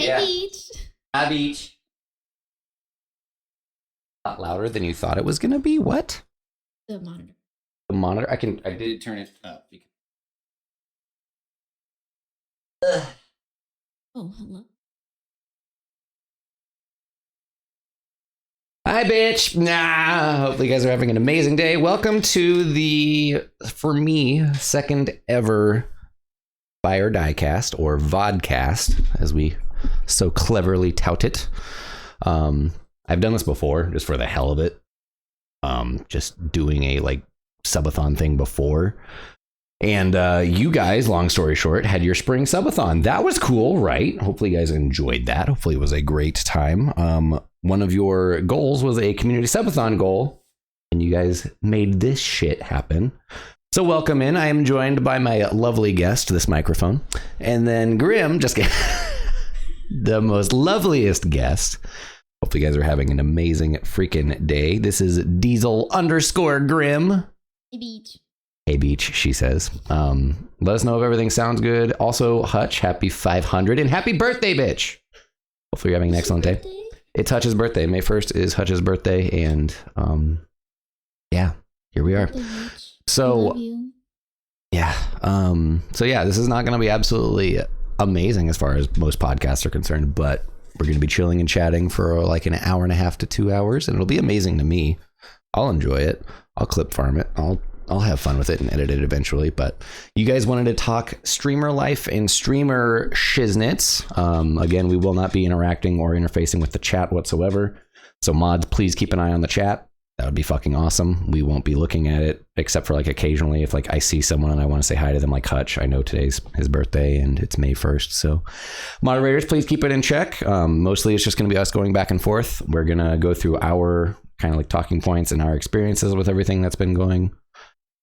Hey, Beach. Hi, Beach. A lot louder than you thought it was gonna be. What? The monitor. The monitor. I did turn it up. Oh, hello. Hi, bitch. Hopefully you guys are having an amazing day. Welcome to the, for me, second ever Buy or Die cast, or vodcast, as we so cleverly tout it. I've done this before, just for the hell of it. Just doing a like subathon thing before. And you guys, long story short, had your spring subathon. That was cool, right? Hopefully you guys enjoyed that. Hopefully it was a great time. One of your goals was a community subathon goal, and you guys made this shit happen. So welcome in. I am joined by my lovely guest, this microphone. And then Grim, just the most loveliest guest. Hopefully you guys are having an amazing freaking day. This is Diesel_Grim. Hey, Beach. Hey, Beach, she says. Let us know if everything sounds good. Also, Hutch, happy 500 and happy birthday, bitch. Hopefully you're having an excellent day. It's Hutch's birthday. May 1st is Hutch's birthday. And yeah, here we are. So yeah. So yeah, this is not going to be absolutely amazing as far as most podcasts are concerned, but we're going to be chilling and chatting for like an hour and a half to 2 hours, and it'll be amazing to me. I'll enjoy it. I'll clip farm it. I'll have fun with it and edit it eventually. But you guys wanted to talk streamer life and streamer shiznits. Again, we will not be interacting or interfacing with the chat whatsoever. So mods, please keep an eye on the chat. That would be fucking awesome. We won't be looking at it except for like occasionally if like I see someone and I want to say hi to them, like Hutch. I know today's his birthday and it's May 1st. So moderators, please keep it in check. Mostly it's just going to be us going back and forth. We're going to go through our kind of like talking points and our experiences with everything that's been going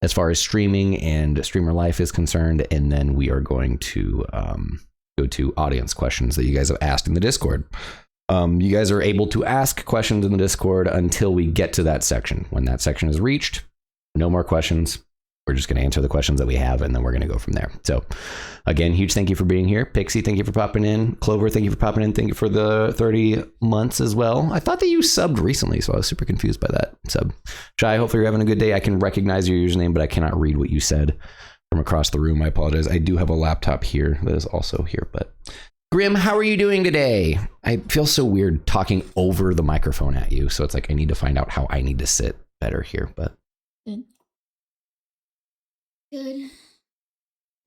as far as streaming and streamer life is concerned. And then we are going to go to audience questions that you guys have asked in the Discord. You guys are able to ask questions in the Discord until we get to that section. When that section is reached, no more questions. We're just going to answer the questions that we have, and then we're going to go from there. So again, huge thank you for being here. Pixie, thank you for popping in. Clover, thank you for popping in. Thank you for the 30 months as well. I thought that you subbed recently, so I was super confused by that sub. Shy, hopefully you're having a good day. I can recognize your username, but I cannot read what you said from across the room. I apologize. I do have a laptop here that is also here, but Grim, how are you doing today? I feel so weird talking over the microphone at you, so it's like I need to find out how I need to sit better here. But Good.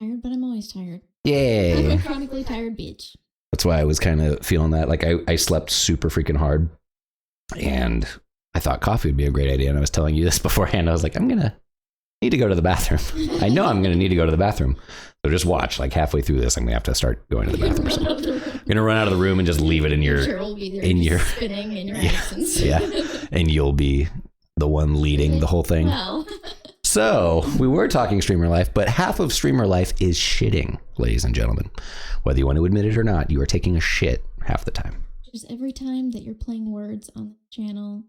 Tired, but I'm always tired. Yay. I'm a chronically tired bitch. That's why I was kind of feeling that. Like I slept super freaking hard, and I thought coffee would be a great idea. And I was telling you this beforehand. I was like, I'm gonna need to go to the bathroom. I know I'm gonna need to go to the bathroom. So just watch, like halfway through this, I'm gonna have to start going to the bathroom or something. I'm gonna run out of the room and just leave it in your, spinning in your absence. Yeah, and you'll be the one leading the whole thing. Well. So we were talking streamer life, but half of streamer life is shitting, ladies and gentlemen. Whether you want to admit it or not, you are taking a shit half the time. Just every time that you're playing words on the channel,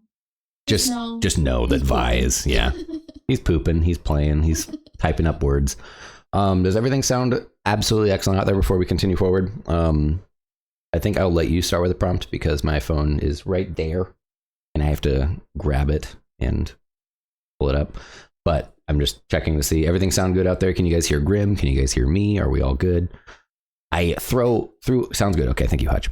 just know that Vi is, yeah, he's pooping, he's playing, he's typing up words. Does everything sound absolutely excellent out there before we continue forward? I think I'll let you start with the prompt because my phone is right there and I have to grab it and pull it up. But I'm just checking to see everything sound good out there. Can you guys hear Grim? Can you guys hear me? Are we all good? I throw through. Sounds good. Okay. Thank you, Hutch.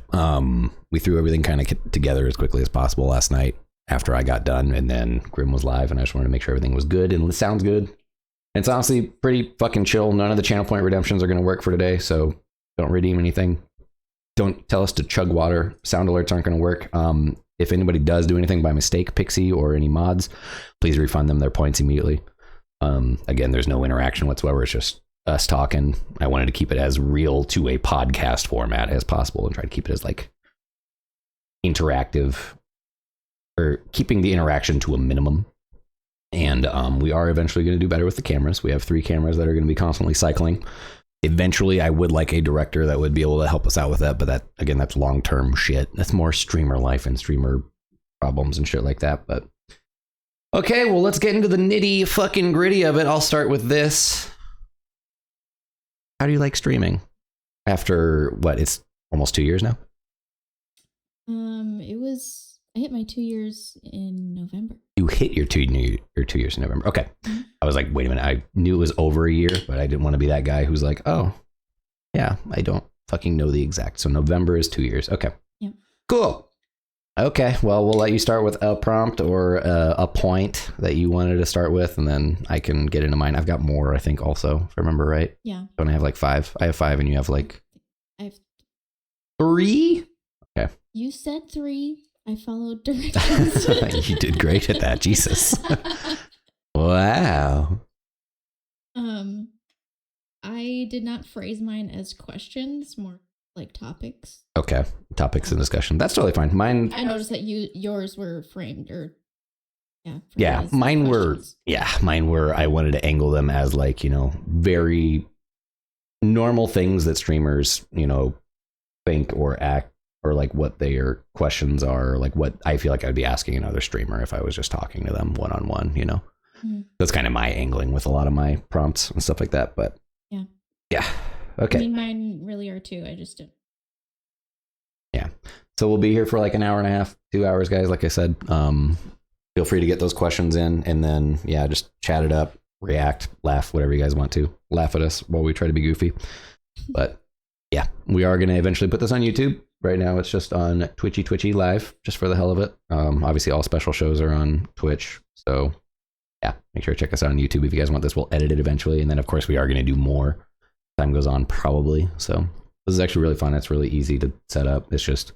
We threw everything kind of together as quickly as possible last night after I got done. And then Grim was live and I just wanted to make sure everything was good and it sounds good. It's honestly pretty fucking chill. None of the channel point redemptions are going to work for today. So don't redeem anything. Don't tell us to chug water. Sound alerts aren't going to work. If anybody does do anything by mistake, Pixie or any mods, please refund them their points immediately. Again, there's no interaction whatsoever. It's just us talking. I wanted to keep it as real to a podcast format as possible and try to keep it as like interactive, or keeping the interaction to a minimum. And we are eventually going to do better with the cameras. We have 3 cameras that are going to be constantly cycling. Eventually, I would like a director that would be able to help us out with that. But that, again, that's long-term shit. That's more streamer life and streamer problems and shit like that. But okay, well, let's get into the nitty fucking gritty of it. I'll start with this. How do you like streaming? After, what, it's almost 2 years now? I hit my 2 years in November. You hit your 2 years in November. Okay. Mm-hmm. I was like, wait a minute. I knew it was over a year, but I didn't want to be that guy who's like, oh, yeah, I don't fucking know the exact. So November is 2 years. Okay. Yeah. Cool. Okay. Well, we'll let you start with a prompt or a point that you wanted to start with, and then I can get into mine. I've got more, I think, also, if I remember right. Yeah. Don't I have like 5? I have 5, and you have like I have 3? Okay. You said 3. I followed directions. You did great at that. Jesus. Wow. I did not phrase mine as questions, more like topics. Okay. Topics and discussion. That's totally fine. Mine. I noticed that yours were framed or Yeah, mine questions. mine were, I wanted to angle them as like, very normal things that streamers, think or act, or like what their questions are, like what I feel like I'd be asking another streamer if I was just talking to them one-on-one, Mm-hmm. That's kind of my angling with a lot of my prompts and stuff like that. But yeah. Okay. I mean, mine really are too. I just didn't. Yeah. So we'll be here for like an hour and a half, 2 hours, guys. Like I said, feel free to get those questions in, and then, just chat it up, react, laugh, whatever you guys want to. Laugh at us while we try to be goofy. But yeah, we are going to eventually put this on YouTube. Right now, it's just on Twitchy Live, just for the hell of it. Obviously, all special shows are on Twitch. So yeah, make sure to check us out on YouTube if you guys want this. We'll edit it eventually. And then, of course, we are going to do more. Time goes on, probably. So this is actually really fun. It's really easy to set up. It's just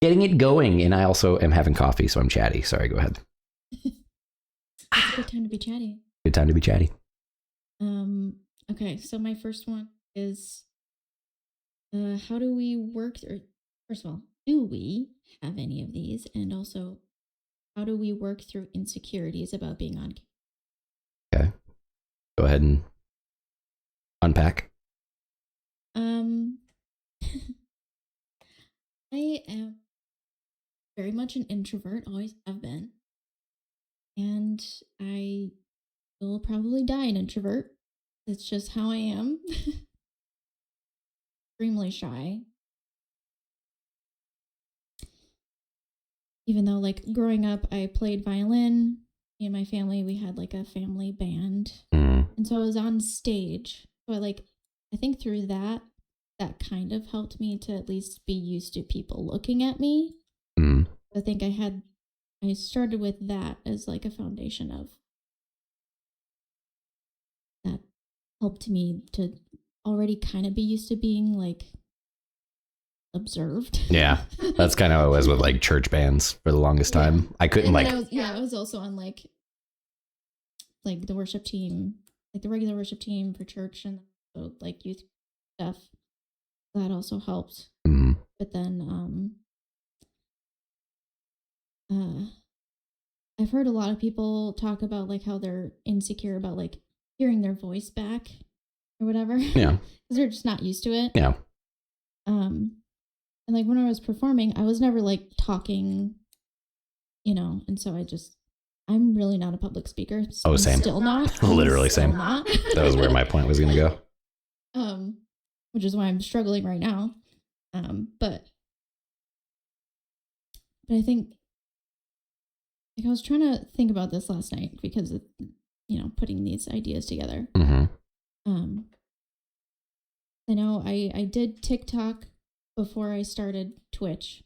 getting it going. And I also am having coffee, so I'm chatty. Sorry, go ahead. It's a good time to be chatty. Good time to be chatty. Okay, so my first one is how do we work through, first of all, do we have any of these? And also, how do we work through insecurities about being on camera? Okay. Go ahead and unpack. I am very much an introvert, always have been. And I will probably die an introvert. That's just how I am. Extremely shy. Even though, like, growing up, I played violin. Me and my family, we had like a family band. And so I was on stage. So I think through that kind of helped me to at least be used to people looking at me. I think I started with that as like a foundation of that helped me to already kind of be used to being like observed. Yeah, that's kind of how it was with like church bands for the longest time. I couldn't I was also on like the worship team, like the regular worship team for church, and so like youth stuff. That also helped. But then I've heard a lot of people talk about like how they're insecure about like hearing their voice back or whatever. Yeah. Because they're just not used to it. Yeah. And like when I was performing, I was never like talking, and so I'm really not a public speaker. So Same. Still not. Literally still same. Not. That was where my point was going to go. Which is why I'm struggling right now. But I think like I was trying to think about this last night because of, putting these ideas together. I know I did TikTok before I started Twitch.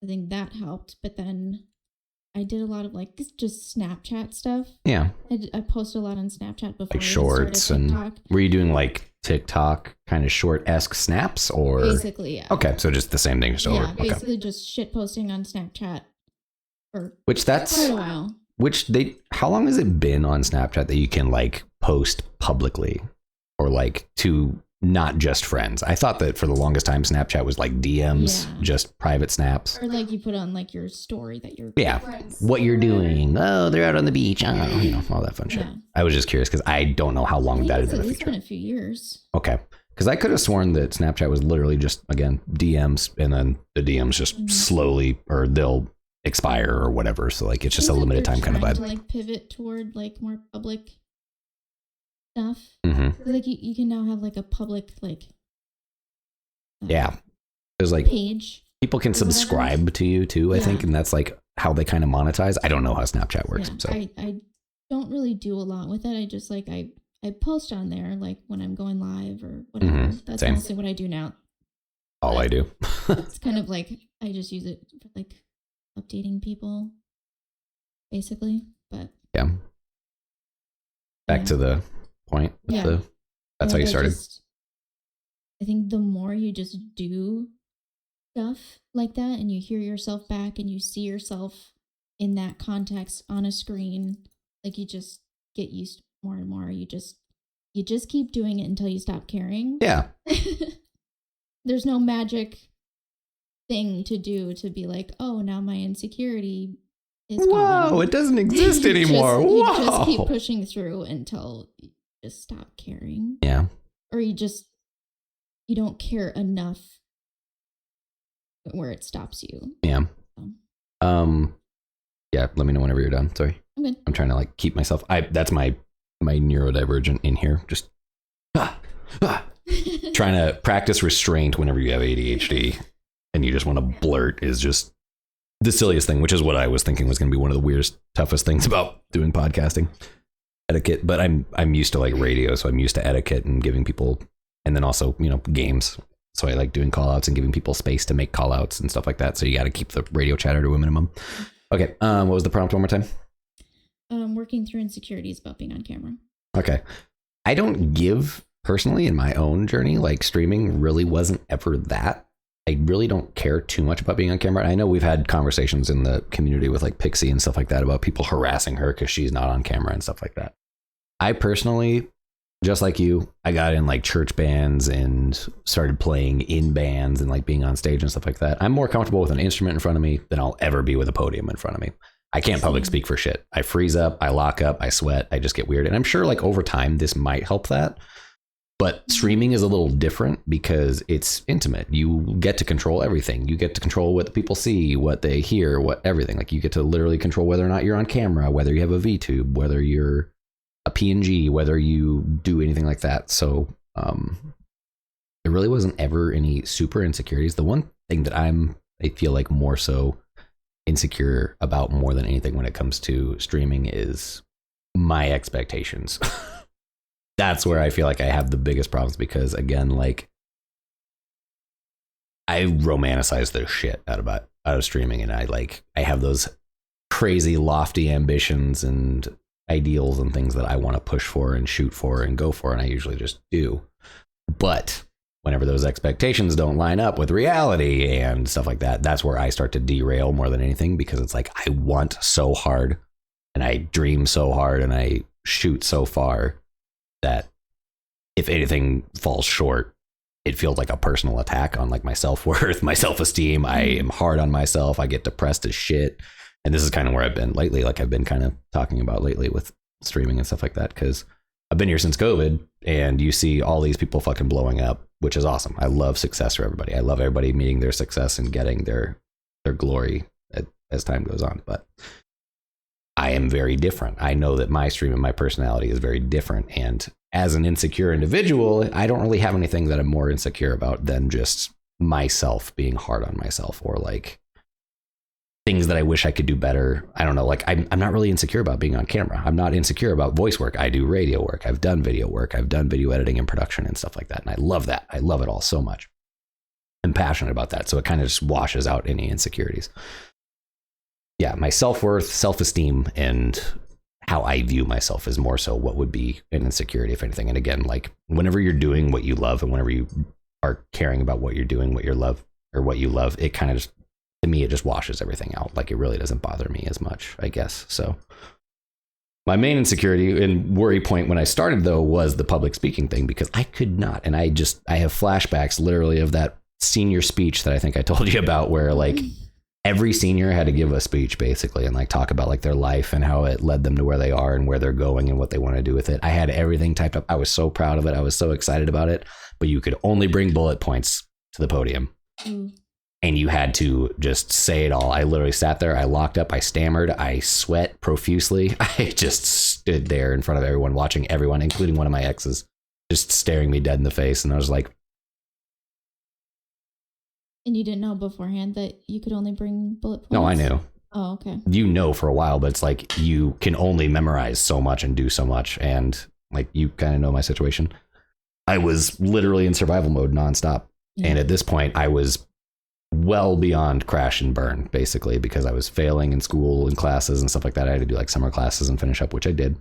I think that helped, but then I did a lot of like just Snapchat stuff. Yeah. I posted a lot on Snapchat before. Like shorts and were you doing like TikTok kind of short-esque snaps or? Basically, yeah. Okay, so just the same thing just over. Yeah, basically just shit posting on Snapchat for quite a while. How long has it been on Snapchat that you can like post publicly or like to not just friends? I thought that for the longest time Snapchat was like DMs, just private snaps. Or like you put on like your story that you're friends. What you're doing. Oh, they're out on the beach. Oh, all that fun shit. I was just curious because I don't know how long that has been a feature. It's been a few years. Okay. Because I could have sworn that Snapchat was literally just, again, DMs, and then the DMs just slowly, or they'll expire or whatever. So like it's just a limited time kind of vibe. To like pivot toward like more public stuff. Like you can now have like a public like there's like page. People can subscribe to you too, I think, and that's like how they kind of monetize. I don't know how Snapchat works. Yeah, so I don't really do a lot with it. I just like I post on there like when I'm going live or whatever. That's Same. mostly what I do now. All I do. It's kind of like I just use it for like updating people, basically. But yeah. Back to the point. That's how you started. I think the more you just do stuff like that and you hear yourself back and you see yourself in that context on a screen, like you just get used to it more and more. You just keep doing it until you stop caring. Yeah. There's no magic thing to do to be like, oh, now my insecurity is gone. Whoa, it doesn't exist anymore. You just keep pushing through until you just stop caring. Yeah. Or you don't care enough where it stops you. Yeah. Yeah, let me know whenever you're done. Sorry. I'm good. I'm trying to like keep myself. That's my neurodivergent in here. Just trying to practice restraint whenever you have ADHD and you just want to blurt is just the silliest thing, which is what I was thinking was going to be one of the weirdest, toughest things about doing podcasting etiquette. But I'm used to like radio, so I'm used to etiquette and giving people, and then also, games. So I like doing call outs and giving people space to make call outs and stuff like that. So you got to keep the radio chatter to a minimum. Okay. What was the prompt one more time? Working through insecurities about being on camera. Okay. I don't give personally in my own journey, like streaming really wasn't ever that. I really don't care too much about being on camera. I know we've had conversations in the community with like Pixie and stuff like that about people harassing her because she's not on camera and stuff like that. I personally, just like you, I got in like church bands and started playing in bands and like being on stage and stuff like that. I'm more comfortable with an instrument in front of me than I'll ever be with a podium in front of me. I can't public speak for shit. I freeze up, I lock up, I sweat, I just get weird. And I'm sure like over time this might help that. But streaming is a little different because it's intimate. You get to control everything. You get to control what the people see, what they hear, what everything. Like you get to literally control whether or not you're on camera, whether you have a VTube, whether you're a PNG, whether you do anything like that. So there really wasn't ever any super insecurities. The one thing that I feel like more so insecure about more than anything when it comes to streaming is my expectations. That's where I feel like I have the biggest problems because, again, like I romanticize the shit out of streaming, and I have those crazy lofty ambitions and ideals and things that I want to push for and shoot for and go for, and I usually just do. But whenever those expectations don't line up with reality and stuff like that, that's where I start to derail more than anything, because it's like I want so hard and I dream so hard and I shoot so far that if anything falls short, it feels like a personal attack on like my self-worth, my self-esteem. I am hard on myself. I get depressed as shit. And this is kind of where I've been lately. Like I've been kind of talking about lately with streaming and stuff like that, because I've been here since COVID and you see all these people fucking blowing up, which is awesome. I love success for everybody. I love everybody meeting their success and getting their glory as time goes on. But I am very different. I know that my stream and my personality is very different. And as an insecure individual, I don't really have anything that I'm more insecure about than just myself being hard on myself, or like things that I wish I could do better. I don't know. Like I'm not really insecure about being on camera. I'm not insecure about voice work. I do radio work. I've done video work. I've done video editing and production and stuff like that. And I love that. I love it all so much. I'm passionate about that. So it kind of just washes out any insecurities. Yeah, my self-worth, self-esteem, and how I view myself is more so what would be an insecurity, if anything. And again, like whenever you're doing what you love and whenever you are caring about what you're doing, what you love, it kind of just, to me, it just washes everything out. Like it really doesn't bother me as much, I guess. So my main insecurity and worry point when I started, though, was the public speaking thing, because I could not. And I have flashbacks literally of that senior speech that I think I told you about, where like every senior had to give a speech basically and like talk about like their life and how it led them to where they are and where they're going and what they want to do with it. I had everything typed up. I was so proud of it. I was so excited about it, but you could only bring bullet points to the podium. And you had to just say it all. I literally sat there. I locked up. I stammered. I sweat profusely. I just stood there in front of everyone, watching everyone, including one of my exes, just staring me dead in the face. And I was like, And you didn't know beforehand that you could only bring bullet points? No, I knew. Oh, okay. You know for a while, but it's like you can only memorize so much and do so much. And like you kind of know my situation. I was literally in survival mode nonstop. Yeah. And at this point, I was well beyond crash and burn, basically, because I was failing in school and classes and stuff like that. I had to do like summer classes and finish up, which I did.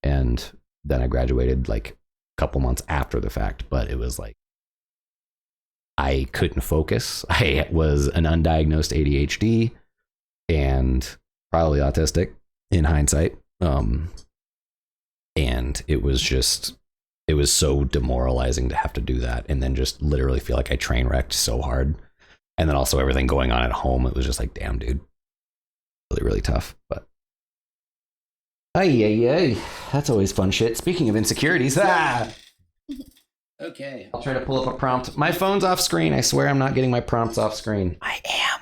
And then I graduated like a couple months after the fact. But it was like I couldn't focus. I was an undiagnosed ADHD and probably autistic in hindsight. And it was so demoralizing to have to do that and then just literally feel like I train wrecked so hard. And then also everything going on at home, it was just like, damn, dude, really, really tough. But ay, that's always fun shit. Speaking of insecurities, okay, I'll try to pull up a prompt. My phone's off screen. I swear I'm not getting my prompts off screen. I am.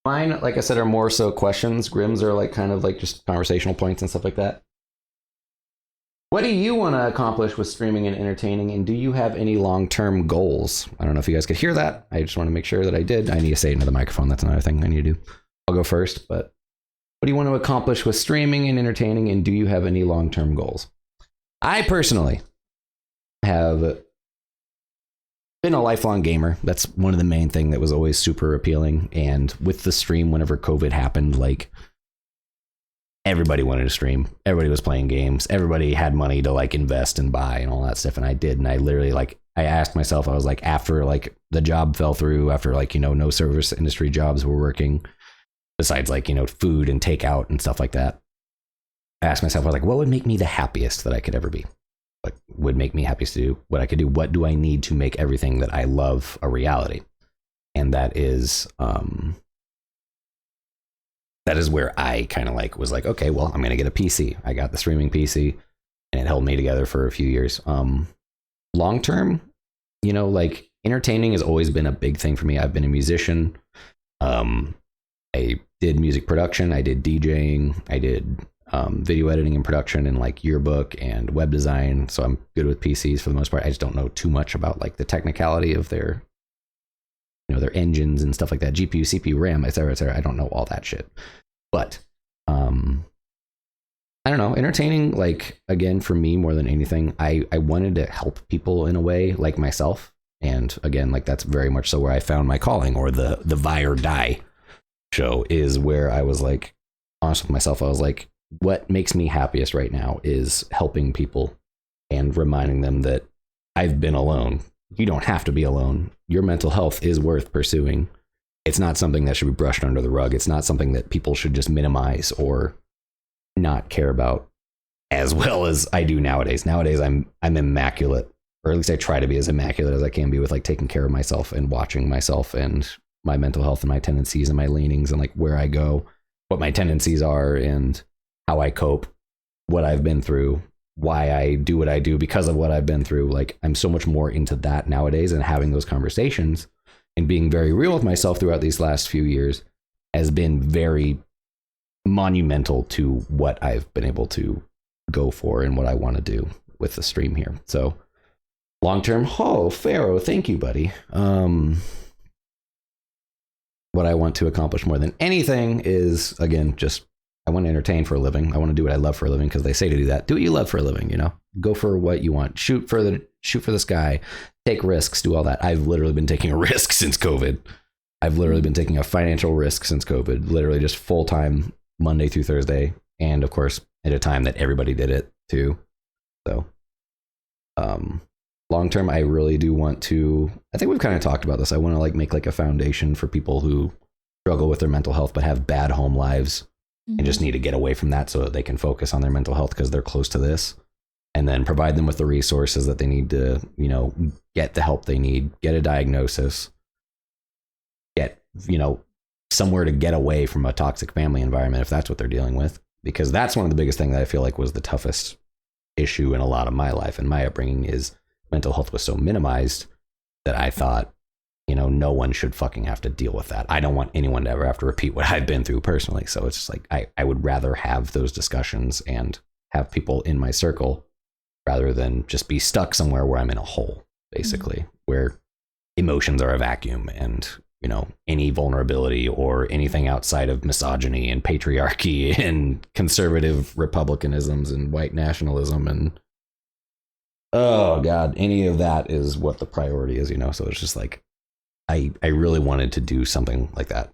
Mine, like I said, are more so questions. Grimm's are like kind of like just conversational points and stuff like that. What do you want to accomplish with streaming and entertaining? And do you have any long-term goals? I don't know if you guys could hear that. I just want to make sure that I did. I need to say it into the microphone. That's another thing I need to do. I'll go first, but what do you want to accomplish with streaming and entertaining? And do you have any long-term goals? I personally have been a lifelong gamer. That's one of the main thing that was always super appealing. And with the stream, whenever COVID happened, like everybody wanted to stream. Everybody was playing games. Everybody had money to like invest and buy and all that stuff. And I did. And I literally like, I asked myself, I was like, after like the job fell through, after like, you know, no service industry jobs were working besides like, you know, food and takeout and stuff like that. I asked myself, I was like, what would make me the happiest that I could ever be? What would make me happiest to do what I could do? What do I need to make everything that I love a reality? And that is where I kind of like was like, okay, well, I'm going to get a PC. I got the streaming PC and it held me together for a few years. Long term, you know, like entertaining has always been a big thing for me. I've been a musician. I did music production. I did DJing. I did video editing and production and like yearbook and web design. So I'm good with PCs for the most part. I just don't know too much about like the technicality of their, you know, their engines and stuff like that. GPU, CPU, RAM, et cetera, et cetera. I don't know all that shit. But I don't know, entertaining, like, again, for me, more than anything, I wanted to help people in a way like myself. And again, like that's very much so where I found my calling, or the Vi or Die show is where I was like, honest with myself, I was like, what makes me happiest right now is helping people and reminding them that I've been alone. You don't have to be alone. Your mental health is worth pursuing. It's not something that should be brushed under the rug. It's not something that people should just minimize or not care about as well as I do nowadays. Nowadays, I'm immaculate, or at least I try to be as immaculate as I can be with like taking care of myself and watching myself and my mental health and my tendencies and my leanings and like where I go, what my tendencies are and how I cope, what I've been through, why I do what I do because of what I've been through. Like I'm so much more into that nowadays, and having those conversations and being very real with myself throughout these last few years has been very monumental to what I've been able to go for and what I want to do with the stream here. So long term, oh, Pharaoh, thank you, buddy. What I want to accomplish more than anything is, again, just I want to entertain for a living. I want to do what I love for a living, because they say to do that. Do what you love for a living, you know? Go for what you want. Shoot for the sky. Take risks. Do all that. I've literally been taking a risk since COVID. I've literally been taking a financial risk since COVID. Literally just full time Monday through Thursday, and of course at a time that everybody did it too. So long term, I really do want to, I think we've kind of talked about this, I want to like make like a foundation for people who struggle with their mental health but have bad home lives and just need to get away from that so that they can focus on their mental health because they're close to this, and then provide them with the resources that they need to, you know, get the help they need, get a diagnosis, get, you know, somewhere to get away from a toxic family environment if that's what they're dealing with. Because that's one of the biggest things that I feel like was the toughest issue in a lot of my life and my upbringing, is mental health was so minimized that I thought, you know, no one should fucking have to deal with that. I don't want anyone to ever have to repeat what I've been through personally. So it's just like, I would rather have those discussions and have people in my circle rather than just be stuck somewhere where I'm in a hole, basically, where emotions are a vacuum, and any vulnerability or anything outside of misogyny and patriarchy and conservative republicanisms and white nationalism and oh god, any of that is what the priority is, so it's just like I really wanted to do something like that.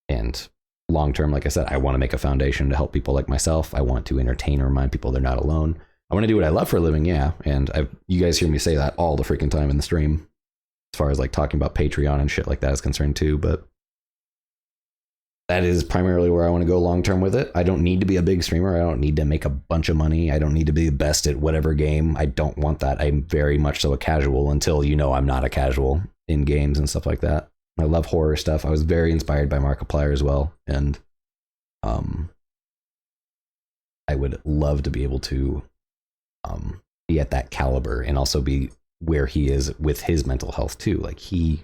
And long term, like I said, I want to make a foundation to help people like myself. I want to entertain and remind people they're not alone. I want to do what I love for a living, yeah, and you guys hear me say that all the freaking time in the stream, as far as like talking about Patreon and shit like that is concerned too, but that is primarily where I want to go long term with it. I don't need to be a big streamer. I don't need to make a bunch of money. I don't need to be the best at whatever game. I don't want that. I'm very much so a casual until I'm not a casual in games and stuff like that. I love horror stuff. I was very inspired by Markiplier as well, and I would love to be able to be at that caliber and also be where he is with his mental health too. Like he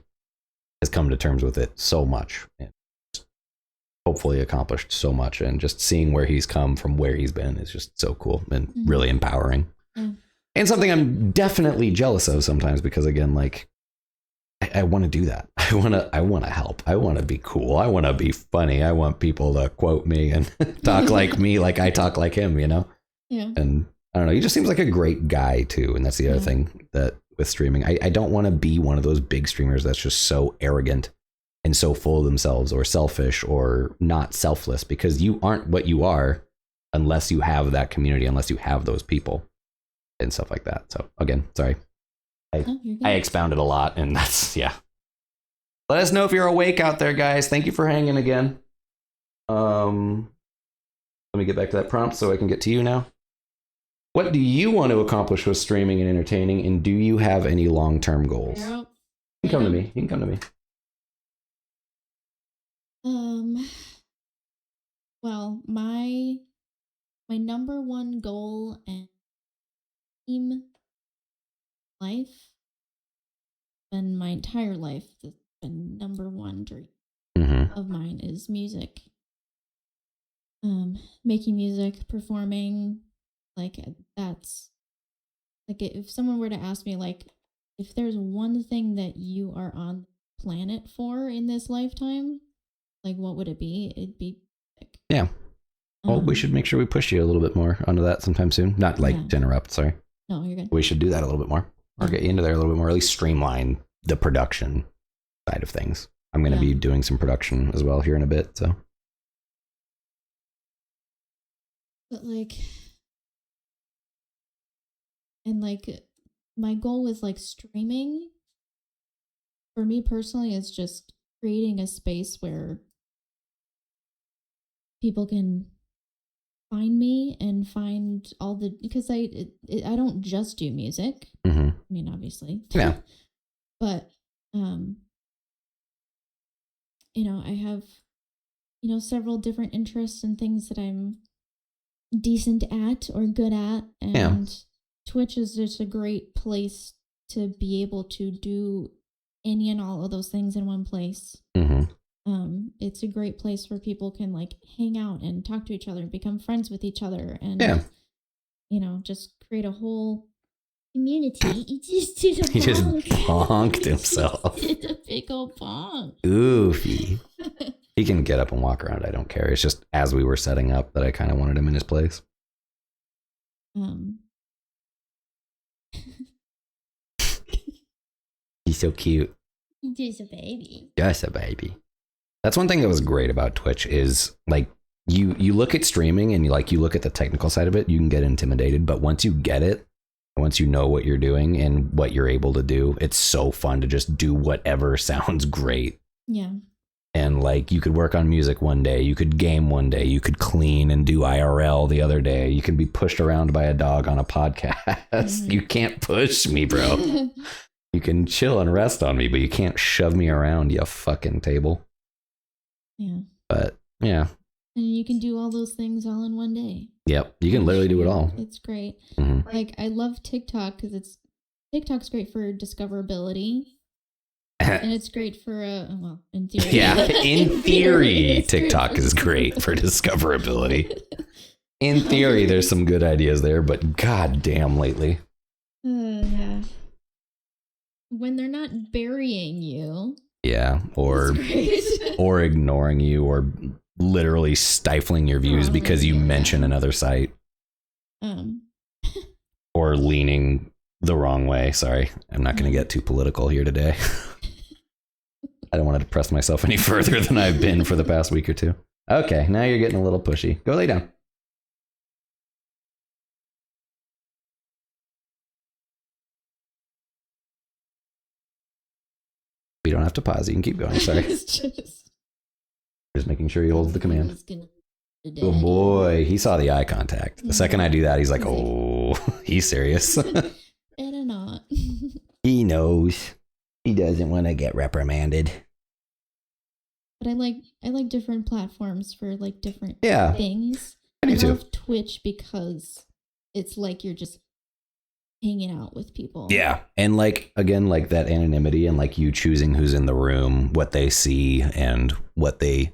has come to terms with it so much and hopefully accomplished so much, and just seeing where he's come from where he's been is just so cool and really empowering. And something I'm definitely jealous of sometimes, because again, like I want to do that. I want to help. I want to be cool. I want to be funny. I want people to quote me and talk like me, like I talk like him, Yeah. And I don't know, he just seems like a great guy too. And that's the other thing that with streaming, I don't want to be one of those big streamers that's just so arrogant and so full of themselves or selfish or not selfless, because you aren't what you are unless you have that community, unless you have those people and stuff like that. So again, sorry. I expounded a lot, and that's, yeah. Let us know if you're awake out there, guys. Thank you for hanging again. Let me get back to that prompt so I can get to you now. What do you want to accomplish with streaming and entertaining, and do you have any long-term goals? You can come to me. You can come to me. Well, my number one goal and team life, and my entire life, the number one dream of mine is music. Making music, performing, like that's like if someone were to ask me, like, if there's one thing that you are on the planet for in this lifetime, like what would it be? It'd be music. Yeah. Well, we should make sure we push you a little bit more onto that sometime soon. Not like to interrupt, sorry. No, you're good. We should do that a little bit more. Or get you into there a little bit more, at least streamline the production side of things. I'm going to be doing some production as well here in a bit, so. But like, and like, my goal with like streaming, for me personally, is just creating a space where people can find me and find all the, because I don't just do music. I mean, obviously. Yeah. But I have several different interests and things that I'm decent at or good at, and Twitch is just a great place to be able to do any and all of those things in one place. It's a great place where people can like hang out and talk to each other and become friends with each other, and just create a whole community. He just bonked himself. He did a big old bonk. Goofy. He can get up and walk around. I don't care. It's just as we were setting up that I kind of wanted him in his place. He's so cute. He's a baby. Just a baby. That's one thing that was great about Twitch is like you look at streaming and you look at the technical side of it, you can get intimidated, but once you get it, once you know what you're doing and what you're able to do, it's so fun to just do whatever sounds great. Yeah. And like you could work on music one day, you could game one day, you could clean and do IRL the other day, you can be pushed around by a dog on a podcast. You can't push me, bro. You can chill and rest on me, but you can't shove me around, you fucking table. Yeah. But yeah. And you can do all those things all in one day. Yep. You can literally do it all. It's great. Like I love TikTok because TikTok's great for discoverability. And it's great for in theory. Yeah, in theory, TikTok is great for discoverability. In theory, there's some good ideas there, but goddamn lately. Yeah. when they're not burying you. Yeah, or or ignoring you, or literally stifling your views because you mention another site. Or leaning the wrong way. Sorry, I'm not going to get too political here today. I don't want to depress myself any further than I've been for the past week or two. Okay, now you're getting a little pushy. Go lay down. You don't have to pause. You can keep going. Sorry. Just making sure he holds the command. Oh boy, he saw the eye contact. The second I do that, he's like, oh, he's serious. Better not. He knows. He doesn't want to get reprimanded. But I like different platforms for like different things. I do too. Love Twitch because it's like you're just hanging out with people. Yeah. And like, again, like that anonymity and like you choosing who's in the room, what they see and what they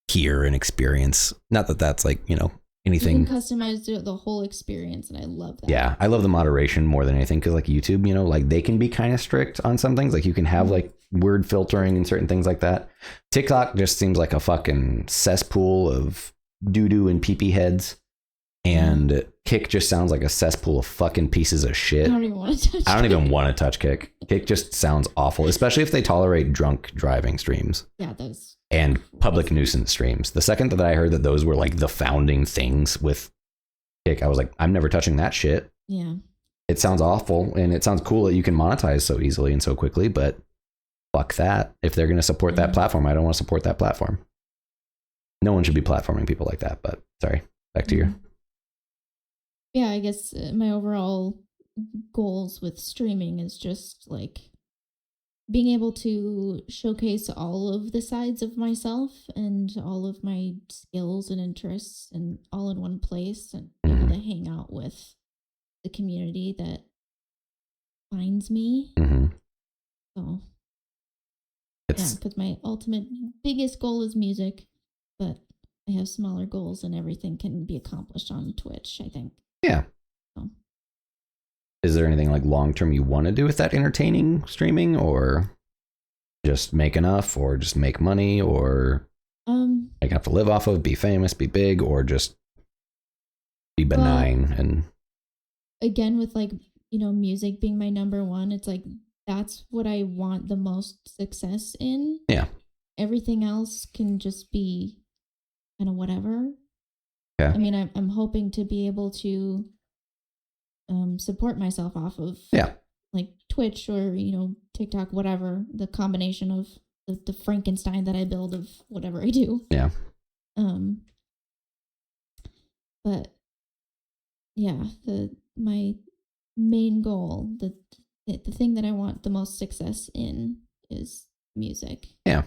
hear and experience. Not that that's like, you know, anything. You can customize the whole experience, and I love that. Yeah. I love the moderation more than anything because like YouTube, you know, like they can be kind of strict on some things. Like you can have like word filtering and certain things like that. TikTok just seems like a fucking cesspool of doo-doo and pee-pee heads. And Kick just sounds like a cesspool of fucking pieces of shit. I don't even want to touch I don't even want to touch Kick. Kick just sounds awful, especially if they tolerate drunk driving streams. Yeah, those. And public nuisance streams. The second that I heard that those were like the founding things with Kick, I was like, I'm never touching that shit. Yeah. It sounds awful, and it sounds cool that you can monetize so easily and so quickly, but fuck that. If they're going to support that platform, I don't want to support that platform. No one should be platforming people like that, but sorry. Back to your... Yeah, I guess my overall goals with streaming is just like being able to showcase all of the sides of myself and all of my skills and interests and all in one place, and be able to hang out with the community that finds me. So yeah, because my ultimate biggest goal is music, but I have smaller goals and everything can be accomplished on Twitch, I think. Yeah. So. Is there anything like long term you want to do with that entertaining streaming, or just make enough, or just make money, or like have to live off of, be famous, be big, or just be benign? And again, with like, you know, music being my number one, it's like that's what I want the most success in. Yeah. Everything else can just be kind of whatever. Yeah. I mean, I'm hoping to be able to support myself off of like Twitch or, you know, TikTok, whatever, the combination of the Frankenstein that I build of whatever I do. Yeah. But yeah, my main goal, the thing that I want the most success in is music. Yeah.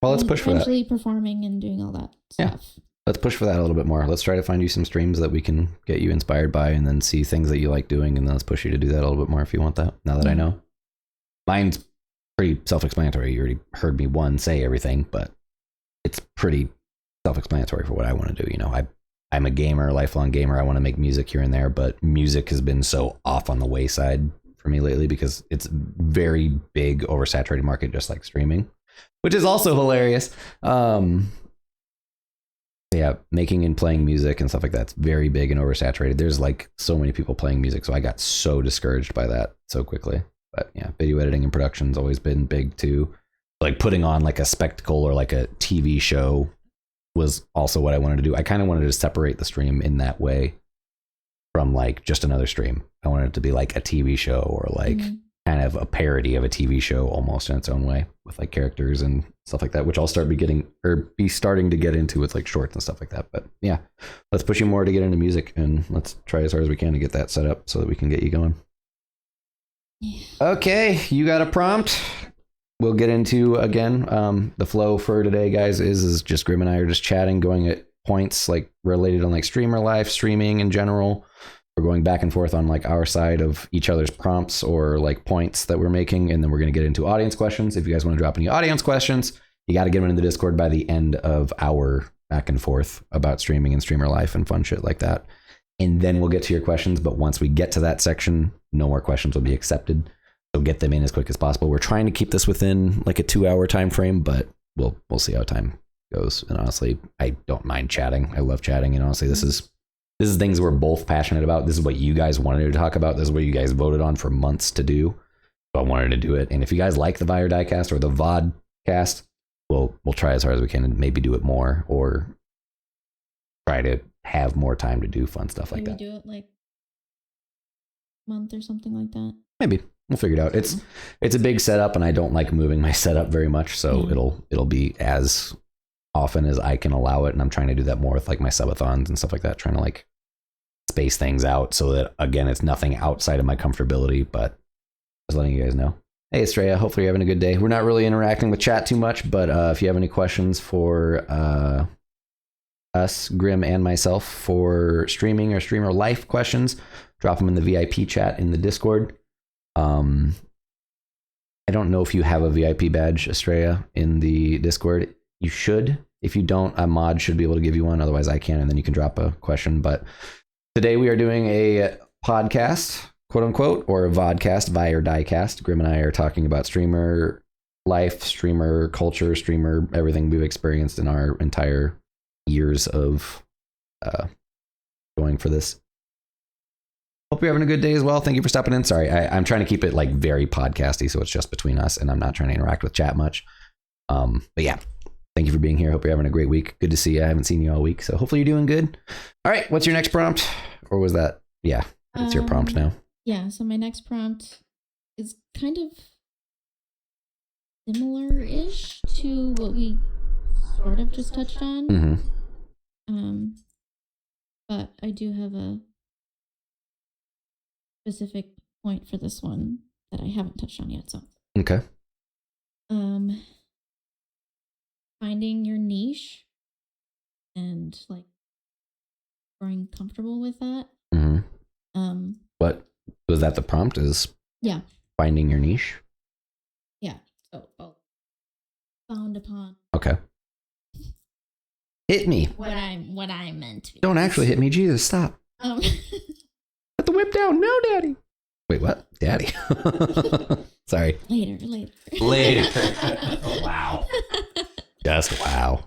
Well, let's push for that. Eventually performing and doing all that stuff. Let's push for that a little bit more. Let's try to find you some streams that we can get you inspired by, and then see things that you like doing, and then let's push you to do that a little bit more if you want that, now that I know. Mine's pretty self-explanatory. You already heard me say everything, but it's pretty self-explanatory for what I want to do. You know, I'm a gamer, lifelong gamer. I want to make music here and there, but music has been so off on the wayside for me lately because it's very big, oversaturated market, just like streaming, which is also hilarious. Yeah, making and playing music and stuff like that's very big and oversaturated. There's like so many people playing music, so I got so discouraged by that so quickly. But yeah, video editing and production's always been big too. Like putting on like a spectacle or like a TV show was also what I wanted to do. I kind of wanted to separate the stream in that way from like just another stream. I wanted it to be like a TV show, or like kind of a parody of a TV show almost in its own way, with like characters and stuff like that, which I'll be starting to get into with like shorts and stuff like that. But yeah, let's push you more to get into music, and let's try as hard as we can to get that set up so that we can get you going. Yeah. Okay, you got a prompt. We'll get into, again, the flow for today, guys, is just Grim and I are just chatting, going at points like related on like streamer life, streaming in general. We're going back and forth on like our side of each other's prompts or like points that we're making. And then we're going to get into audience questions. If you guys want to drop any audience questions, you got to get them in the Discord by the end of our back and forth about streaming and streamer life and fun shit like that. And then we'll get to your questions. But once we get to that section, no more questions will be accepted. So get them in as quick as possible. We're trying to keep this within like a 2-hour time frame, but we'll see how time goes. And honestly, I don't mind chatting. I love chatting. And honestly, this is things we're both passionate about. This is what you guys wanted to talk about. This is what you guys voted on for months to do. So I wanted to do it. And if you guys like the Vi or Die cast or the VOD cast, we'll try as hard as we can and maybe do it more or try to have more time to do fun stuff like that. Maybe do it like a month or something like that. Maybe. We'll figure it out. It's a big setup and I don't like moving my setup very much. So it'll be as often as I can allow it. And I'm trying to do that more with like my subathons and stuff like that, trying to like space things out so that, again, it's nothing outside of my comfortability, but just letting you guys know. Hey, Estrella, hopefully you're having a good day. We're not really interacting with chat too much, but if you have any questions for us, Grim, and myself for streaming or streamer life questions, drop them in the VIP chat in the Discord. I don't know if you have a VIP badge, Estrella, in the Discord. You should. If you don't, a mod should be able to give you one. Otherwise, I can, and then you can drop a question. But today we are doing a podcast, quote unquote, or a vodcast, Vi or Die cast. Grim and I are talking about streamer life, streamer culture, streamer everything we've experienced in our entire years of going for this. Hope you're having a good day as well. Thank you for stopping in. Sorry, I'm trying to keep it like very podcasty, so it's just between us, and I'm not trying to interact with chat much. But yeah, thank you for being here. Hope you're having a great week. Good to see you. I haven't seen you all week, so hopefully you're doing good. All right, what's your next prompt? Or was that? Yeah, it's your prompt now. Yeah, so my next prompt is kind of similar-ish to what we sort of just touched on. Mm-hmm. But I do have a specific point for this one that I haven't touched on yet. So okay. Finding your niche and like growing comfortable with that. Mm-hmm. What was that? The prompt is finding your niche. Yeah. So found upon. Okay. Hit me. What I meant. Don't actually hit me, Jesus! Stop. Put the whip down. No, Daddy. Wait, what? Daddy. Sorry. Later. Wow. Just wow.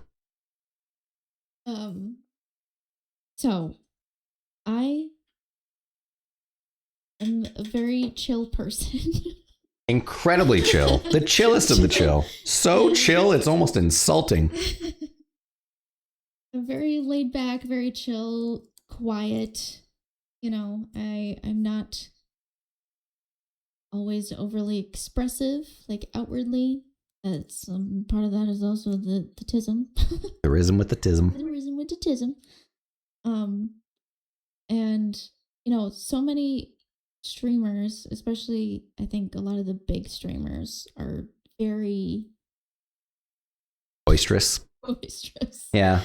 So I am a very chill person. Incredibly chill. The chillest of the chill. So chill, it's almost insulting. I'm very laid back, very chill, quiet. You know, I'm not always overly expressive, like outwardly. That's part of that is also the tism. The rhythm with the tism. The rhythm with the tism. And you know, so many streamers, especially I think a lot of the big streamers, are very boisterous. Yeah.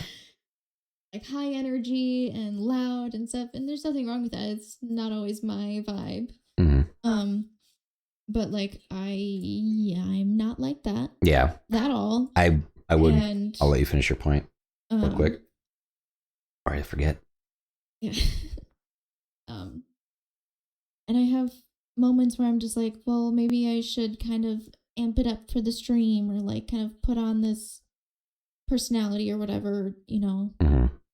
Like high energy and loud and stuff, and there's nothing wrong with that. It's not always my vibe. Mm-hmm. But like I'm not like that. Yeah. At all. I would. And, I'll let you finish your point real quick. Or I forget. Yeah. And I have moments where I'm just like, well, maybe I should kind of amp it up for the stream, or like kind of put on this personality or whatever, you know,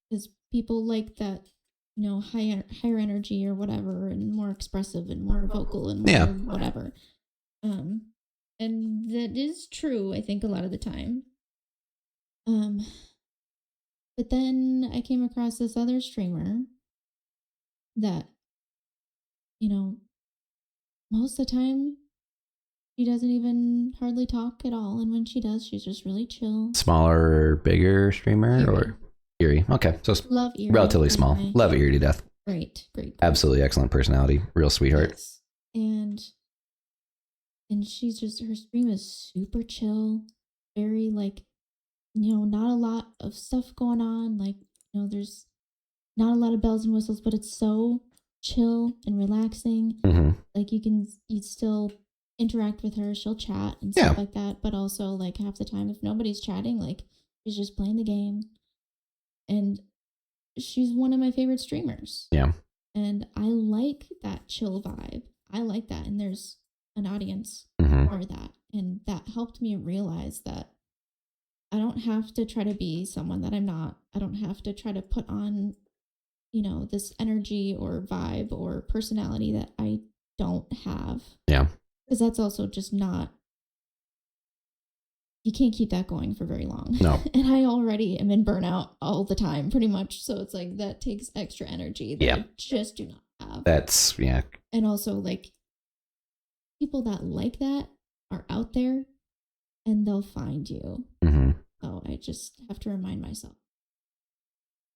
because people like that, you know, higher energy or whatever, and more expressive and more vocal and more whatever. And that is true, I think, a lot of the time. But then I came across this other streamer that, you know, most of the time she doesn't even hardly talk at all, and when she does, she's just really chill. Smaller, bigger streamer, Eerie. Or Eerie? Okay, so love Eerie, relatively small. Anyway. Love Eerie to death. Great. Absolutely excellent personality, real sweetheart. Yes. And she's just, her stream is super chill, very like, you know, not a lot of stuff going on. Like, you know, there's not a lot of bells and whistles, but it's so chill and relaxing. Like you still interact with her, she'll chat and stuff like that, but also like half the time if nobody's chatting, like she's just playing the game. And she's one of my favorite streamers. Yeah. And I like that chill vibe. I like that. And there's an audience Mm-hmm. for that. And that helped me realize that I don't have to try to be someone that I'm not. I don't have to try to put on, this energy or vibe or personality that I don't have. Yeah. Because that's also just not, you can't keep that going for very long. No. And I already am in burnout all the time, pretty much. So it's like that takes extra energy that I just do not have. That's, yeah. And also, like, people that like that are out there and they'll find you. Mm-hmm. So I just have to remind myself,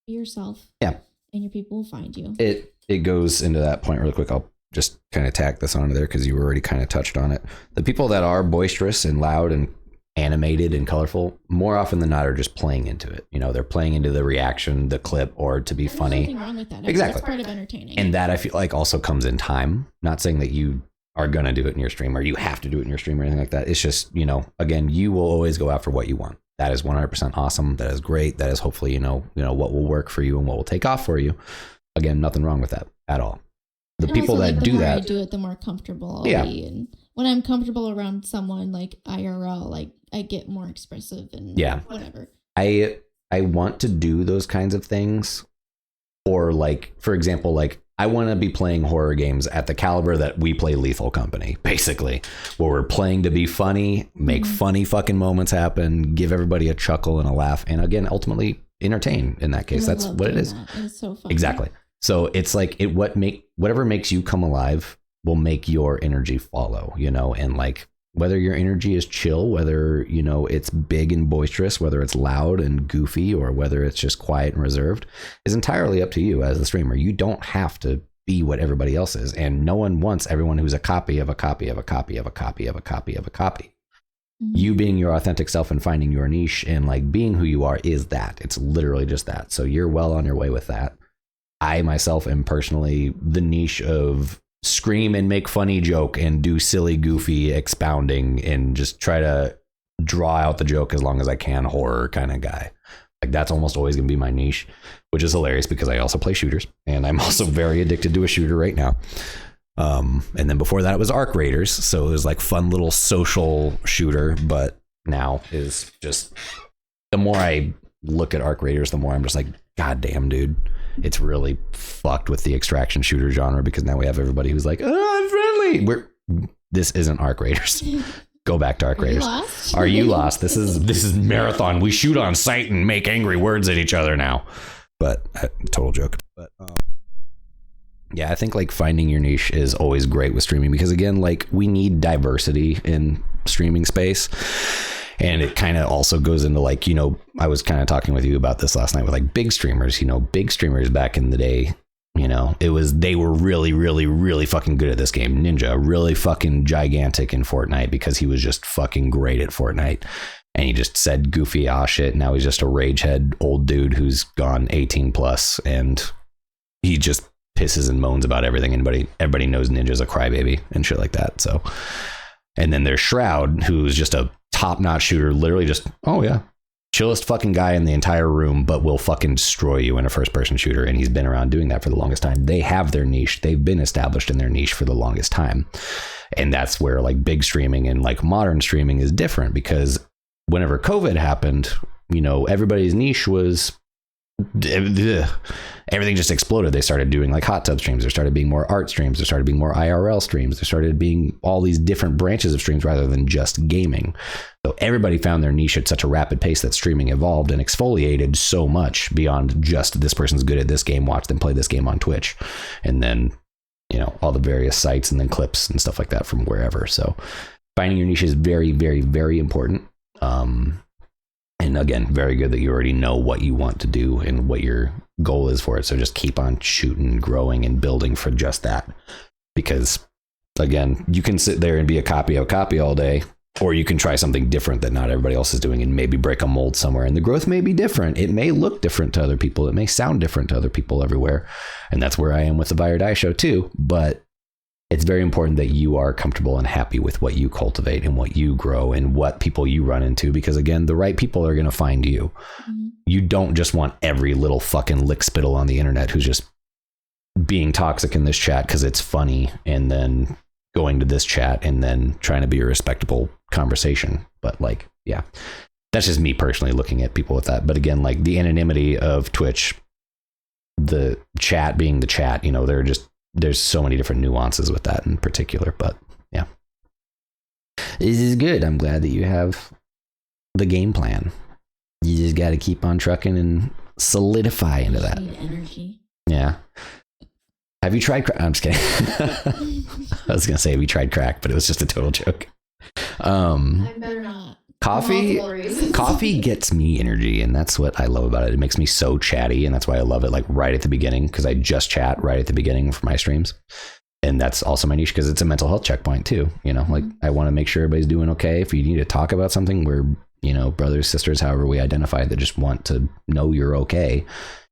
be yourself. Yeah. And your people will find you. It goes into that point really quick. I'll just kind of tack this onto there because you already kind of touched on it. The people that are boisterous and loud and animated and colorful, more often than not, are just playing into it. They're playing into the reaction, the clip, or to be funny. There's nothing wrong with that. Exactly. It's part of entertaining. And that I feel like also comes in time. Not saying that you are going to do it in your stream or you have to do it in your stream or anything like that. It's just, again, you will always go out for what you want. That is 100% awesome. That is great. That is hopefully, what will work for you and what will take off for you. Again, nothing wrong with that at all. The and people also, that like, do the more that, I do it, the more comfortable I'll be. And when I'm comfortable around someone like IRL, like I get more expressive and whatever. I want to do those kinds of things. Or like, for example, like I want to be playing horror games at the caliber that we play Lethal Company, basically, where we're playing to be funny, make funny fucking moments happen, give everybody a chuckle and a laugh, and again, ultimately entertain. In that case, that's what it is. It's so fun. Exactly. So it's like whatever makes you come alive will make your energy follow, and like whether your energy is chill, whether, it's big and boisterous, whether it's loud and goofy, or whether it's just quiet and reserved is entirely up to you as the streamer. You don't have to be what everybody else is. And no one wants everyone who's a copy of a copy of a copy of a copy of a copy of a copy. Mm-hmm. You being your authentic self and finding your niche and like being who you are is that. It's literally just that. So you're well on your way with that. I myself am personally the niche of scream and make funny joke and do silly, goofy expounding and just try to draw out the joke as long as I can, horror kind of guy. Like that's almost always going to be my niche, which is hilarious because I also play shooters and I'm also very addicted to a shooter right now. And then before that it was Arc Raiders. So it was like fun little social shooter, but now is just the more I look at Arc Raiders, the more I'm just like, God damn, dude. It's really fucked with the extraction shooter genre because now we have everybody who's like, I'm friendly. This isn't Arc Raiders. Go back to Arc Raiders. Are you lost? This is marathon. We shoot on sight and make angry words at each other now. But total joke. But yeah, I think like finding your niche is always great with streaming because again, like we need diversity in streaming space. And it kind of also goes into like, I was kind of talking with you about this last night with like big streamers, big streamers back in the day, they were really, really, really fucking good at this game. Ninja, really fucking gigantic in Fortnite because he was just fucking great at Fortnite. And he just said goofy shit. Now he's just a ragehead old dude who's gone 18 plus and he just pisses and moans about everything. Everybody knows Ninja's a crybaby and shit like that. So, and then there's Shroud, who's just a top-notch shooter, literally just, chillest fucking guy in the entire room, but will fucking destroy you in a first-person shooter, and he's been around doing that for the longest time. They have their niche. They've been established in their niche for the longest time. And that's where like big streaming and like modern streaming is different because whenever COVID happened, everybody's niche was everything just exploded. They started doing like hot tub streams. There started being more art streams. There started being more IRL streams. There started being all these different branches of streams rather than just gaming. So everybody found their niche at such a rapid pace that streaming evolved and exfoliated so much beyond just this person's good at this game, watch them play this game on Twitch. And then, all the various sites and then clips and stuff like that from wherever. So finding your niche is very, very, very important. And again, very good that you already know what you want to do and what your goal is for it. So just keep on shooting, growing, and building for just that. Because again, you can sit there and be a copy of a copy all day, or you can try something different that not everybody else is doing and maybe break a mold somewhere. And the growth may be different. It may look different to other people. It may sound different to other people everywhere. And that's where I am with the Buy or Die show too. But it's very important that you are comfortable and happy with what you cultivate and what you grow and what people you run into, because again, the right people are going to find you. Mm-hmm. You don't just want every little fucking lick spittle on the internet who's just being toxic in this chat because it's funny and then going to this chat and then trying to be a respectable conversation. But like, yeah, that's just me personally looking at people with that. But again, like the anonymity of Twitch, the chat being the chat, you know, there's so many different nuances with that in particular. But yeah, this is good. I'm glad that you have the game plan. You just got to keep on trucking and solidify into that. Energy. Yeah. Have you tried crack? I'm just kidding. I was going to say, have you tried crack, but it was just a total joke. I better not. Coffee gets me energy, and that's what I love about it. It makes me so chatty, and that's why I love it like right at the beginning, because I just chat right at the beginning for my streams. And that's also my niche because it's a mental health checkpoint too. You know, like I want to make sure everybody's doing okay. If you need to talk about something, we're, you know, brothers, sisters, however we identify, that just want to know you're okay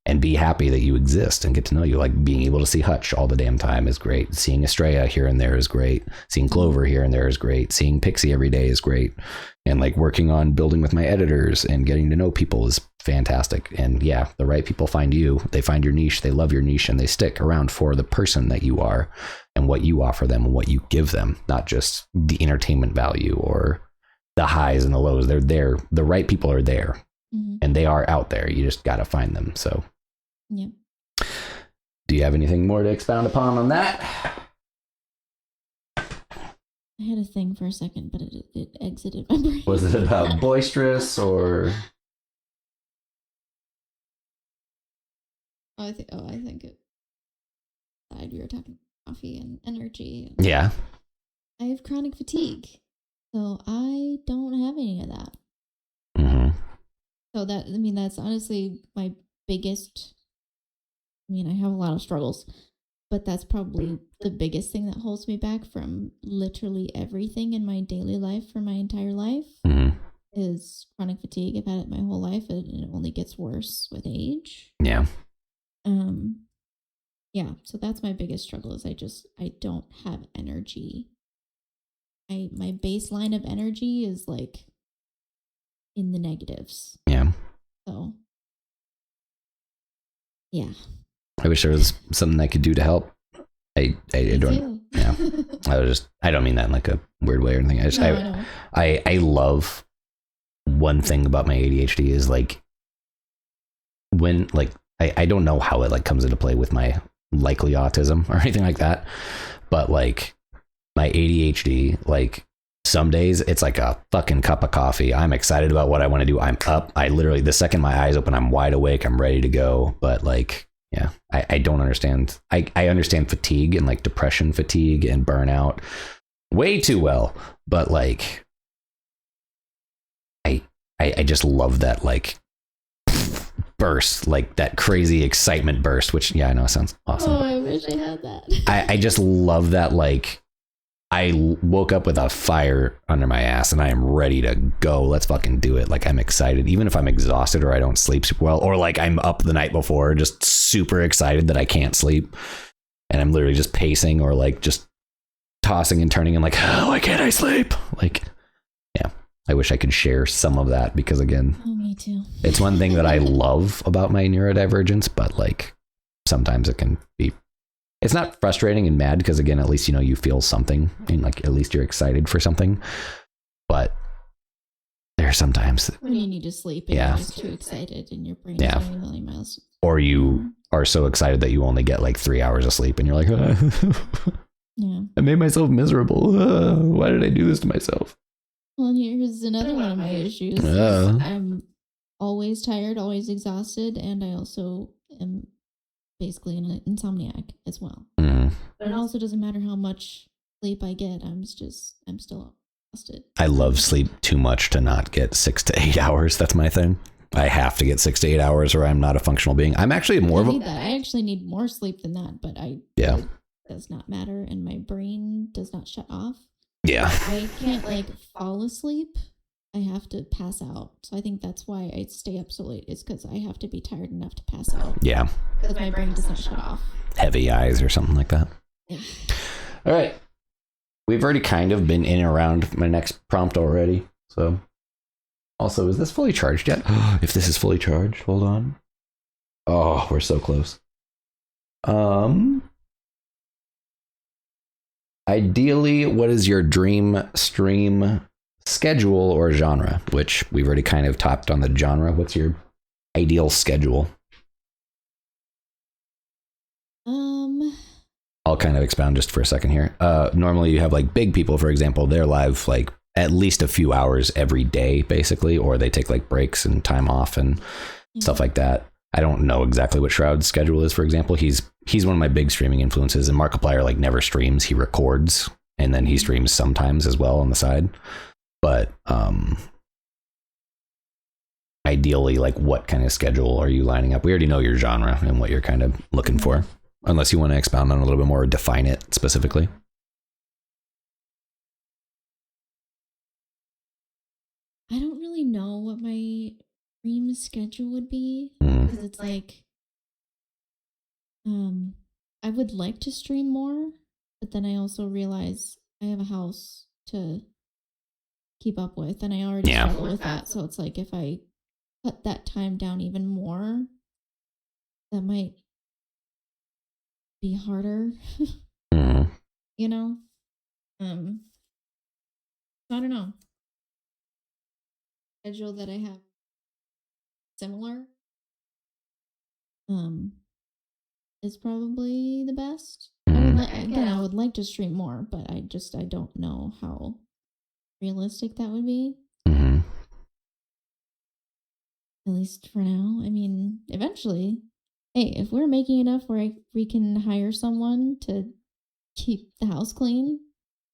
and be happy that you exist and get to know you. Like being able to see Hutch all the damn time is great. Seeing Estrella here and there is great. Seeing Clover here and there is great. Seeing Pixie every day is great. And like working on building with my editors and getting to know people is fantastic. And yeah, the right people find you, they find your niche, they love your niche, and they stick around for the person that you are and what you offer them and what you give them, not just the entertainment value or the highs and the lows. They're there. The right people are there, and they are out there. You just got to find them. So, yeah. Do you have anything more to expound upon on that? I had a thing for a second, but it exited my brain. Was it about boisterous or? I think it. You were talking coffee and energy. Yeah. I have chronic fatigue, so I don't have any of that. So that's honestly my biggest. I have a lot of struggles, but that's probably the biggest thing that holds me back from literally everything in my daily life for my entire life is chronic fatigue. I've had it my whole life, and it only gets worse with age. Yeah. Yeah. So that's my biggest struggle is I don't have energy. My baseline of energy is like in the negatives. Yeah. So, yeah. I wish there was something I could do to help. I don't. Yeah. I don't mean that in like a weird way or anything. I love one thing about my ADHD is like when like I don't know how it like comes into play with my likely autism or anything like that, but like my ADHD, like some days it's like a fucking cup of coffee. I'm excited about what I want to do. I'm up. I literally, the second my eyes open, I'm wide awake. I'm ready to go. But like, yeah, I don't understand. I understand fatigue and like depression fatigue and burnout way too well. But like, I just love that like burst, like that crazy excitement burst, which yeah, I know sounds awesome. Oh, I wish I had that. I just love that. Like I woke up with a fire under my ass and I am ready to go. Let's fucking do it. Like I'm excited, even if I'm exhausted or I don't sleep super well, or like I'm up the night before, just super excited that I can't sleep. And I'm literally just pacing or like just tossing and turning and like, oh, why can't I sleep? Like, yeah, I wish I could share some of that because again, oh, me too. It's one thing that I love about my neurodivergence, but like sometimes it can be, it's not frustrating and mad because again, at least, you know, you feel something and like, at least you're excited for something, but there are sometimes when you need to sleep and you're just too excited and your brain's going a million miles. Or you are so excited that you only get like 3 hours of sleep and you're like, yeah, I made myself miserable. Why did I do this to myself? Well, and here's another one of my issues. I'm always tired, always exhausted, and I also am basically an insomniac as well. But it also doesn't matter how much sleep I get. I'm still exhausted. I love sleep too much to not get 6 to 8 hours. That's my thing. I have to get 6 to 8 hours or I'm not a functional being. I'm actually more of a... I actually need more sleep than that, but it does not matter, and my brain does not shut off. Yeah. I can't like fall asleep. I have to pass out. So I think that's why I stay up so late, is because I have to be tired enough to pass out. Yeah. Because my brain does not shut off. Heavy eyes or something like that. Yeah. All right. We've already kind of been in and around my next prompt already. So also, is this fully charged yet? If this is fully charged, hold on. Oh, we're so close. Ideally, what is your dream stream schedule or genre? Which we've already kind of topped on the genre. What's your ideal schedule? I'll kind of expound just for a second here. Normally you have like big people, for example, they're live like at least a few hours every day, basically, or they take like breaks and time off and stuff like that. I don't know exactly what Shroud's schedule is, for example. He's one of my big streaming influences, and Markiplier like never streams. He records and then he streams sometimes as well on the side. But ideally, like what kind of schedule are you lining up? We already know your genre and what you're kind of looking for. Unless you want to expound on it a little bit more or define it specifically. I don't really know what my dream schedule would be, because it's like, I would like to stream more, but then I also realize I have a house to keep up with, and I already struggle with that. So it's like if I cut that time down even more, that might be harder. You know? I don't know. Schedule that I have similar is probably the best. I would like to stream more, but I don't know how realistic that would be. At least for now. I mean, eventually, hey, if we're making enough where we can hire someone to keep the house clean,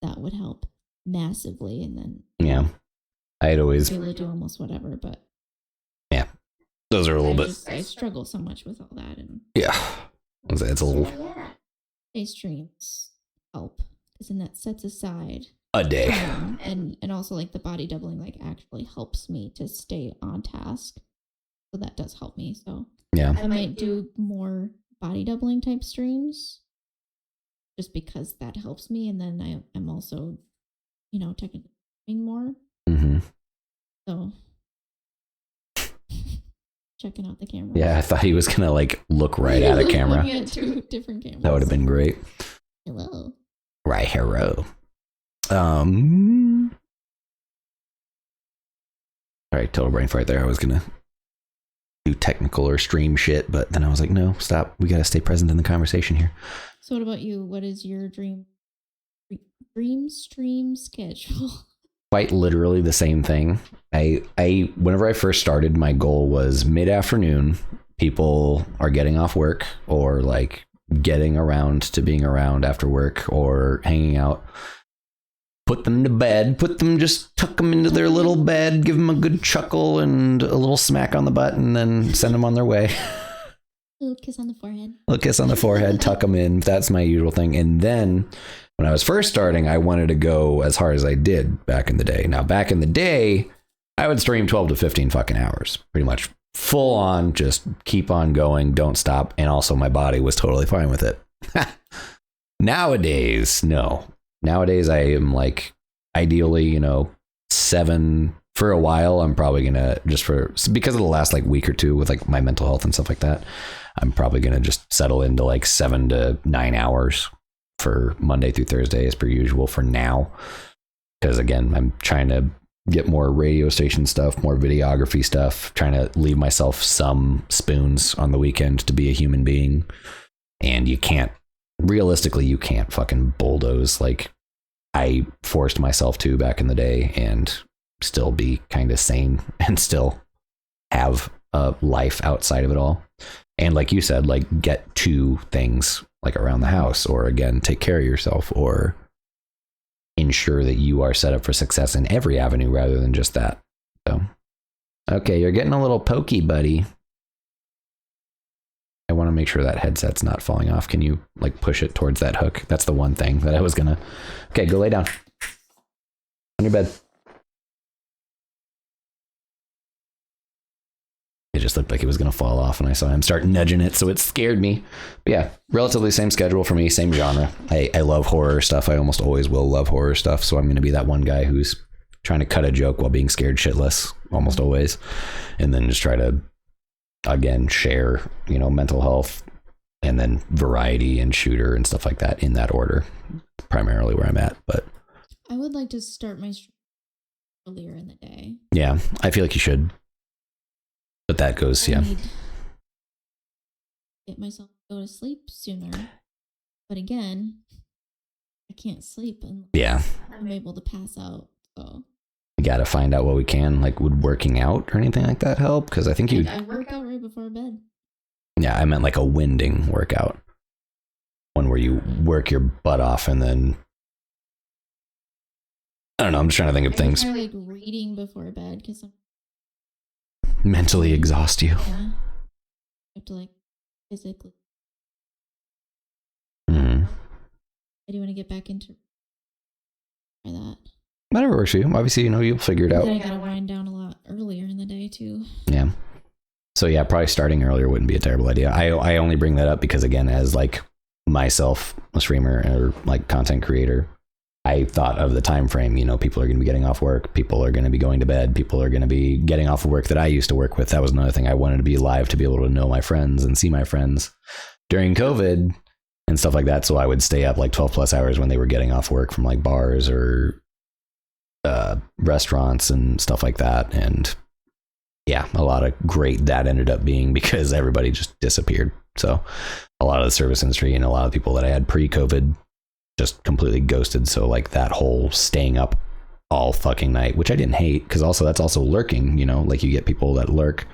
that would help massively. And then I'd always be able to do almost whatever, but those are a little bit. I struggle so much with all that, and it's a little. Day streams help, because then that sets aside A day. And also like the body doubling like actually helps me to stay on task. So that does help me. So I might do more body doubling type streams just because that helps me. And then I'm also, technically doing more. So checking out the camera. Yeah, I thought he was gonna like look right at a camera. Looking at two different cameras. That would have been great. Hello. Right, hello. All right, total brain fart there. I was gonna do technical or stream shit, but then I was like, no, stop. We gotta stay present in the conversation here. So what about you? What is your dream stream schedule? Quite literally the same thing. I whenever I first started, my goal was mid-afternoon. People are getting off work or like getting around to being around after work or hanging out. Put them to bed, just tuck them into their little bed, give them a good chuckle and a little smack on the butt, and then send them on their way. A little kiss on the forehead. A little kiss on the forehead, tuck them in. That's my usual thing. And then when I was first starting, I wanted to go as hard as I did back in the day. Now, back in the day, I would stream 12 to 15 fucking hours, pretty much full on, just keep on going, don't stop. And also my body was totally fine with it. Nowadays, no. Nowadays, I am like, ideally, 7 for a while. I'm probably going to because of the last like week or two with like my mental health and stuff like that, I'm probably going to just settle into like 7 to 9 hours for Monday through Thursday as per usual for now. Because again, I'm trying to get more radio station stuff, more videography stuff, trying to leave myself some spoons on the weekend to be a human being. And you can't fucking bulldoze like I forced myself to back in the day and still be kind of sane and still have a life outside of it all. And like you said, like get to things like around the house, or again, take care of yourself, or ensure that you are set up for success in every avenue rather than just that. So, okay, you're getting a little pokey, buddy. I want to make sure that headset's not falling off. Can you like push it towards that hook? That's the one thing that I was gonna. Okay, go lay down on your bed. It just looked like it was gonna fall off, and I saw him start nudging it, so it scared me. But yeah, relatively same schedule for me, same genre. I love horror stuff. I almost always will love horror stuff, so I'm gonna be that one guy who's trying to cut a joke while being scared shitless, almost always, and then just try to again share mental health and then variety and shooter and stuff like that in that order. primarily where I'm at. But I would like to start my stream earlier in the day. Yeah, I feel like you should. But that goes, I need to get myself to go to sleep sooner. But again, I can't sleep unless I'm able to pass out. So we got to find out what we can. Like, would working out or anything like that help? Because I think I work out right before bed. Yeah, I meant like a winding workout. One where you work your butt off and then... I don't know, I'm just trying to think of things. I like reading before bed because I'm... mentally exhaust you. Yeah. I have to like physically... I do want to get back into that. Whatever works for you. Obviously, you'll figure it out. Then I gotta wind down a lot earlier in the day too. Yeah. So yeah, probably starting earlier wouldn't be a terrible idea. I only bring that up because, again, as like myself, a streamer or like content creator, I thought of the time frame. People are going to be getting off work. People are going to be going to bed. People are going to be getting off of work that I used to work with. That was another thing. I wanted to be live to be able to know my friends and see my friends during COVID and stuff like that. So I would stay up like 12 plus hours when they were getting off work from like bars or restaurants and stuff like that. And yeah, a lot of great that ended up being because everybody just disappeared. So a lot of the service industry and a lot of people that I had pre-COVID just completely ghosted. So like that whole staying up all fucking night, which I didn't hate, because also that's also lurking, like you get people that lurk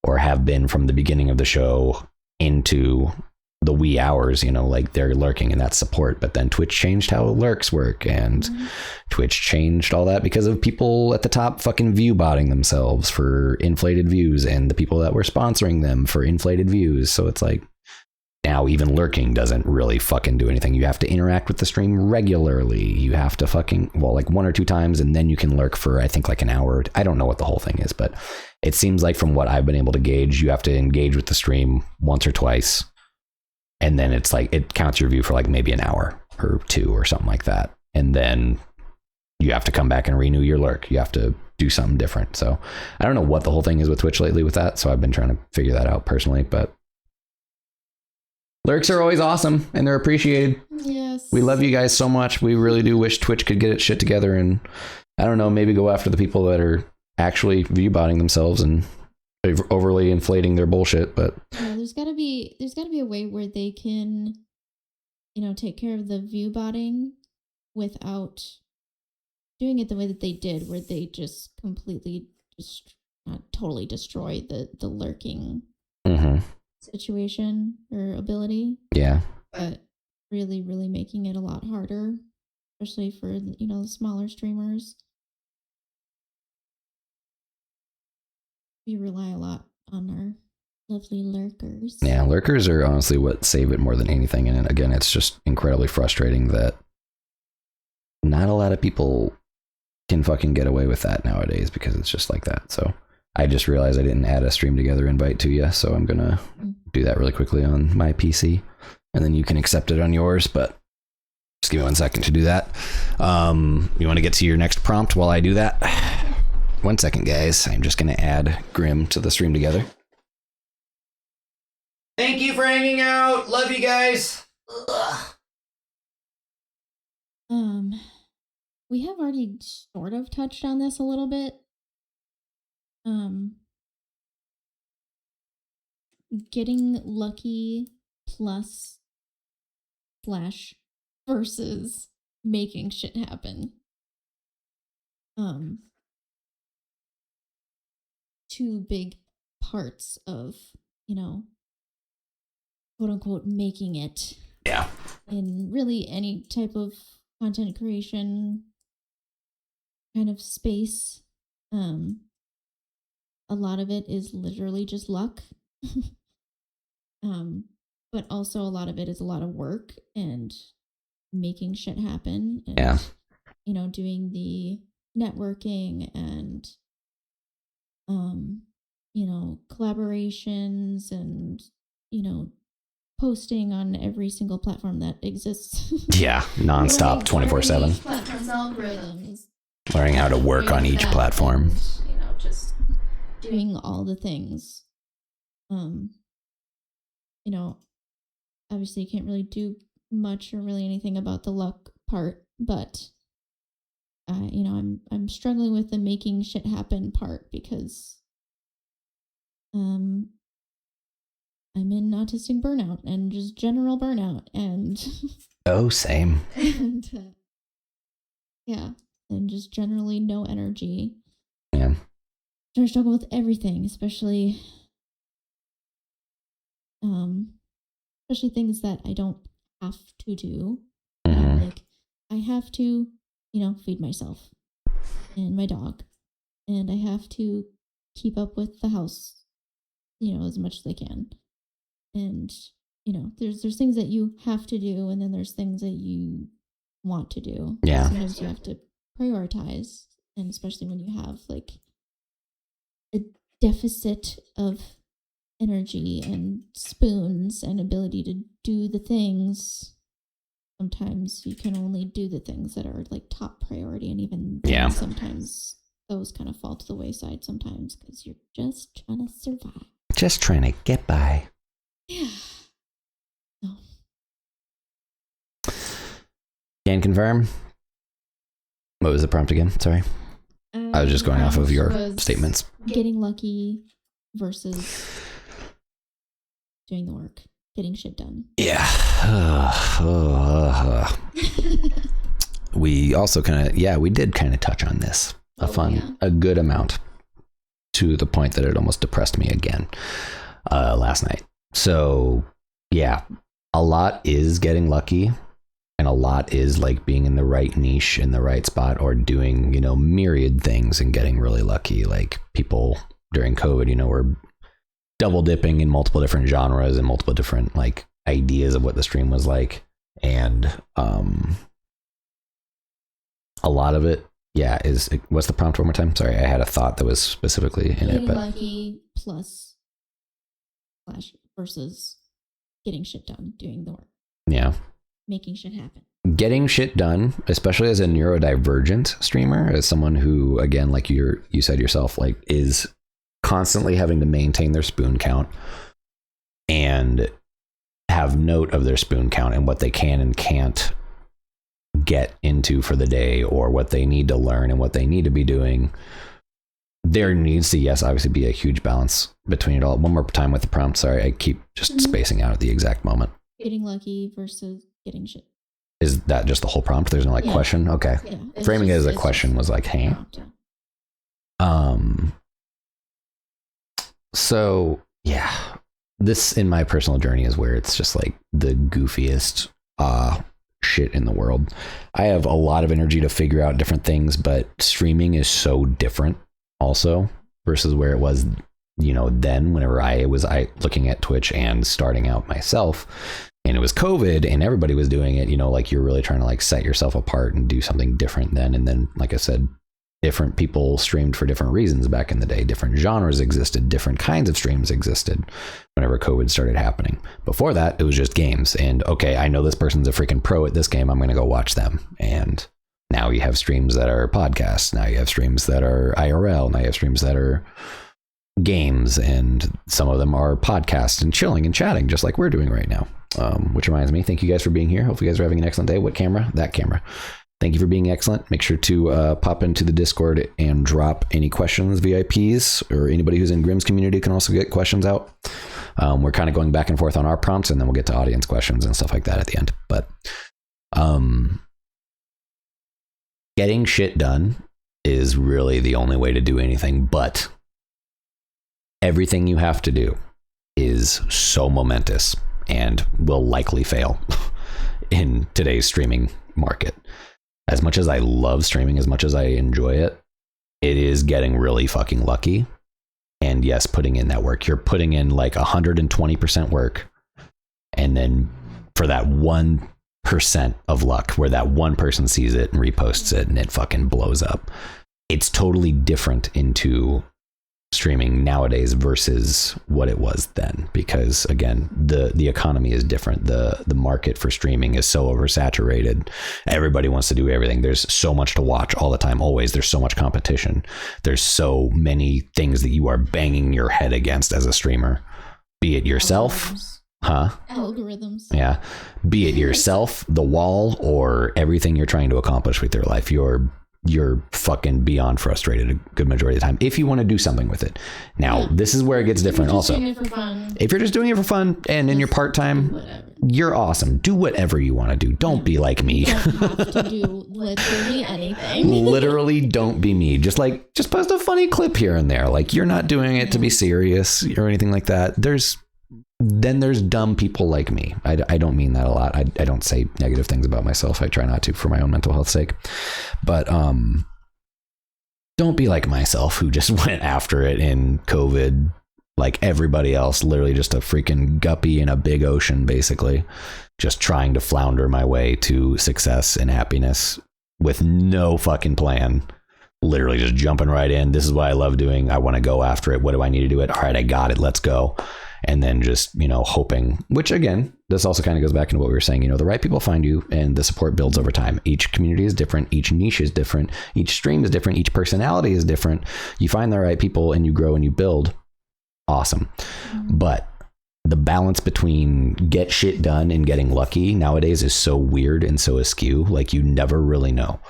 or have been from the beginning of the show into the wee hours, like they're lurking, and that's support. But then Twitch changed how lurks work, and Twitch changed all that because of people at the top fucking view botting themselves for inflated views and the people that were sponsoring them for inflated views. So it's like now even lurking doesn't really fucking do anything. You have to interact with the stream regularly. You have to fucking, like 1 or 2 times, and then you can lurk for, I think, like an hour. I don't know what the whole thing is, but it seems like from what I've been able to gauge, you have to engage with the stream once or twice. And then it's like, it counts your view for like maybe an hour or 2 or something like that. And then you have to come back and renew your lurk. You have to do something different. So I don't know what the whole thing is with Twitch lately with that. So I've been trying to figure that out personally, but lurks are always awesome and they're appreciated. Yes. We love you guys so much. We really do wish Twitch could get its shit together and, I don't know, maybe go after the people that are actually view botting themselves and overly inflating their bullshit. But yeah, there's gotta be a way where they can, take care of the view botting without doing it the way that they did, where they just completely not totally destroy the lurking situation or ability. Yeah. But really, really making it a lot harder, especially for the smaller streamers. We rely a lot on our lovely lurkers. Yeah, lurkers are honestly what save it more than anything. And again, it's just incredibly frustrating that not a lot of people can fucking get away with that nowadays because it's just like that. So I just realized I didn't add a stream together invite to you, so I'm gonna do that really quickly on my PC, and then you can accept it on yours. But just give me 1 second to do that. You want to get to your next prompt while I do that? 1 second, guys. I'm just gonna add Grim to the stream together. Thank you for hanging out. Love you guys. Ugh. We have already sort of touched on this a little bit. Getting lucky plus / versus making shit happen. 2 big parts of, quote unquote, making it. Yeah. In really any type of content creation kind of space. A lot of it is literally just luck. But also a lot of it is a lot of work and making shit happen. And, yeah. Doing the networking and, collaborations and, posting on every single platform that exists. Yeah, nonstop, 24/7. Algorithms. Learning how to work on each platform. And, just doing all the things. Obviously you can't really do much or really anything about the luck part, but I'm struggling with the making shit happen part because I'm in autistic burnout and just general burnout and same. and and just generally no energy. Yeah. So I struggle with everything, especially things that I don't have to do. Mm-hmm. Like I have to, feed myself and my dog, and I have to keep up with the house, as much as I can. And, there's things that you have to do, and then there's things that you want to do. Yeah. Sometimes you have to prioritize, and especially when you have like a deficit of energy and spoons and ability to do the things, sometimes you can only do the things that are like top priority, and even then, sometimes those kind of fall to the wayside sometimes because you're just trying to survive, just trying to get by. Yeah. No. Can confirm. What was the prompt again? Sorry. I was just going off of your statements. Getting lucky versus doing the work, getting shit done. Yeah. We also we did kind of touch on this a good amount, to the point that it almost depressed me again last night. So yeah, a lot is getting lucky, and a lot is like being in the right niche, in the right spot, or doing, myriad things and getting really lucky. Like people during COVID, were double dipping in multiple different genres and multiple different like ideas of what the stream was like. And a lot of it, is, what's the prompt one more time? Sorry, I had a thought that was specifically in it. But lucky plus versus getting shit done, doing the work. Yeah. Making shit happen. Getting shit done, especially as a neurodivergent streamer, as someone who, again, like you said yourself, like is constantly having to maintain their spoon count and have note of their spoon count and what they can and can't get into for the day, or what they need to learn and what they need to be doing. There needs to, obviously be a huge balance between it all. One more time with the prompt. Sorry, I keep just spacing out at the exact moment. Getting lucky versus getting shit. Is that just the whole prompt? There's no question? Okay. Yeah, framing it as a question was like, hey. So yeah, this in my personal journey is where it's just like the goofiest shit in the world. I have a lot of energy to figure out different things, but streaming is so different also versus where it was, then whenever I was looking at Twitch and starting out myself, and it was COVID and everybody was doing it, like you're really trying to like set yourself apart and do something different then. And then, like I said, different people streamed for different reasons back in the day. Different genres existed, different kinds of streams existed whenever COVID started happening. Before that, it was just games. And okay, I know this person's a freaking pro at this game, I'm going to go watch them. And now you have streams that are podcasts. Now you have streams that are IRL. Now you have streams that are games. And some of them are podcasts and chilling and chatting, just like we're doing right now. Which reminds me, thank you guys for being here. Hope you guys are having an excellent day. What camera? That camera. Thank you for being excellent. Make sure to pop into the Discord and drop any questions. VIPs or anybody who's in Grimm's community can also get questions out. We're kind of going back and forth on our prompts, and then we'll get to audience questions and stuff like that at the end. But getting shit done is really the only way to do anything, but everything you have to do is so momentous and will likely fail in today's streaming market. As much as I love streaming, as much as I enjoy it, it is getting really fucking lucky. And yes, putting in that work. You're putting in like 120% work. And then for that 1% of luck where that one person sees it and reposts it and it fucking blows up. It's totally different into streaming nowadays versus what it was then, because again, the economy is different. The market for streaming is so oversaturated. Everybody wants to do everything. There's so much to watch all the time. Always. There's so much competition. There's so many things that you are banging your head against as a streamer, be it yourself, Algorithms. Yeah. Be it yourself, the wall, or everything you're trying to accomplish with your life. You're fucking beyond frustrated a good majority of the time if you want to do something with it. Now, this is where it gets different also. If you're just doing it for fun and in your part-time, you're awesome. Do whatever you want to do. Don't be like me. You don't have to do literally anything. Literally don't be me. Just post a funny clip here and there. Like, you're not doing it to be serious or anything like that. There's dumb people like me. I don't mean that a lot. I don't say negative things about myself. I try not to for my own mental health sake. But don't be like myself, who just went after it in COVID like everybody else, literally just a freaking guppy in a big ocean, basically, just trying to flounder my way to success and happiness with no fucking plan. Literally just jumping right in. This is what I love doing. I want to go after it. What do I need to do it? All right, I got it. Let's go. And then just, hoping, which again, this also kind of goes back into what we were saying, the right people find you and the support builds over time. Each community is different. Each niche is different. Each stream is different. Each personality is different. You find the right people and you grow and you build. Awesome. But the balance between get shit done and getting lucky nowadays is so weird and so askew. Like, you never really know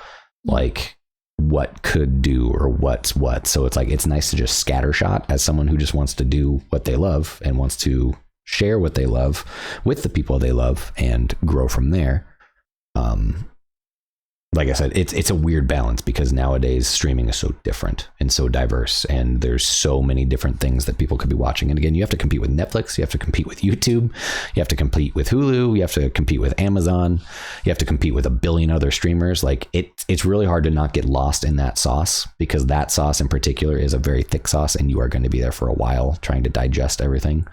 like what could do or what's what. So it's like, it's nice to just scattershot as someone who just wants to do what they love and wants to share what they love with the people they love and grow from there. Like I said, it's a weird balance because nowadays streaming is so different and so diverse, and there's so many different things that people could be watching. And again, you have to compete with Netflix, you have to compete with YouTube, you have to compete with Hulu, you have to compete with Amazon, you have to compete with a billion other streamers. Like, it's really hard to not get lost in that sauce, because that sauce in particular is a very thick sauce, and you are going to be there for a while trying to digest everything,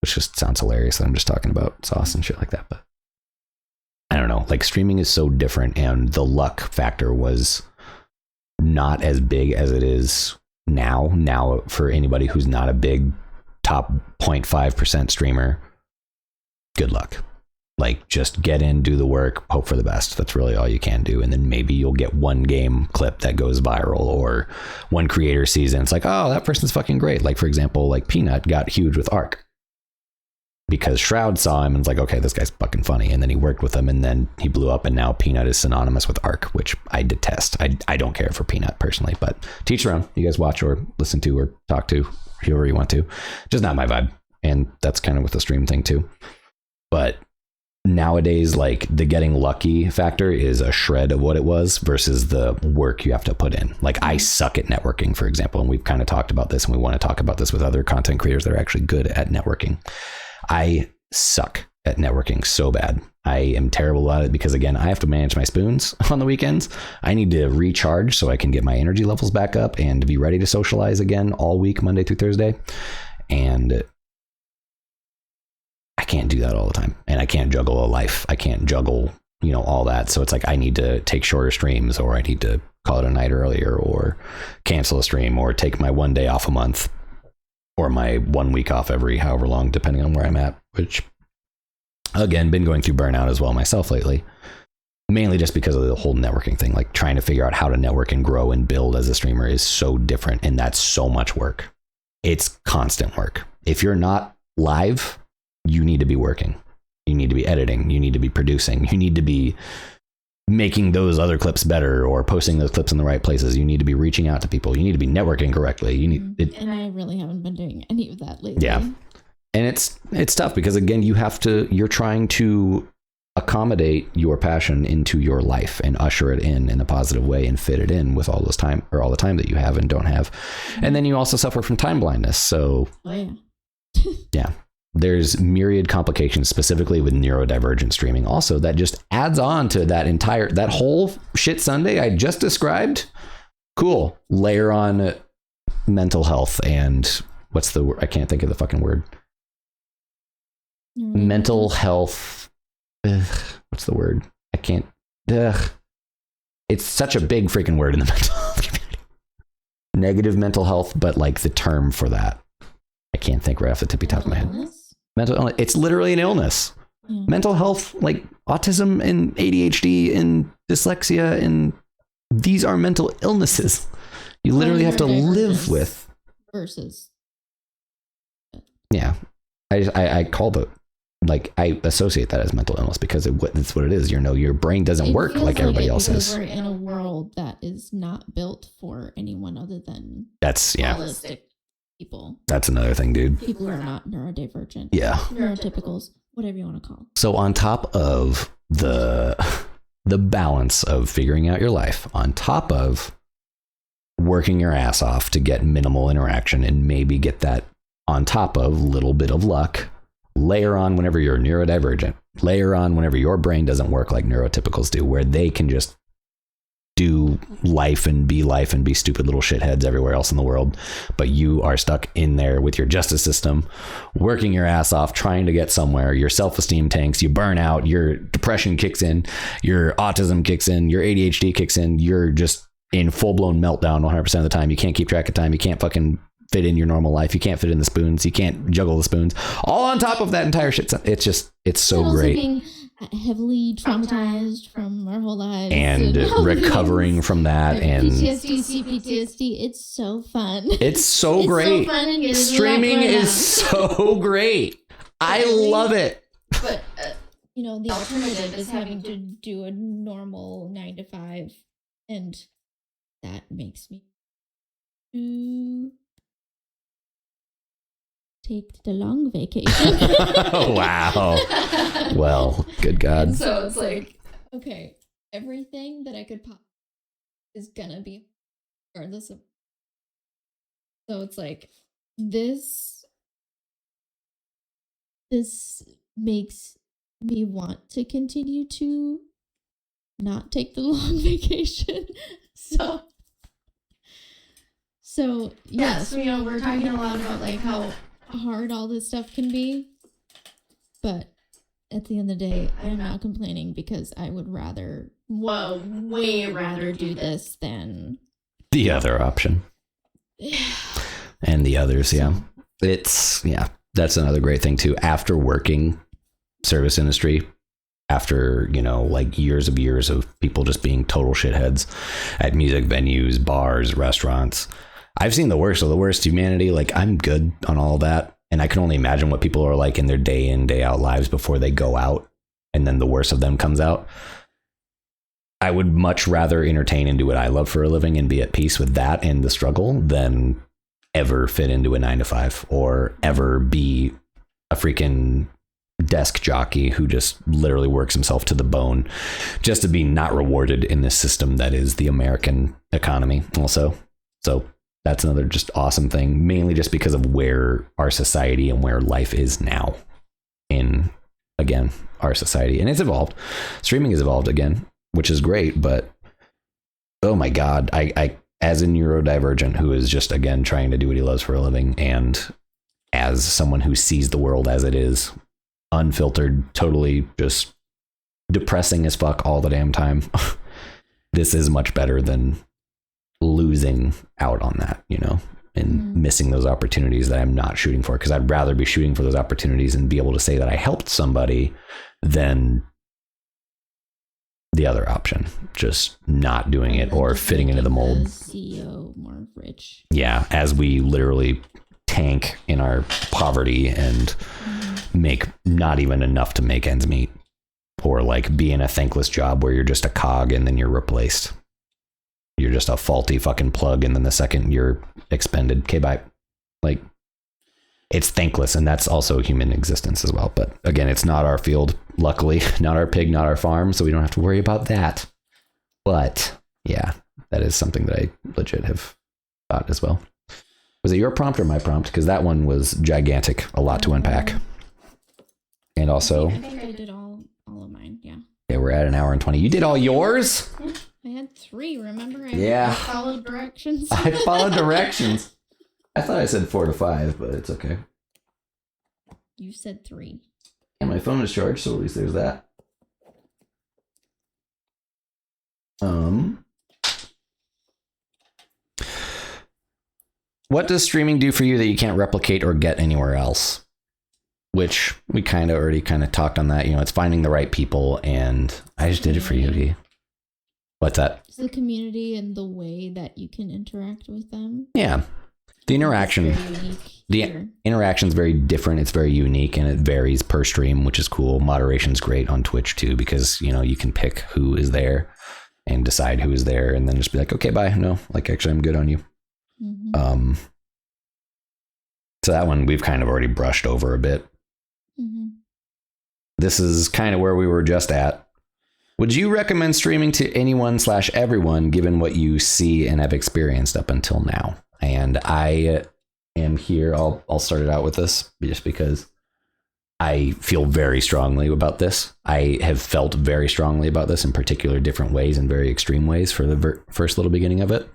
which just sounds hilarious that I'm just talking about sauce and shit like that. But I don't know, like, streaming is so different, and the luck factor was not as big as it is now. Now, for anybody who's not a big top 0.5% streamer, good luck. Like, just get in, do the work, hope for the best. That's really all you can do. And then maybe you'll get one game clip that goes viral, or one creator sees it and it's like, oh, that person's fucking great. Like, for example, like Peanut got huge with Ark, because Shroud saw him and was like, okay, this guy's fucking funny. And then he worked with him, and then he blew up, and now Peanut is synonymous with Ark, which I detest. I don't care for Peanut personally, but teach their own. You guys watch or listen to or talk to whoever you want to. Just not my vibe. And that's kind of with the stream thing too. But nowadays, like, the getting lucky factor is a shred of what it was versus the work you have to put in. Like, I suck at networking, for example, and we've kind of talked about this, and we want to talk about this with other content creators that are actually good at networking. I suck at networking so bad. I am terrible at it because, again, I have to manage my spoons on the weekends. I need to recharge so I can get my energy levels back up and be ready to socialize again all week, Monday through Thursday. And I can't do that all the time. And I can't juggle a life. I can't juggle, all that. So it's like, I need to take shorter streams, or I need to call it a night earlier, or cancel a stream, or take my one day off a month, or my 1 week off every however long, depending on where I'm at, which, again, been going through burnout as well myself lately, mainly just because of the whole networking thing. Like, trying to figure out how to network and grow and build as a streamer is so different, and that's so much work. It's constant work. If you're not live, you need to be working. You need to be editing. You need to be producing. You need to be making those other clips better, or posting those clips in the right places. You need to be reaching out to people. You need to be networking correctly. You need it. And I really haven't been doing any of that lately. Yeah. And it's tough because, again, you're trying to accommodate your passion into your life and usher it in a positive way and fit it in with all the time that you have and don't have. And then you also suffer from time blindness. So yeah. There's myriad complications, specifically with neurodivergent streaming also, that just adds on to that whole shit Sunday I just described. Cool. Layer on mental health and what's the word? I can't think of the fucking word. Mental health. What's the word? I can't. It's such a big freaking word in the mental health community. Negative mental health, but like the term for that, I can't think right off the tippy top of my head. Mental illness. It's literally an illness. Yeah. Mental health, like autism and ADHD and dyslexia, and these are mental illnesses you literally have to live with. Versus. Yeah. I call the like I associate that as mental illness because it's what it is. You know, your brain doesn't work like everybody else's. We're in a world that is not built for anyone other than realistic people. That's another thing, dude. People who are not neurodivergent. Yeah. Neurotypicals, whatever you want to call them. So on top of the balance of figuring out your life, on top of working your ass off to get minimal interaction and maybe get that on top of a little bit of luck, layer on whenever you're neurodivergent, layer on whenever your brain doesn't work like neurotypicals do, where they can just do life and be stupid little shitheads everywhere else in the world, but you are stuck in there with your justice system, working your ass off, trying to get somewhere. Your self-esteem tanks, you burn out, your depression kicks in, your autism kicks in, your ADHD kicks in, you're just in full-blown meltdown 100% of the time. You can't keep track of time, you can't fucking fit in your normal life, you can't fit in the spoons, you can't juggle the spoons, all on top of that entire shit. It's so great. Being heavily traumatized from our whole lives and recovering from that, and PTSD, CPTSD. It's so fun. It's so great. So fun, and streaming is so great. I love it. But the alternative is having to do a normal 9 to 5, and that makes me take the long vacation. Wow. Well, good God. And so it's like, okay, everything that I could pop is gonna be regardless of. So it's like this makes me want to continue to not take the long vacation. So yes, we're talking a lot about like how hard all this stuff can be, but at the end of the day, I'm not complaining because I would way rather do this than the other option. And the others, that's another great thing too. After working service industry, after like years of people just being total shitheads at music venues, bars, restaurants, I've seen the worst of the worst humanity. Like, I'm good on all that. And I can only imagine what people are like in their day in, day out lives before they go out. And then the worst of them comes out. I would much rather entertain and do what I love for a living and be at peace with that and the struggle than ever fit into a 9 to 5 or ever be a freaking desk jockey who just literally works himself to the bone just to be not rewarded in this system that is the American economy also. So that's another just awesome thing, mainly just because of where our society and where life is now in, again, our society. And it's evolved. Streaming has evolved again, which is great. But, oh my God, I as a neurodivergent who is just, again, trying to do what he loves for a living, and as someone who sees the world as it is, unfiltered, totally just depressing as fuck all the damn time, this is much better than losing out on that, and missing those opportunities that I'm not shooting for, because I'd rather be shooting for those opportunities and be able to say that I helped somebody than the other option, just not doing it or fitting into the mold. CEO more rich. Yeah, as we literally tank in our poverty and make not even enough to make ends meet, or like be in a thankless job where you're just a cog and then you're replaced. You're just a faulty fucking plug, and then the second you're expended, okay, bye. Like, it's thankless, and that's also human existence as well. But again, it's not our field, luckily, not our pig, not our farm, so we don't have to worry about that. But yeah, that is something that I legit have thought as well. Was it your prompt or my prompt? Because that one was gigantic, a lot to unpack. And also, I think I did all of mine. Yeah. Yeah, we're at an hour and 20. You did all yours? I had 3, remember? I followed directions. I followed directions. I thought I said 4 to 5, but it's okay. You said 3. And my phone is charged, so at least there's that. What does streaming do for you that you can't replicate or get anywhere else? Which we already talked on that. It's finding the right people, and I just did it for you, D. What's that? It's the community and the way that you can interact with them. Yeah. The interaction, the interaction is very different. It's very unique, and it varies per stream, which is cool. Moderation's great on Twitch too, because you can pick who is there and decide who is there, and then just be like, okay, bye. No, like actually, I'm good on you. Mm-hmm. So that one we've kind of already brushed over a bit. Mm-hmm. This is kind of where we were just at. Would you recommend streaming to anyone/everyone, given what you see and have experienced up until now? And I am here. I'll start it out with this just because I feel very strongly about this. I have felt very strongly about this in particular different ways and very extreme ways for the first little beginning of it.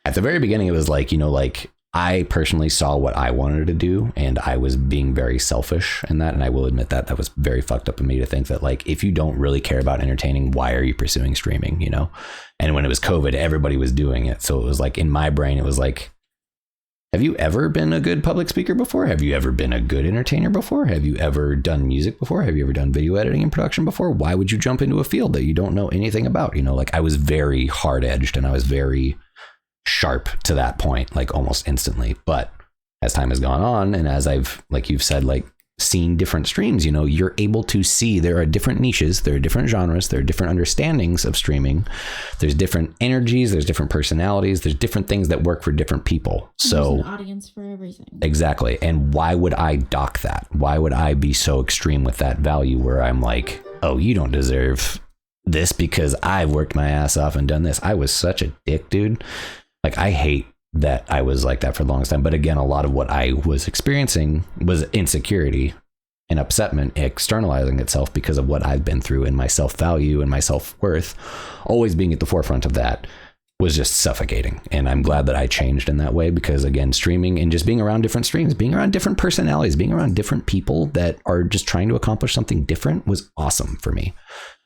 At the very beginning, it was like, I personally saw what I wanted to do, and I was being very selfish in that. And I will admit that was very fucked up of me to think that, like, if you don't really care about entertaining, why are you pursuing streaming, And when it was COVID, everybody was doing it. So it was like, in my brain, it was like, have you ever been a good public speaker before? Have you ever been a good entertainer before? Have you ever done music before? Have you ever done video editing and production before? Why would you jump into a field that you don't know anything about? Like, I was very hard edged, and I was very sharp to that point, like almost instantly. But as time has gone on, and as I've, like you've said, like seen different streams, you're able to see there are different niches, there are different genres, there are different understandings of streaming, there's different energies, there's different personalities, there's different things that work for different people. So there's an audience for everything. Exactly. And why would I dock that? Why would I be so extreme with that value where I'm like, oh, you don't deserve this because I've worked my ass off and done this? I was such a dick, dude. Like, I hate that I was like that for the longest time. But again, a lot of what I was experiencing was insecurity and upsetment externalizing itself because of what I've been through, and my self-value and my self-worth always being at the forefront of that was just suffocating. And I'm glad that I changed in that way, because again, streaming and just being around different streams, being around different personalities, being around different people that are just trying to accomplish something different was awesome for me,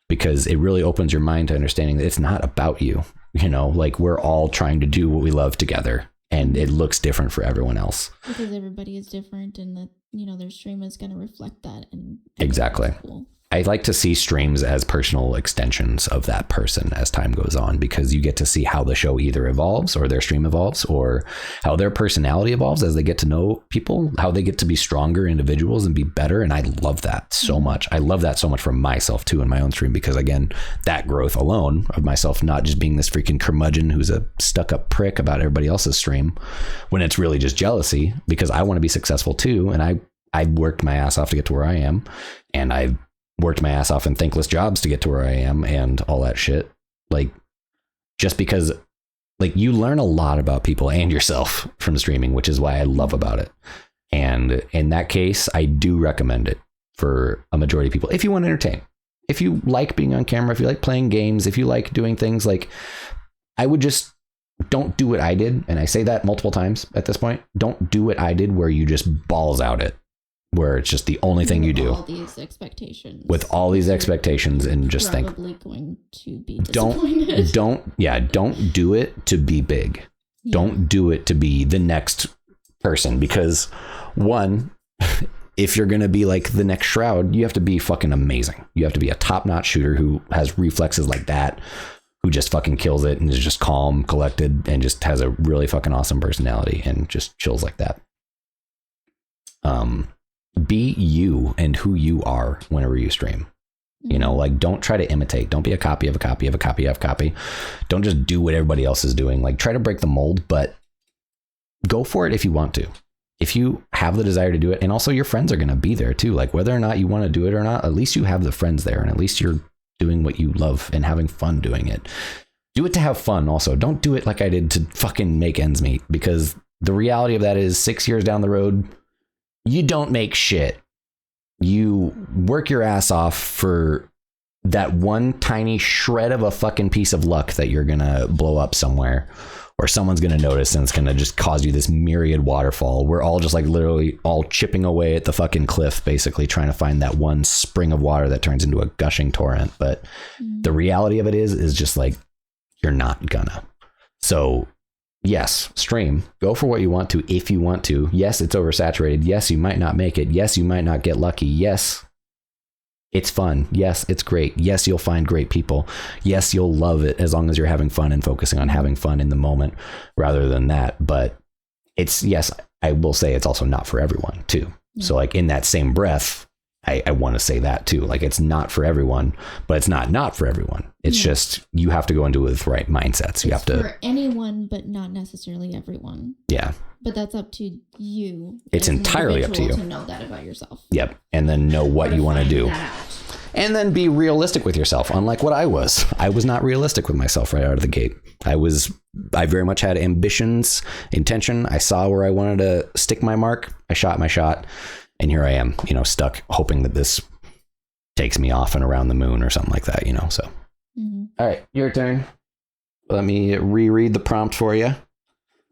because it really opens your mind to understanding that it's not about you. Like, we're all trying to do what we love together, and it looks different for everyone else. Because everybody is different, and that, their stream is going to reflect that. And exactly. Cool. I like to see streams as personal extensions of that person as time goes on, because you get to see how the show either evolves, or their stream evolves, or how their personality evolves as they get to know people, how they get to be stronger individuals and be better. And I love that so much. I love that so much for myself too in my own stream, because again, that growth alone of myself, not just being this freaking curmudgeon who's a stuck up prick about everybody else's stream, when it's really just jealousy, because I want to be successful too. And I worked my ass off to get to where I am, and I've worked my ass off in thankless jobs to get to where I am and all that shit. Like, just because, like, you learn a lot about people and yourself from streaming, which is why I love about it. And in that case, I do recommend it for a majority of people. If you want to entertain, if you like being on camera, if you like playing games, if you like doing things, like, I would just don't do what I did. And I say that multiple times at this point. Don't do what I did, where you just balls out it, where it's just the only thing you do. With all these expectations, and just think, going to be disappointed. Don't do it to be big. Yeah. Don't do it to be the next person, because one, if you're going to be like the next Shroud, you have to be fucking amazing. You have to be a top-notch shooter who has reflexes like that, who just fucking kills it and is just calm, collected, and just has a really fucking awesome personality and just chills like that. Be you and who you are whenever you stream. Like, don't try to imitate. Don't be a copy of a copy of a copy of a copy. Don't just do what everybody else is doing. Like, try to break the mold, but go for it if you want to. If you have the desire to do it, and also your friends are going to be there too. Like, whether or not you want to do it or not, at least you have the friends there, and at least you're doing what you love and having fun doing it. Do it to have fun also. Don't do it like I did to fucking make ends meet, because the reality of that is 6 years down the road, you don't make shit. You work your ass off for that one tiny shred of a fucking piece of luck that you're going to blow up somewhere, or someone's going to notice, and it's going to just cause you this myriad waterfall. We're all just like literally all chipping away at the fucking cliff, basically trying to find that one spring of water that turns into a gushing torrent. But the reality of it is just like, you're not gonna. So yes, stream, go for what you want to, if you want to. Yes, it's oversaturated. Yes, you might not make it. Yes, you might not get lucky. Yes, it's fun. Yes, it's great. Yes, you'll find great people. Yes, you'll love it, as long as you're having fun and focusing on having fun in the moment rather than that. But it's, yes, I will say it's also not for everyone too. Yeah. So like in that same breath, I want to say that too. Like it's not for everyone, but it's not for everyone. It's just, you have to go into it with right mindsets. You have to, for anyone, but not necessarily everyone. Yeah. But that's up to you. It's entirely up to you to know that about yourself. Yep. And then know what you want to do. And then be realistic with yourself, unlike what I was. I was not realistic with myself right out of the gate. I very much had ambitions, intention. I saw where I wanted to stick my mark. I shot my shot. And here I am, stuck hoping that this takes me off and around the moon or something like that, so. Mm-hmm. All right, your turn. Let me reread the prompt for you.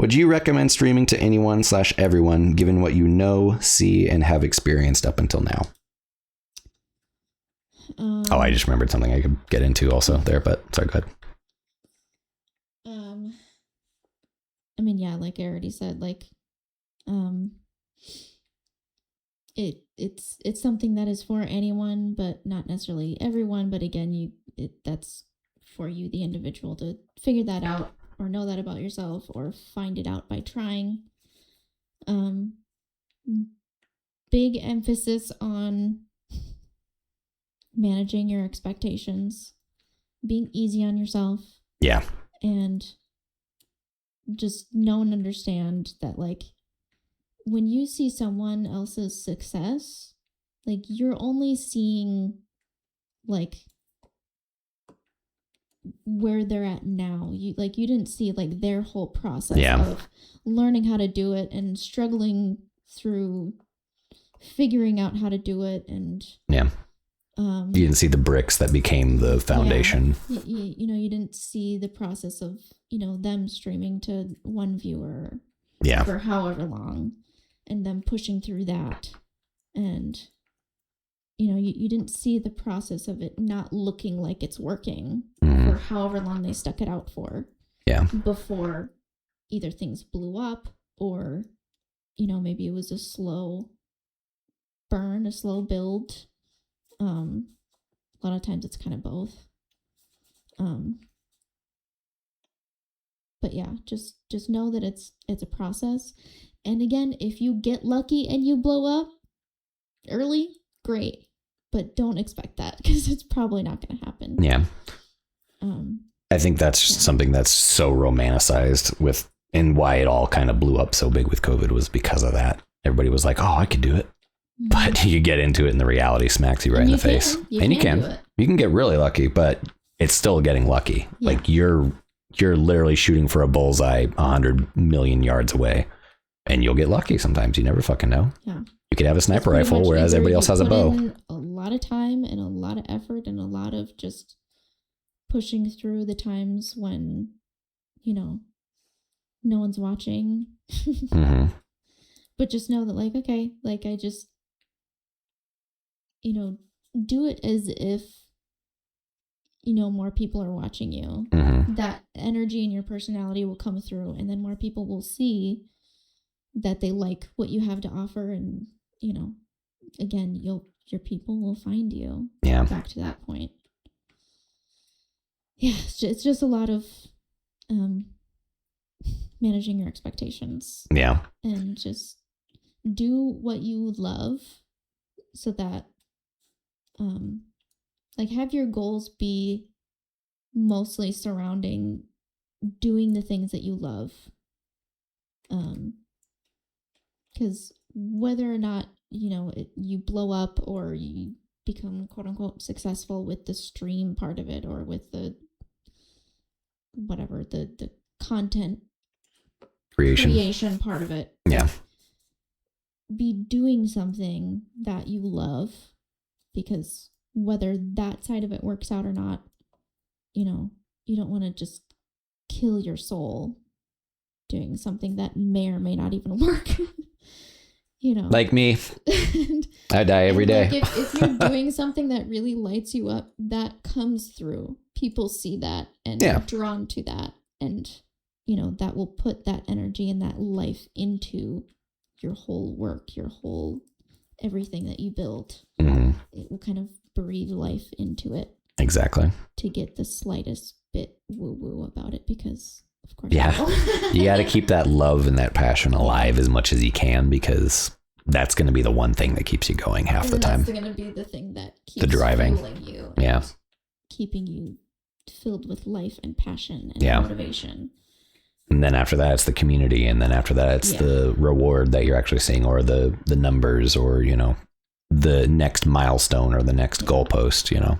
Would you recommend streaming to anyone/everyone, given what you know, see, and have experienced up until now? I just remembered something I could get into also there, but sorry, go ahead. I mean, yeah, like I already said, like, it's something that is for anyone, but not necessarily everyone. But again, that's for you, the individual, to figure that out or know that about yourself or find it out by trying. Big emphasis on managing your expectations, being easy on yourself. Yeah. And just know and understand that, like, when you see someone else's success, like, you're only seeing, like, where they're at now. You didn't see, like, their whole process of learning how to do it and struggling through figuring out how to do it. And you didn't see the bricks that became the foundation. You didn't see the process of, them streaming to one viewer for however long, and them pushing through that. And, you didn't see the process of it not looking like it's working for however long they stuck it out for. Yeah. Before either things blew up or, maybe it was a slow burn, a slow build. A lot of times it's kind of both. But yeah, just know that it's a process. And again, if you get lucky and you blow up early, great. But don't expect that, because it's probably not going to happen. Yeah. I think that's something that's so romanticized and why it all kind of blew up so big with COVID was because of that. Everybody was like, oh, I could do it. Mm-hmm. But you get into it and the reality smacks you right in the face. And you can. You can get really lucky, but it's still getting lucky. Yeah. Like you're literally shooting for a bullseye 100 million yards away, and you'll get lucky sometimes. You never fucking know. Yeah. You could have a sniper rifle, whereas everybody else has a bow. A lot of time and a lot of effort and a lot of just pushing through the times when, no one's watching. Mm-hmm. But just know that, like, okay, like, I just, do it as if, more people are watching you. Mm-hmm. That energy and your personality will come through, and then more people will see that they like what you have to offer, and, again, your people will find you. Yeah. Back to that point. Yeah, it's just a lot of managing your expectations. Yeah. And just do what you love, so that have your goals be mostly surrounding doing the things that you love. Because whether or not, you blow up or you become quote unquote successful with the stream part of it, or with the whatever, the content creation part of it. Yeah. Be doing something that you love, because whether that side of it works out or not, you don't want to just kill your soul doing something that may or may not even work. Like me. I die every day. Like if you're doing something that really lights you up, that comes through. People see that and are drawn to that. And, that will put that energy and that life into your whole work, your whole everything that you build. Mm-hmm. It will kind of breathe life into it. Exactly. To get the slightest bit woo-woo about it, because of course. Yeah. You got to keep that love and that passion alive as much as you can, because that's going to be the one thing that keeps you going half the time. That's going to be the thing that keeps the driving. fueling you. Yeah. Keeping you filled with life and passion and motivation. And then after that, it's the community. And then after that, it's the reward that you're actually seeing, or the numbers, or, you know, the next milestone or the next goalpost, you know?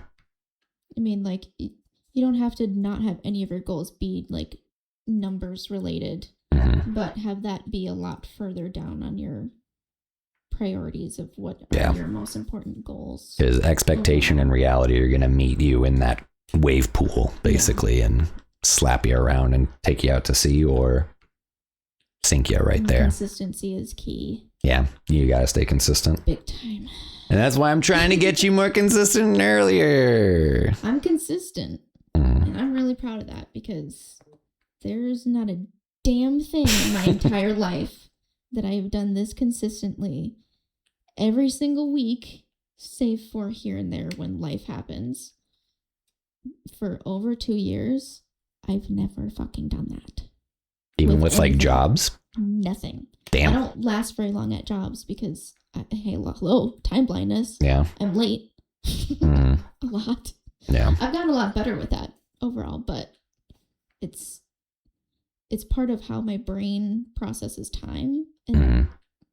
I mean, like, you don't have to not have any of your goals be like numbers related, but have that be a lot further down on your priorities of what are your most important goals. Because expectation and reality are going to meet you in that wave pool, basically, and slap you around and take you out to sea or sink you right there. Consistency is key. Yeah, you got to stay consistent. Big time. And that's why I'm trying to get you more consistent earlier. I'm consistent. And I'm really proud of that, because there's not a damn thing in my entire life that I have done this consistently every single week, save for here and there when life happens. For over 2 years, I've never fucking done that. Even with like jobs? Nothing. Damn. I don't last very long at jobs because, hello, time blindness. Yeah. I'm late. A lot. Yeah. I've gotten a lot better with that overall, but it's part of how my brain processes time, and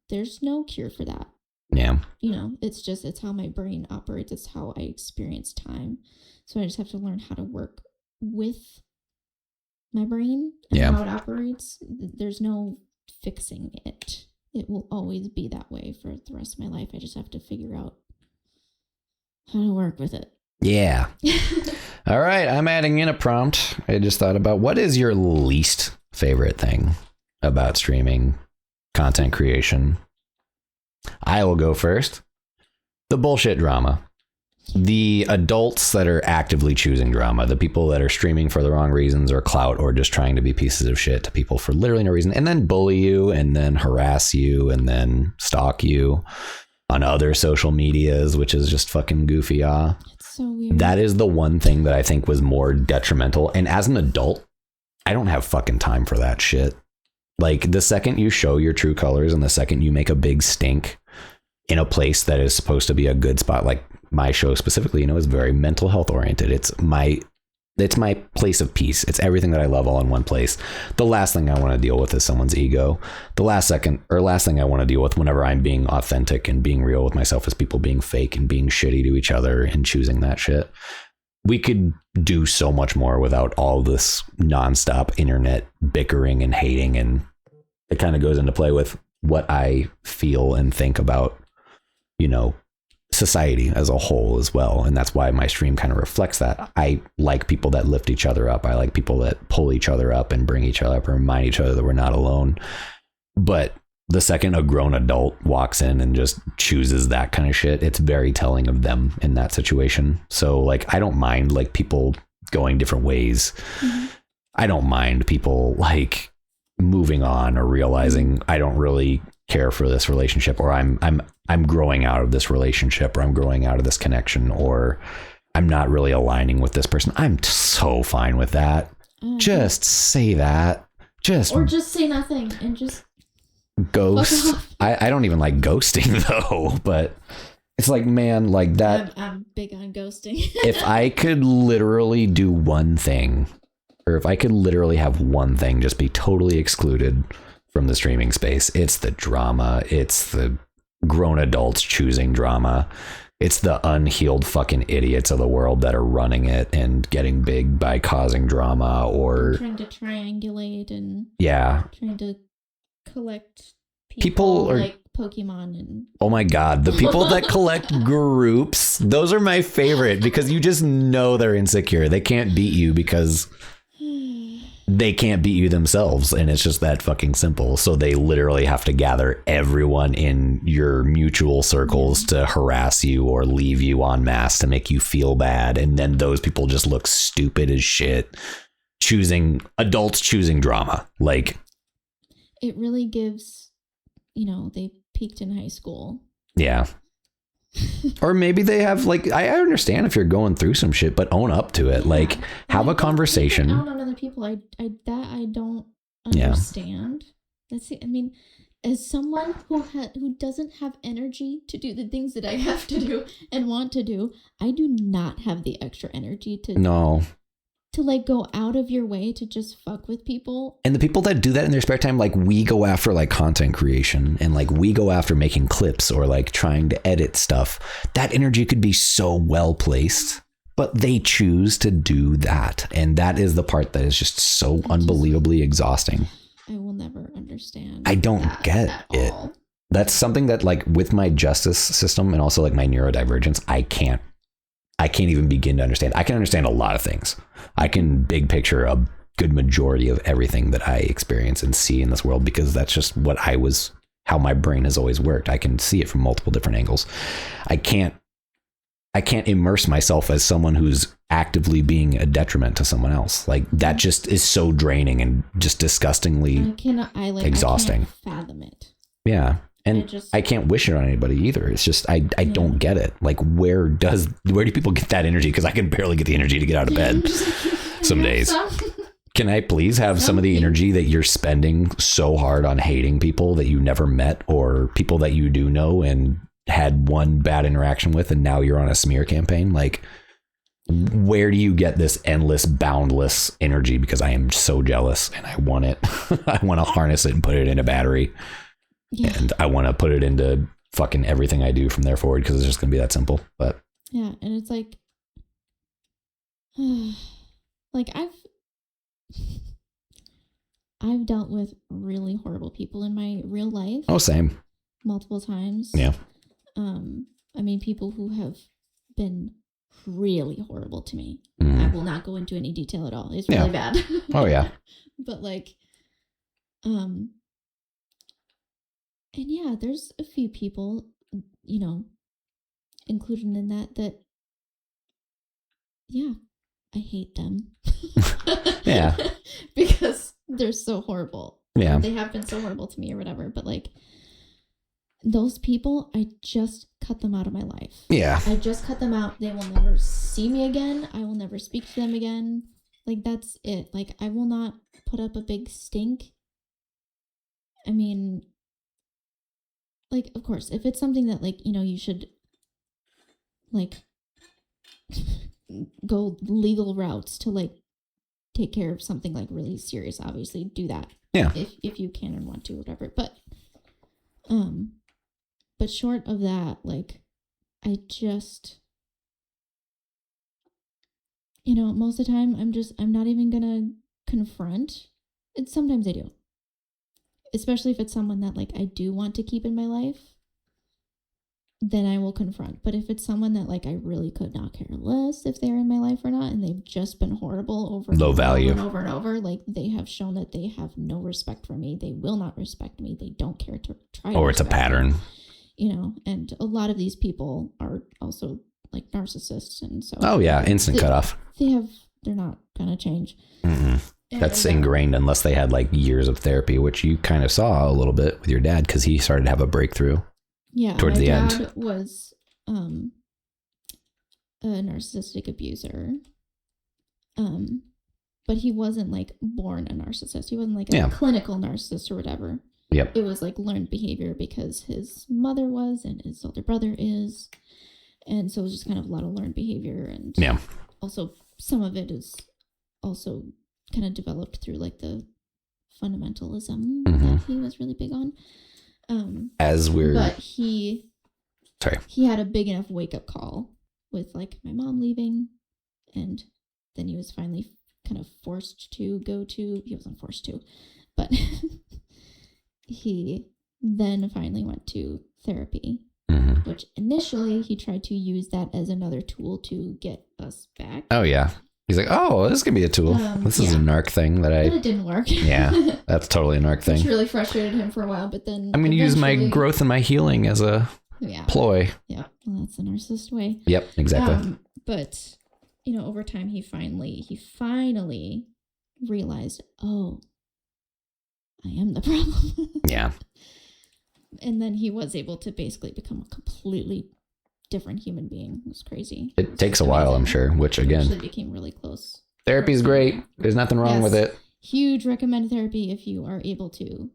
there's no cure for that. Yeah. You know, it's how my brain operates. It's how I experience time. So I just have to learn how to work with my brain and how it operates. There's no fixing it. It will always be that way for the rest of my life. I just have to figure out how to work with it. Yeah. All right. I'm adding in a prompt. I just thought about, what is your least favorite thing about streaming, content creation? I will go first. The bullshit drama. The adults that are actively choosing drama, the people that are streaming for the wrong reasons or clout, or just trying to be pieces of shit to people for literally no reason, and then bully you and then harass you and then stalk you on other social medias, which is just fucking goofy. It's so weird. That is the one thing that I think was more detrimental. And as an adult, I don't have fucking time for that shit. Like, the second you show your true colors and the second you make a big stink in a place that is supposed to be a good spot, like my show specifically, you know, is very mental health oriented. It's my place of peace. It's everything that I love all in one place. The last thing I want to deal with is someone's ego. The last thing I want to deal with whenever I'm being authentic and being real with myself is people being fake and being shitty to each other and choosing that shit. We could do so much more without all this nonstop internet bickering and hating. And it kind of goes into play with what I feel and think about, you know, society as a whole as well. And that's why my stream kind of reflects that. I like people that lift each other up. I like people that pull each other up and bring each other up and remind each other that we're not alone. But the second a grown adult walks in and just chooses that kind of shit, it's very telling of them in that situation. So like, I don't mind like people going different ways. I don't mind people like moving on or realizing I don't really care for this relationship, or I'm growing out of this relationship, or I'm growing out of this connection, or I'm not really aligning with this person. I'm so fine with that. Just say that. Or just say nothing and just ghost. I don't even like ghosting though, but it's like, man, like that. I'm big on ghosting. If I could literally do one thing, or if I could literally have one thing just be totally excluded from the streaming space, it's the drama. It's the grown adults choosing drama. It's the unhealed fucking idiots of the world that are running it and getting big by causing drama, or trying to triangulate and trying to collect people or like Pokemon. And oh my god, the people that collect groups, those are my favorite, because you just know they're insecure. They can't beat you because they can't beat you themselves, and it's just that fucking simple. So they literally have to gather everyone in your mutual circles to harass you or leave you en masse to make you feel bad, and then those people just look stupid as shit. Adults choosing drama. Like, it really gives, you know, they peaked in high school. Yeah. Or maybe they have like, I understand if you're going through some shit, but own up to it. Yeah. Like have a conversation. Out on other people. I don't understand. That's it. I mean, as someone who doesn't have energy to do the things that I have to do and want to do, I do not have the extra energy to like go out of your way to just fuck with people. And the people that do that in their spare time, like we go after like content creation and like we go after making clips or like trying to edit stuff. That energy could be so well placed, but they choose to do that. And that is the part that is just so unbelievably exhausting. I will never understand. I don't get it. That's something that like with my justice system and also like my neurodivergence, I can't even begin to understand. I can understand a lot of things. I can big picture a good majority of everything that I experience and see in this world because that's just how my brain has always worked. I can see it from multiple different angles. I can't immerse myself as someone who's actively being a detriment to someone else. Like that just is so draining and just disgustingly exhausting. I can't fathom it. Yeah. And I can't wish it on anybody either. It's just, I don't get it. Like, where do people get that energy? Because I can barely get the energy to get out of bed some days. Can I please have some of the energy that you're spending so hard on hating people that you never met or people that you do know and had one bad interaction with and now you're on a smear campaign? Like, where do you get this endless, boundless energy? Because I am so jealous and I want it. I want to harness it and put it in a battery. Yeah. And I want to put it into fucking everything I do from there forward because it's just going to be that simple. But yeah, and it's like, like I've dealt with really horrible people in my real life. Oh, same. Multiple times. Yeah. I mean, people who have been really horrible to me. Mm. I will not go into any detail at all. It's really bad. Oh yeah. But like, and yeah, there's a few people, included in that, yeah, I hate them. Yeah. Because they're so horrible. Yeah. They have been so horrible to me or whatever. But like, those people, I just cut them out of my life. Yeah. I just cut them out. They will never see me again. I will never speak to them again. Like, that's it. Like, I will not put up a big stink. I mean, like, of course, if it's something that, like, you should, like, go legal routes to, like, take care of something, like, really serious, obviously, do that. Yeah. If you can and want to, whatever. But short of that, like, I just, most of the time, I'm not even gonna confront. Sometimes I do. Especially if it's someone that, like, I do want to keep in my life, then I will confront. But if it's someone that, like, I really could not care less if they're in my life or not, and they've just been horrible over low value and over and over, like, they have shown that they have no respect for me. They will not respect me. They don't care to try. Or it's a pattern. Me, and a lot of these people are also, like, narcissists, and so. Oh yeah, instant cutoff. They're not gonna change. Mm-hmm. That's ingrained unless they had like years of therapy, which you kind of saw a little bit with your dad because he started to have a breakthrough. Yeah, towards the end. My dad was a narcissistic abuser, but he wasn't like born a narcissist. He wasn't like a clinical narcissist or whatever. Yep. It was like learned behavior because his mother was and his older brother is, and so it was just kind of a lot of learned behavior, and also some of it is also kind of developed through like the fundamentalism that he was really big on. But he had a big enough wake up call with like my mom leaving, and then he was finally kind of forced to he wasn't forced to, but he then finally went to therapy, which initially he tried to use that as another tool to get us back. Oh yeah. He's like, oh, this can be a tool. This is a narc thing that But it didn't work. Yeah, that's totally a narc thing. Which really frustrated him for a while, but then I'm going to use my growth and my healing as a ploy. Yeah, well, that's the narcissist way. Yep, exactly. But, over time, he finally realized, oh, I am the problem. Yeah. And then he was able to basically become a completely different human being. It was crazy. It takes a while, I'm sure, which again, actually became really close. Therapy is great. There's nothing wrong with it. Huge recommend therapy if you are able to.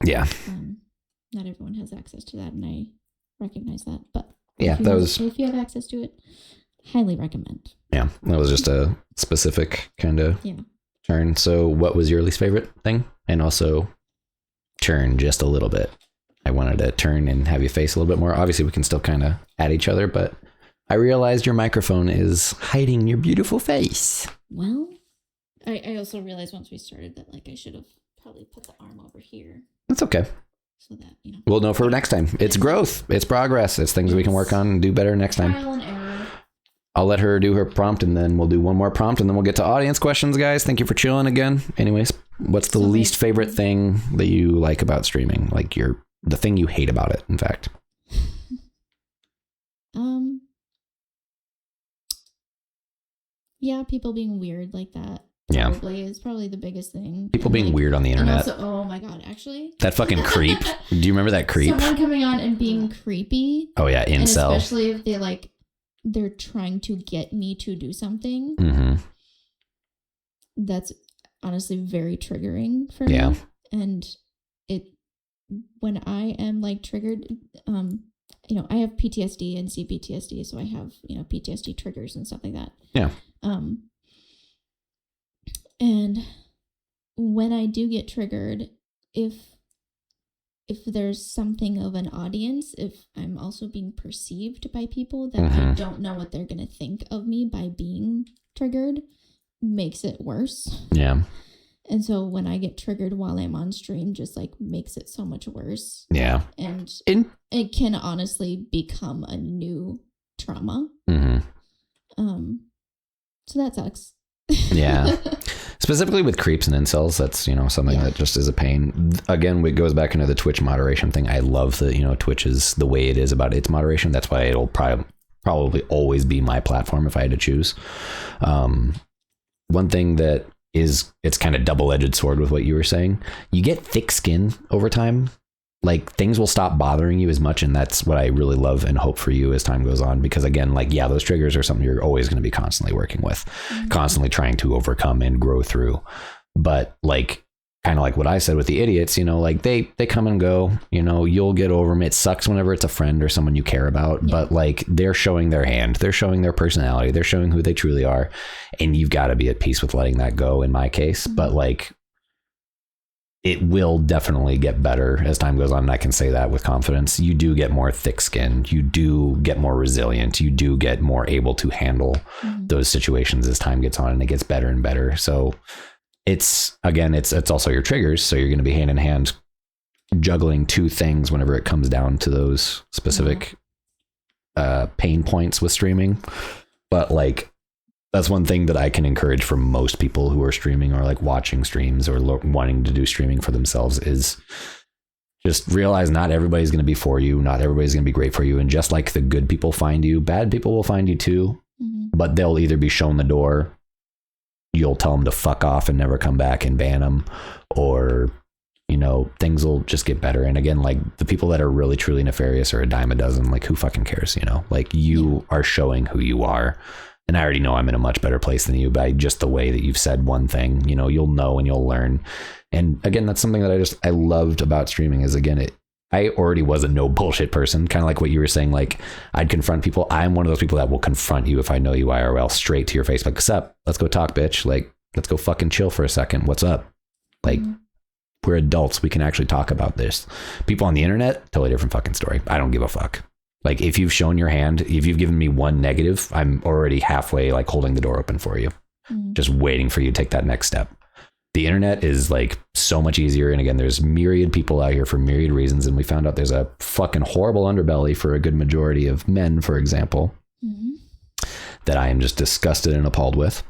Yeah. Not everyone has access to that, and I recognize that. But yeah, if you have access to it, highly recommend. Yeah, that was just a specific kind of turn. So what was your least favorite thing? And also turn just a little bit. I wanted to turn and have you face a little bit more. Obviously, we can still kind of at each other, but I realized your microphone is hiding your beautiful face. Well, I also realized once we started that I should have probably put the arm over here. That's okay. So that, we'll know for next time. It's growth. It's progress. It's things we can work on and do better next time. Trial and error. I'll let her do her prompt and then we'll do one more prompt and then we'll get to audience questions, guys. Thank you for chilling again. Anyways, what's the least favorite thing that you like about streaming? The thing you hate about it, in fact. Yeah, people being weird like that. Yeah. Is probably the biggest thing. People being weird on the internet. Also, oh my God, actually. That fucking creep. Do you remember that creep? Someone coming on and being creepy. Oh yeah, incel. And especially if they're trying to get me to do something. Mm-hmm. That's honestly very triggering for me. And when I am triggered, I have PTSD and CPTSD, so I have, PTSD triggers and stuff like that. Yeah. And when I do get triggered, if there's something of an audience, if I'm also being perceived by people that I don't know what they're going to think of me by being triggered, makes it worse. Yeah. And so when I get triggered while I'm on stream, just makes it so much worse. Yeah. And it can honestly become a new trauma. Mm-hmm. So that sucks. Yeah. Specifically with creeps and incels, that's, something that just is a pain. Again, it goes back into the Twitch moderation thing. I love that, Twitch is the way it is about its moderation. That's why it'll probably always be my platform if I had to choose. One thing that it's kind of double-edged sword with what you were saying. You get thick skin over time. Things will stop bothering you as much, and that's what I really love and hope for you as time goes on, because again, those triggers are something you're always going to be constantly working with, constantly trying to overcome and grow through. But kind of like what I said with the idiots, they come and go, you'll get over them. It sucks whenever it's a friend or someone you care about, but they're showing their hand, they're showing their personality, they're showing who they truly are. And you've got to be at peace with letting that go in my case. But it will definitely get better as time goes on. And I can say that with confidence. You do get more thick skinned. You do get more resilient. You do get more able to handle those situations as time gets on, and it gets better and better. So it's also your triggers. So you're going to be hand in hand juggling two things whenever it comes down to those specific pain points with streaming. But that's one thing that I can encourage for most people who are streaming or watching streams or wanting to do streaming for themselves is just realize not everybody's going to be for you. Not everybody's going to be great for you. And just like the good people find you, bad people will find you too, but they'll either be shown the door. You'll tell them to fuck off and never come back and ban them, or, things will just get better. And again, the people that are really truly nefarious are a dime a dozen. Who fucking cares? You are showing who you are. And I already know I'm in a much better place than you by just the way that you've said one thing. You'll know and you'll learn. And again, that's something that I loved about streaming is, again, I already was a no bullshit person, kind of like what you were saying. I'd confront people. I'm one of those people that will confront you if I know you IRL, straight to your face. What's up? Let's go talk, bitch. Let's go fucking chill for a second. What's up? We're adults. We can actually talk about this. People on the internet, totally different fucking story. I don't give a fuck. If you've shown your hand, if you've given me one negative, I'm already halfway holding the door open for you, just waiting for you to take that next step. The internet is so much easier. And again, there's myriad people out here for myriad reasons. And we found out there's a fucking horrible underbelly for a good majority of men, for example, that I am just disgusted and appalled with.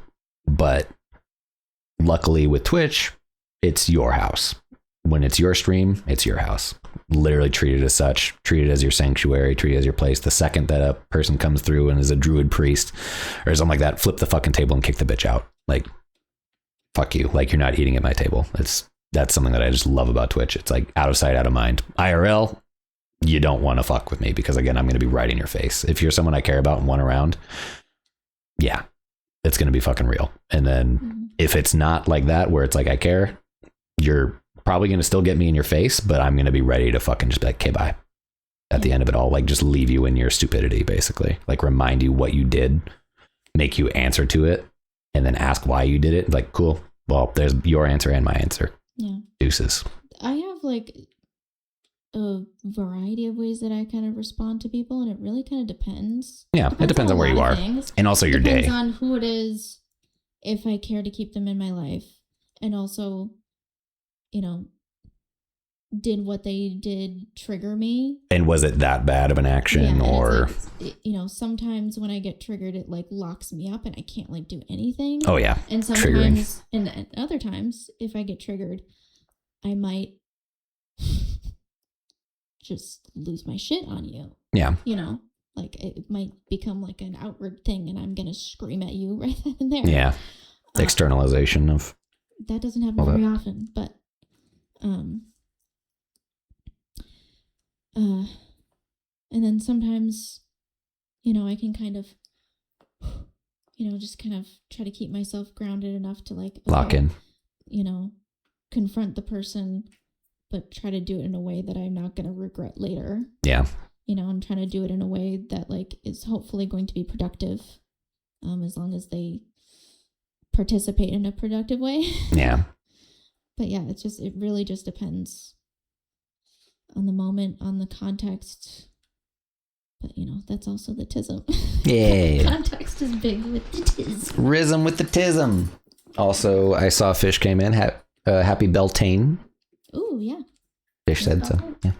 But luckily with Twitch, it's your house. When it's your stream, it's your house. Literally treat it as such. Treat it as your sanctuary. Treat it as your place. The second that a person comes through and is a druid priest or something like that, flip the fucking table and kick the bitch out. Fuck you. You're not eating at my table. That's something that I just love about Twitch. It's out of sight, out of mind. IRL, you don't want to fuck with me because, again, I'm going to be right in your face. If you're someone I care about and want around, yeah, it's going to be fucking real. And then if it's not like that, where it's like, I care, you're probably going to still get me in your face, but I'm going to be ready to fucking just be like, okay, bye. At the end of it all, like just leave you in your stupidity, basically. Like remind you what you did, make you answer to it, and then ask why you did it. Like, cool. Well, there's your answer and my answer. Yeah. Deuces. I have like a variety of ways that I kind of respond to people, and it really kind of depends. Yeah, it depends on where you are. And also your day. Depends on who it is, if I care to keep them in my life, and also, you know, did what they did trigger me? And was it that bad of an action? Or like, you know, sometimes when I get triggered, it like locks me up and I can't like do anything. Oh yeah. And sometimes, and other times, if I get triggered, I might just lose my shit on you. Yeah. You know, like it might become like an outward thing and I'm going to scream at you right then and there. Yeah. Externalization of. That doesn't happen very often, but, and then sometimes, you know, I can kind of, you know, just kind of try to keep myself grounded enough to like lock in, you know, confront the person, but try to do it in a way that I'm not going to regret later. Yeah. You know, I'm trying to do it in a way that like is hopefully going to be productive, as long as they participate in a productive way. Yeah. But yeah, it really just depends on the moment, on the context. But, you know, that's also the tism. Yeah. Context is big with the tism. Rhythm with the tism. Also, I saw Fish came in. Happy Beltane. Ooh, yeah. Fish said so. Yeah.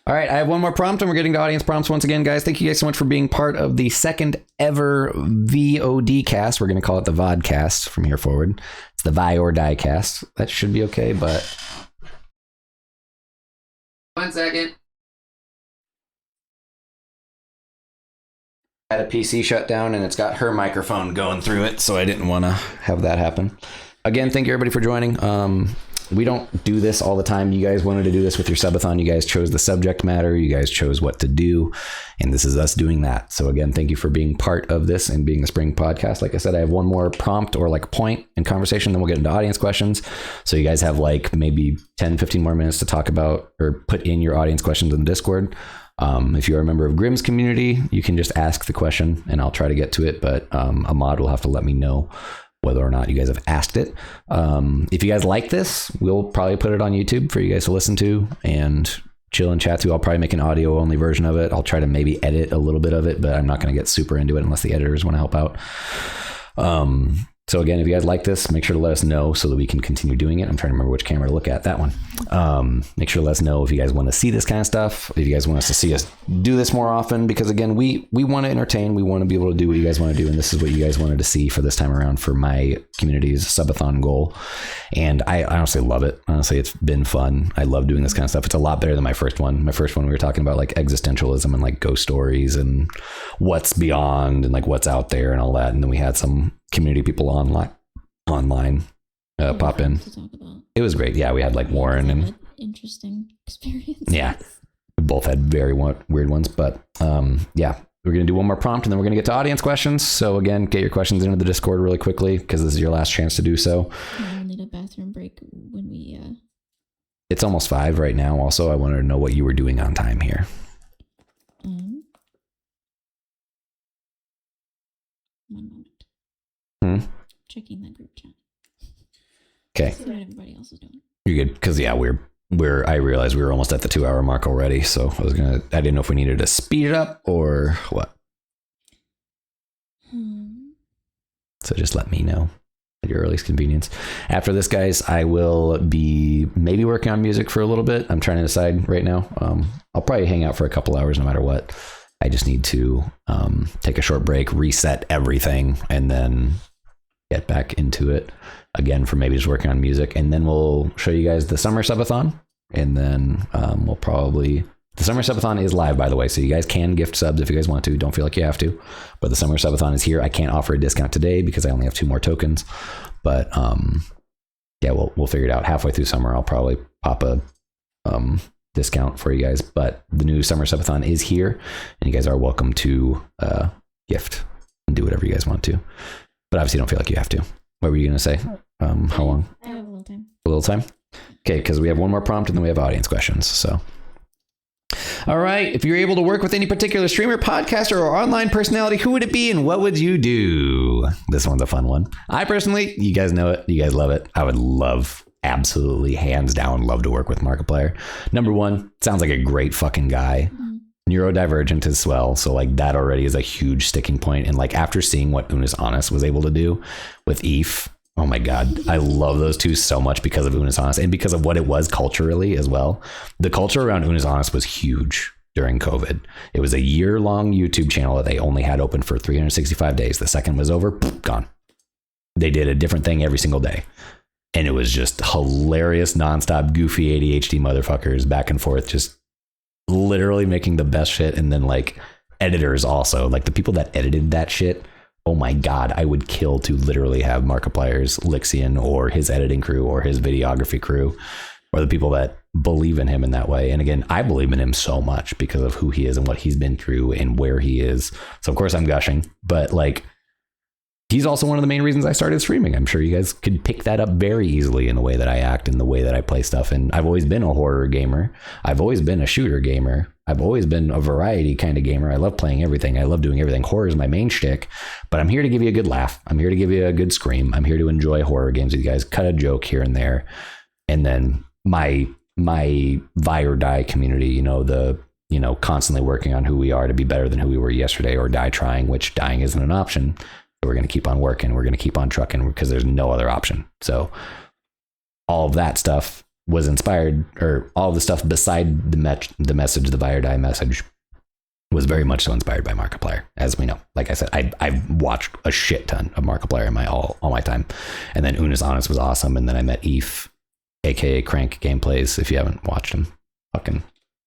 All right, I have one more prompt, and we're getting to audience prompts once again, guys. Thank you guys so much for being part of the second ever VOD cast. We're going to call it the VODcast from here forward. It's the Vi or Die cast. That should be okay, but... 1 second. I had a PC shut down, and it's got her microphone going through it, so I didn't want to have that happen. Again, thank you, everybody, for joining. We don't do this all the time. You guys wanted to do this with your subathon. You guys chose the subject matter. You guys chose what to do. And this is us doing that. So again, thank you for being part of this and being the Spring Podcast. Like I said, I have one more prompt or like point in conversation. Then we'll get into audience questions. So you guys have like maybe 10, 15 more minutes to talk about or put in your audience questions in the Discord. If you're a member of Grimm's community, you can just ask the question and I'll try to get to it. But Ahmad will have to let me know whether or not you guys have asked it. If you guys like this, we'll probably put it on YouTube for you guys to listen to and chill and chat to. I'll probably make an audio only version of it. I'll try to maybe edit a little bit of it, but I'm not going to get super into it unless the editors want to help out. So again, if you guys like this, make sure to let us know so that we can continue doing it. I'm trying to remember which camera to look at, that one. Make sure to let us know if you guys want to see this kind of stuff, if you guys want us to see us do this more often, because again, we want to entertain, we want to be able to do what you guys want to do, and this is what you guys wanted to see for this time around for my community's subathon goal. And I honestly love it. Honestly, it's been fun. I love doing this kind of stuff. It's a lot better than my first one. My first one, we were talking about like existentialism and like ghost stories and what's beyond and like what's out there and all that. And then we had some community people online pop in. It was great. Yeah, we had like Warren and interesting experience. Yeah, we both had very weird ones, but yeah, we're gonna do one more prompt and then we're gonna get to audience questions. So again, get your questions into the Discord really quickly because this is your last chance to do so. We'll need a bathroom break when we. It's almost 5 right now. Also, I wanted to know what you were doing on time here. 1 moment. Checking the group chat. Okay. See what everybody else is doing. You're good, because yeah, I realized we were almost at the 2-hour mark already, so I didn't know if we needed to speed it up or what. So just let me know at your earliest convenience. After this, guys, I will be maybe working on music for a little bit. I'm trying to decide right now. I'll probably hang out for a couple hours no matter what. I just need to take a short break, reset everything, and then get back into it again for maybe just working on music. And then we'll show you guys the summer subathon. And then we'll probably... The summer subathon is live, by the way, so you guys can gift subs if you guys want to. Don't feel like you have to. But the summer subathon is here. I can't offer a discount today because I only have 2 more tokens. But yeah, we'll figure it out. Halfway through summer, I'll probably pop a discount for you guys. But the new summer subathon is here, and you guys are welcome to gift and do whatever you guys want to. But obviously, don't feel like you have to. What were you gonna say? How long? I have a little time. A little time. Okay, because we have one more prompt and then we have audience questions. So, all right. If you're able to work with any particular streamer, podcaster, or online personality, who would it be and what would you do? This one's a fun one. I personally, you guys know it. You guys love it. I would love, absolutely, hands down, love to work with Markiplier. Number one, sounds like a great fucking guy. Neurodivergent as well. So like that already is a huge sticking point. And like after seeing what Unis Honest was able to do with Eve, oh my God, I love those two so much because of Unis Honest and because of what it was culturally as well. The culture around Unis Honest was huge during COVID. It was a year-long YouTube channel that they only had open for 365 days. The second was over, gone. They did a different thing every single day. And it was just hilarious, nonstop, goofy ADHD motherfuckers back and forth, just literally making the best shit. And then like editors also, like the people that edited that shit, oh my God, I would kill to literally have Markiplier's Lixian or his editing crew or his videography crew or the people that believe in him in that way. And again, I believe in him so much because of who he is and what he's been through and where he is. So of course I'm gushing, but like he's also one of the main reasons I started streaming. I'm sure you guys could pick that up very easily in the way that I act and the way that I play stuff. And I've always been a horror gamer. I've always been a shooter gamer. I've always been a variety kind of gamer. I love playing everything. I love doing everything. Horror is my main shtick, but I'm here to give you a good laugh. I'm here to give you a good scream. I'm here to enjoy horror games with you guys, cut a joke here and there. And then my vie or die community, constantly working on who we are to be better than who we were yesterday or die trying, which dying isn't an option. So we're going to keep on working. We're going to keep on trucking because there's no other option. So all of that stuff was inspired, or all the stuff beside the message, the vie or die message, was very much so inspired by Markiplier, as we know. Like I said, I've watched a shit ton of Markiplier in all my time. And then Unis Honest was awesome. And then I met Eve, aka Crank Gameplays. If you haven't watched him, fucking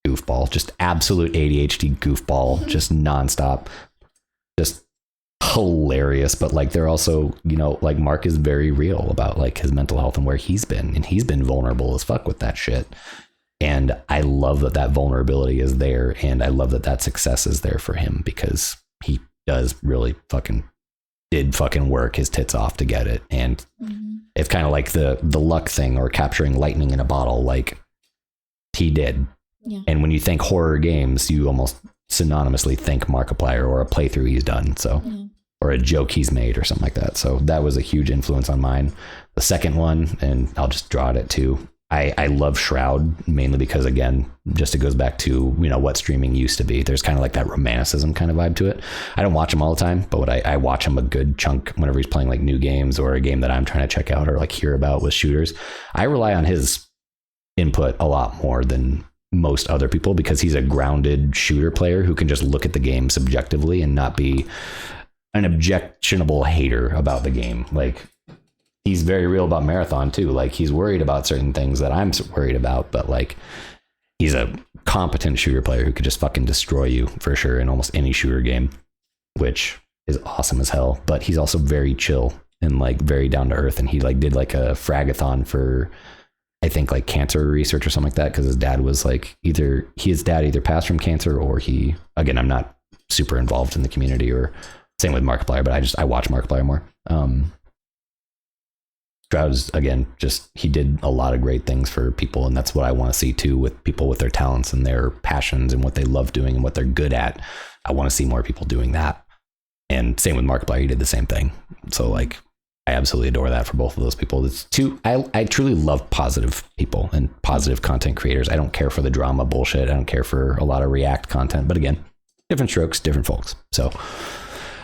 goofball, just absolute ADHD goofball, just nonstop, just hilarious. But like they're also, like Mark is very real about like his mental health and where he's been, and he's been vulnerable as fuck with that shit. And I love that vulnerability is there, and I love that success is there for him because he does really did work his tits off to get it. And it's kind of like the luck thing or capturing lightning in a bottle, like he did. Yeah. And when you think horror games, you almost synonymously think Markiplier or a playthrough he's done. So, or a joke he's made or something like that. So that was a huge influence on mine. The second one, and I'll just draw it at two. I love Shroud mainly because, again, just it goes back to, what streaming used to be. There's kind of like that romanticism kind of vibe to it. I don't watch him all the time, but I watch him a good chunk whenever he's playing like new games or a game that I'm trying to check out or like hear about with shooters. I rely on his input a lot more than most other people because he's a grounded shooter player who can just look at the game subjectively and not be an objectionable hater about the game. Like, he's very real about Marathon too. Like, he's worried about certain things that I'm worried about, but like, he's a competent shooter player who could just fucking destroy you for sure in almost any shooter game, which is awesome as hell. But he's also very chill and like very down to earth. And he like did like a fragathon for, I think, like cancer research or something like that, because his dad was like his dad either passed from cancer or again, I'm not super involved in the community, or same with Markiplier, but I watch Markiplier more. Stroud's, again, just he did a lot of great things for people, and that's what I want to see too with people with their talents and their passions and what they love doing and what they're good at. I want to see more people doing that. And same with Markiplier, he did the same thing. So like, I absolutely adore that for both of those people. It's I truly love positive people and positive content creators. I don't care for the drama bullshit. I don't care for a lot of React content, but again, different strokes, different folks. So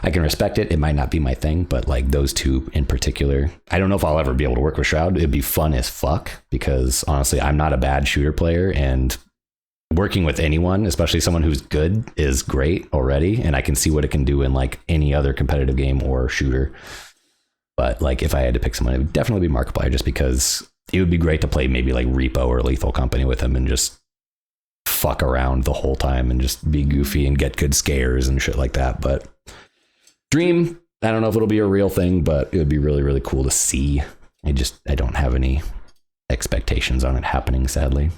I can respect it. It might not be my thing, but like those two in particular, I don't know if I'll ever be able to work with Shroud. It'd be fun as fuck because honestly, I'm not a bad shooter player, and working with anyone, especially someone who's good, is great already. And I can see what it can do in like any other competitive game or shooter. But like, if I had to pick someone, it would definitely be Markiplier, just because it would be great to play maybe like Repo or Lethal Company with him and just fuck around the whole time and just be goofy and get good scares and shit like that. But Dream, I don't know if it'll be a real thing, but it would be really, really cool to see. I don't have any expectations on it happening, sadly.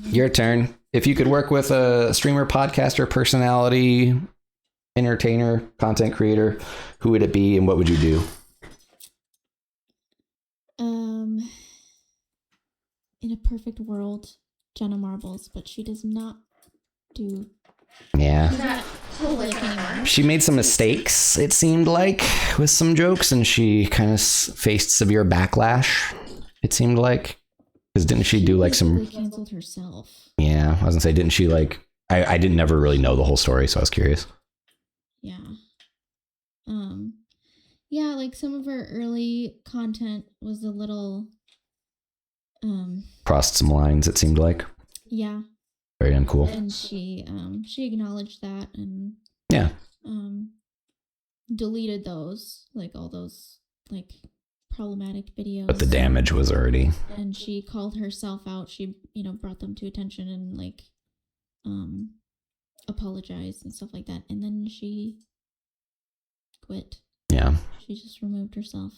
Your turn. If you could work with a streamer, podcaster, personality, entertainer, content creator, who would it be and what would you do? In a perfect world, Jenna Marbles, but she does not do. Yeah. She's not public anymore. She made some mistakes, it seemed like, with some jokes, and she kind of faced severe backlash, it seemed like. Because didn't she do like some... canceled herself. Yeah, I was gonna say, didn't she like... I didn't never really know the whole story, so I was curious. Yeah. Yeah, like some of her early content was a little... Crossed some lines, it seemed like. Yeah. Very uncool. And she acknowledged that and yeah, deleted those, like all those like problematic videos. But the damage was already. And she called herself out. She, brought them to attention and like apologized and stuff like that. And then she quit. Yeah. She just removed herself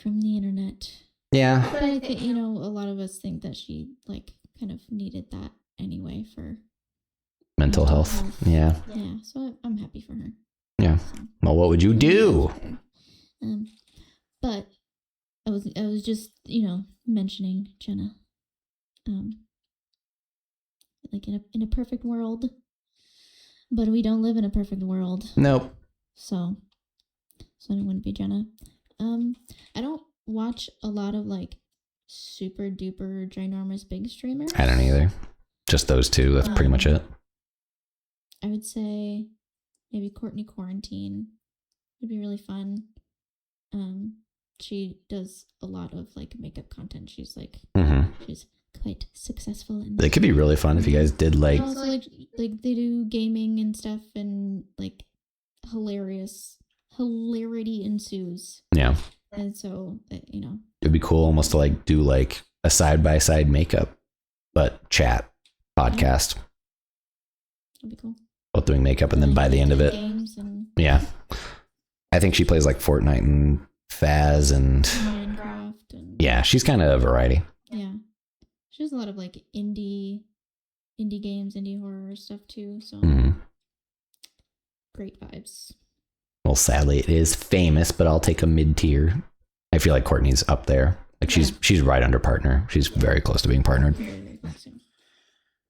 from the internet. Yeah. But I think, a lot of us think that she like kind of needed that anyway for mental health. Yeah. Yeah. So I'm happy for her. Yeah. So, well, what would you do? But I was just, mentioning Jenna. Like in a perfect world, but we don't live in a perfect world. Nope. So it wouldn't be Jenna. I don't watch a lot of like super duper ginormous big streamers. I don't either. Just those two. That's pretty much it. I would say maybe Courtney Quarantine would be really fun. She does a lot of like makeup content. She's like she's quite successful in that. It could be really fun if you guys did like also like they do gaming and stuff and like hilarity ensues. Yeah. And so it'd be cool almost to like do like a side-by-side makeup but chat podcast. That'd be cool. Both doing makeup and then by the end of it. Games and Yeah. I think she plays like Fortnite and Faz and Minecraft and yeah, she's kind of a variety. Yeah. She does a lot of like indie games, indie horror stuff too. So great vibes. Well, sadly, it is famous, but I'll take a mid-tier. I feel like Courtney's up there. Like she's right under partner. She's very close to being partnered. Very, very close, yeah.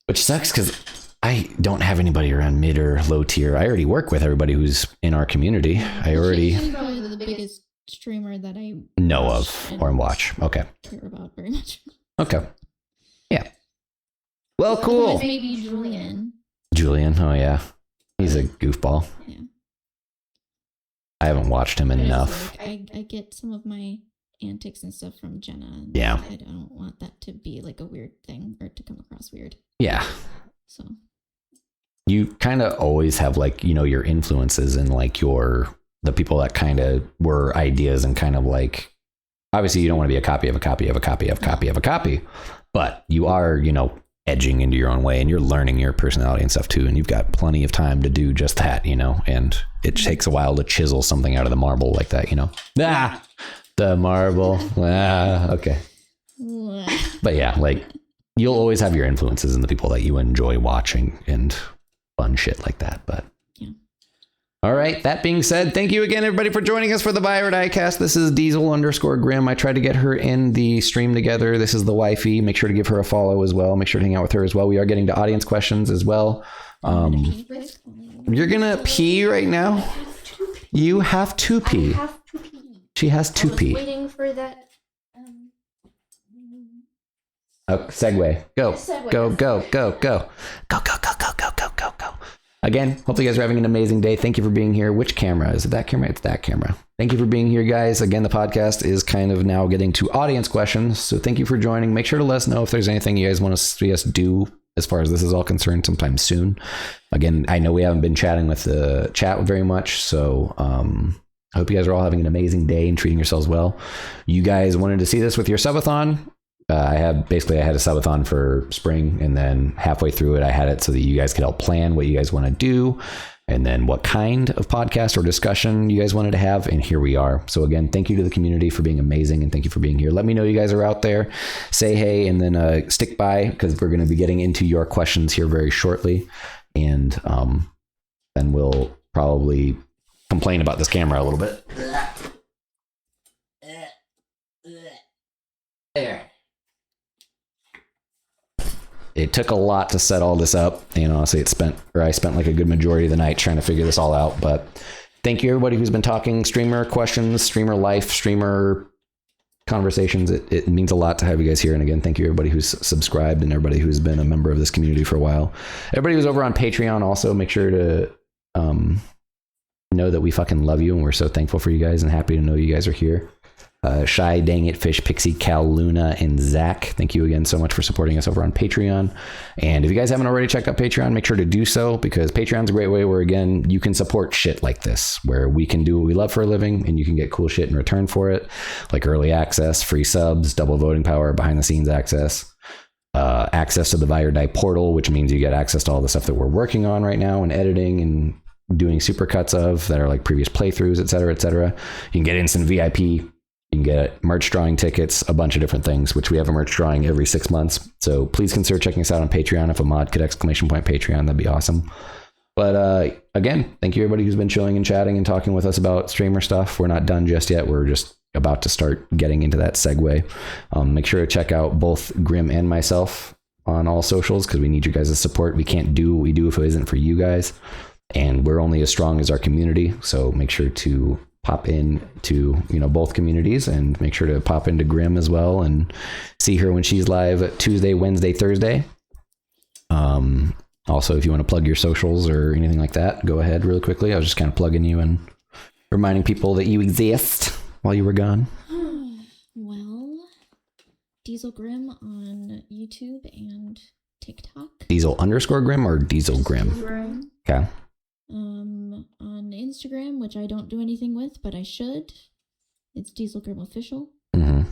Which sucks because I don't have anybody around mid or low tier. I already work with everybody who's in our community. She's probably the biggest streamer that I know of or watch. Okay. Care about very much. Okay. Yeah. Well, cool. Maybe Julian. Oh yeah, he's a goofball. Yeah. I haven't watched him enough. Like, I get some of my antics and stuff from Jenna. And yeah. I don't want that to be like a weird thing or to come across weird. Yeah. So. You kind of always have like, your influences and like the people that kind of were ideas and kind of like, obviously you don't want to be a copy of a copy of a copy of a copy of a copy, but you are, edging into your own way and you're learning your personality and stuff too. And you've got plenty of time to do just that, and it takes a while to chisel something out of the marble like that, the marble. Okay. But yeah, like you'll always have your influences in the people that you enjoy watching and fun shit like that. But yeah. All right. That being said, thank you again, everybody, for joining us for the Buy or Die Cast. This is Diesel_Grim. I tried to get her in the stream together. This is the wifey. Make sure to give her a follow as well. Make sure to hang out with her as well. We are getting to audience questions as well. You're going to pee right now? You have to pee. I have to pee. She has to pee. Waiting for that. Segue. Go. Segue. Go. Go. Go. Go. Go. Go. Go. Go. Go. Go. Go. Go. Again, hopefully you guys are having an amazing day. Thank you for being here. Which camera? Is it that camera? It's that camera. Thank you for being here, guys. Again, the podcast is kind of now getting to audience questions. So thank you for joining. Make sure to let us know if there's anything you guys want to see us do as far as this is all concerned sometime soon. Again, I know we haven't been chatting with the chat very much. So I hope you guys are all having an amazing day and treating yourselves well. You guys wanted to see this with your subathon. I had a subathon for spring, and then halfway through it, I had it so that you guys could help plan what you guys want to do. and then what kind of podcast or discussion you guys wanted to have. And here we are. So again, thank you to the community for being amazing. And thank you for being here. Let me know you guys are out there. Say hey, and then stick by, because we're going to be getting into your questions here very shortly. And then we'll probably complain about this camera a little bit. There. It took a lot to set all this up. And honestly, I spent like a good majority of the night trying to figure this all out. But thank you everybody who's been talking streamer questions, streamer life, streamer conversations. It means a lot to have you guys here. And again, thank you everybody who's subscribed and everybody who's been a member of this community for a while. Everybody who's over on Patreon also, make sure to know that we fucking love you and we're so thankful for you guys and happy to know you guys are here. Shy, Dang It, Fish, Pixie, Cal, Luna, and Zach, thank you again so much for supporting us over on Patreon. And if you guys haven't already checked out Patreon, make sure to do so, because Patreon's a great way where, again, you can support shit like this, where we can do what we love for a living and you can get cool shit in return for it, like early access, free subs, double voting power, behind the scenes access, access to the Buy or Die portal, which means you get access to all the stuff that we're working on right now and editing and doing supercuts of that are like previous playthroughs, et cetera, et cetera. You can get instant VIP. You can get merch drawing tickets, a bunch of different things, which we have a merch drawing every 6 months. So please consider checking us out on Patreon. If a mod could ! Patreon, that'd be awesome. But again, thank you everybody who's been chilling and chatting and talking with us about streamer stuff. We're not done just yet. We're just about to start getting into that segue. Make sure to check out both Grim and myself on all socials, because we need you guys' support. We can't do what we do if it isn't for you guys. And we're only as strong as our community. So make sure to pop in to both communities, and make sure to pop into Grim as well and see her when she's live Tuesday, Wednesday, Thursday. Also, if you want to plug your socials or anything like that, go ahead really quickly. I was just kind of plugging you and reminding people that you exist while you were gone. Well, Diesel Grim on YouTube and TikTok. Diesel _ Grim or Diesel Grim? Okay. On Instagram, which I don't do anything with, but I should. It's Diesel Grim Official. Mm-hmm.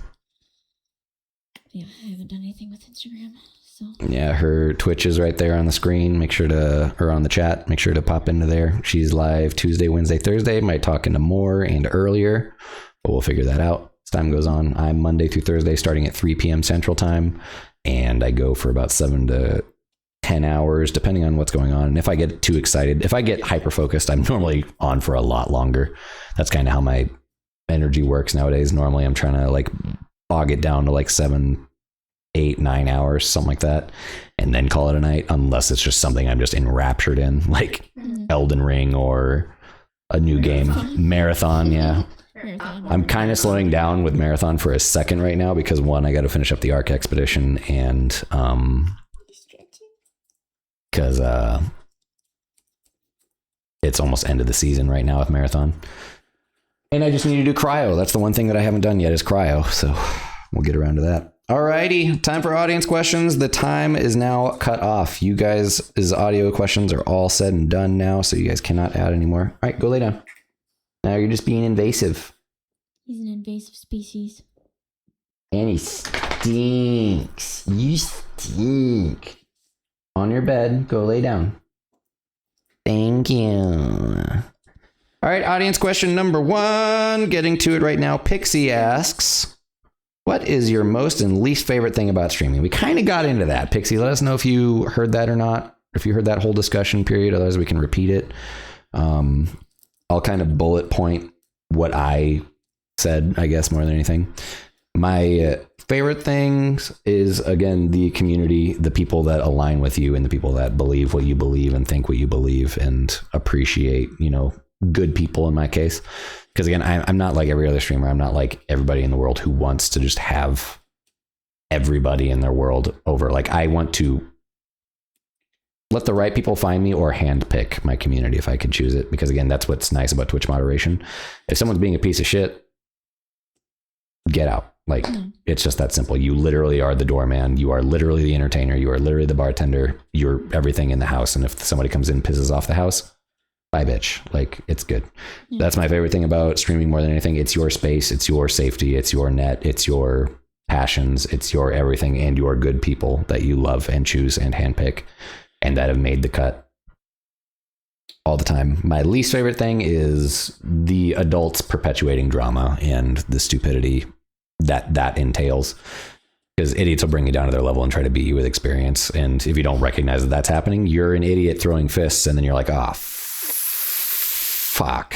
Yeah, I haven't done anything with Instagram, so. Yeah, her Twitch is right there on the screen. Make sure to, or on the chat, make sure to pop into there. She's live Tuesday, Wednesday, Thursday. Might talk into more and earlier, but we'll figure that out as time goes on. I'm Monday through Thursday starting at 3 p.m. Central Time, and I go for about 7 to 10 hours, depending on what's going on. And if I get too excited, if I get hyper focused, I'm normally on for a lot longer. That's kind of how my energy works nowadays. Normally I'm trying to like bog it down to like 7, 8, 9 hours, something like that, and then call it a night, unless it's just something I'm just enraptured in, like Elden Ring or a new game. Marathon. Yeah. I'm kind of slowing down with Marathon for a second right now, because one, I got to finish up the Ark Expedition, and because it's almost end of the season right now with Marathon, and I just need to do cryo. That's the one thing that I haven't done yet is cryo, so we'll get around to that. Alrighty, time for audience questions. The time is now cut off. You guys' audio questions are all said and done now, so you guys cannot add anymore. All right, go lay down. Now you're just being invasive. He's an invasive species. And he stinks. You stink. On your bed, go lay down. Thank you. All right, audience question number 1. Getting to it right now. Pixie asks, what is your most and least favorite thing about streaming? We kind of got into that. Pixie, let us know if you heard that or not, if you heard that whole discussion period. Otherwise, we can repeat it. I'll kind of bullet point what I said, I guess, more than anything. My favorite things is, again, the community, the people that align with you and the people that believe what you believe and think what you believe and appreciate, good people in my case. Because again, I'm not like every other streamer. I'm not like everybody in the world who wants to just have everybody in their world over. Like, I want to let the right people find me or handpick my community if I could choose it. Because again, that's what's nice about Twitch moderation. If someone's being a piece of shit, get out. Like, it's just that simple. You literally are the doorman. You are literally the entertainer. You are literally the bartender. You're everything in the house. And if somebody comes in and pisses off the house, bye, bitch. Like, it's good. Yeah. That's my favorite thing about streaming more than anything. It's your space. It's your safety. It's your net. It's your passions. It's your everything, and your good people that you love and choose and handpick and that have made the cut. all the time. My least favorite thing is the adults perpetuating drama and the stupidity that entails. Because idiots will bring you down to their level and try to beat you with experience. And if you don't recognize that that's happening, you're an idiot throwing fists. And then you're like, fuck.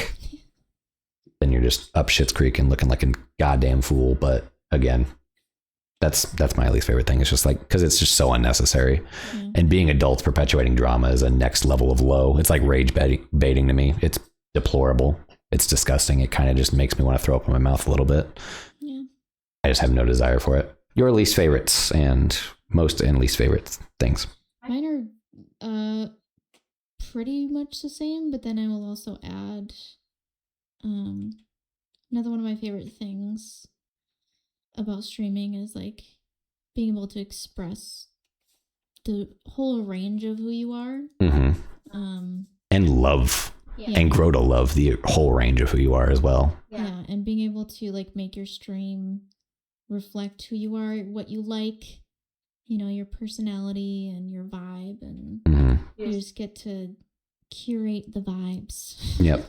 Then you're just up shit's creek and looking like a goddamn fool. But again, that's my least favorite thing. It's just like, because it's just so unnecessary. Mm-hmm. And being adults perpetuating drama is a next level of low. It's like rage baiting to me. It's deplorable. It's disgusting. It kind of just makes me want to throw up in my mouth a little bit. Yeah. I just have no desire for it. Your least favorites and most and least favorite things. Mine are pretty much the same, but then I will also add another one of my favorite things about streaming is like being able to express the whole range of who you are. Mm-hmm. And love. Yeah. And grow to love the whole range of who you are as well. Yeah, and being able to like make your stream reflect who you are, what you like, you know, your personality and your vibe, and you just get to curate the vibes. Yep.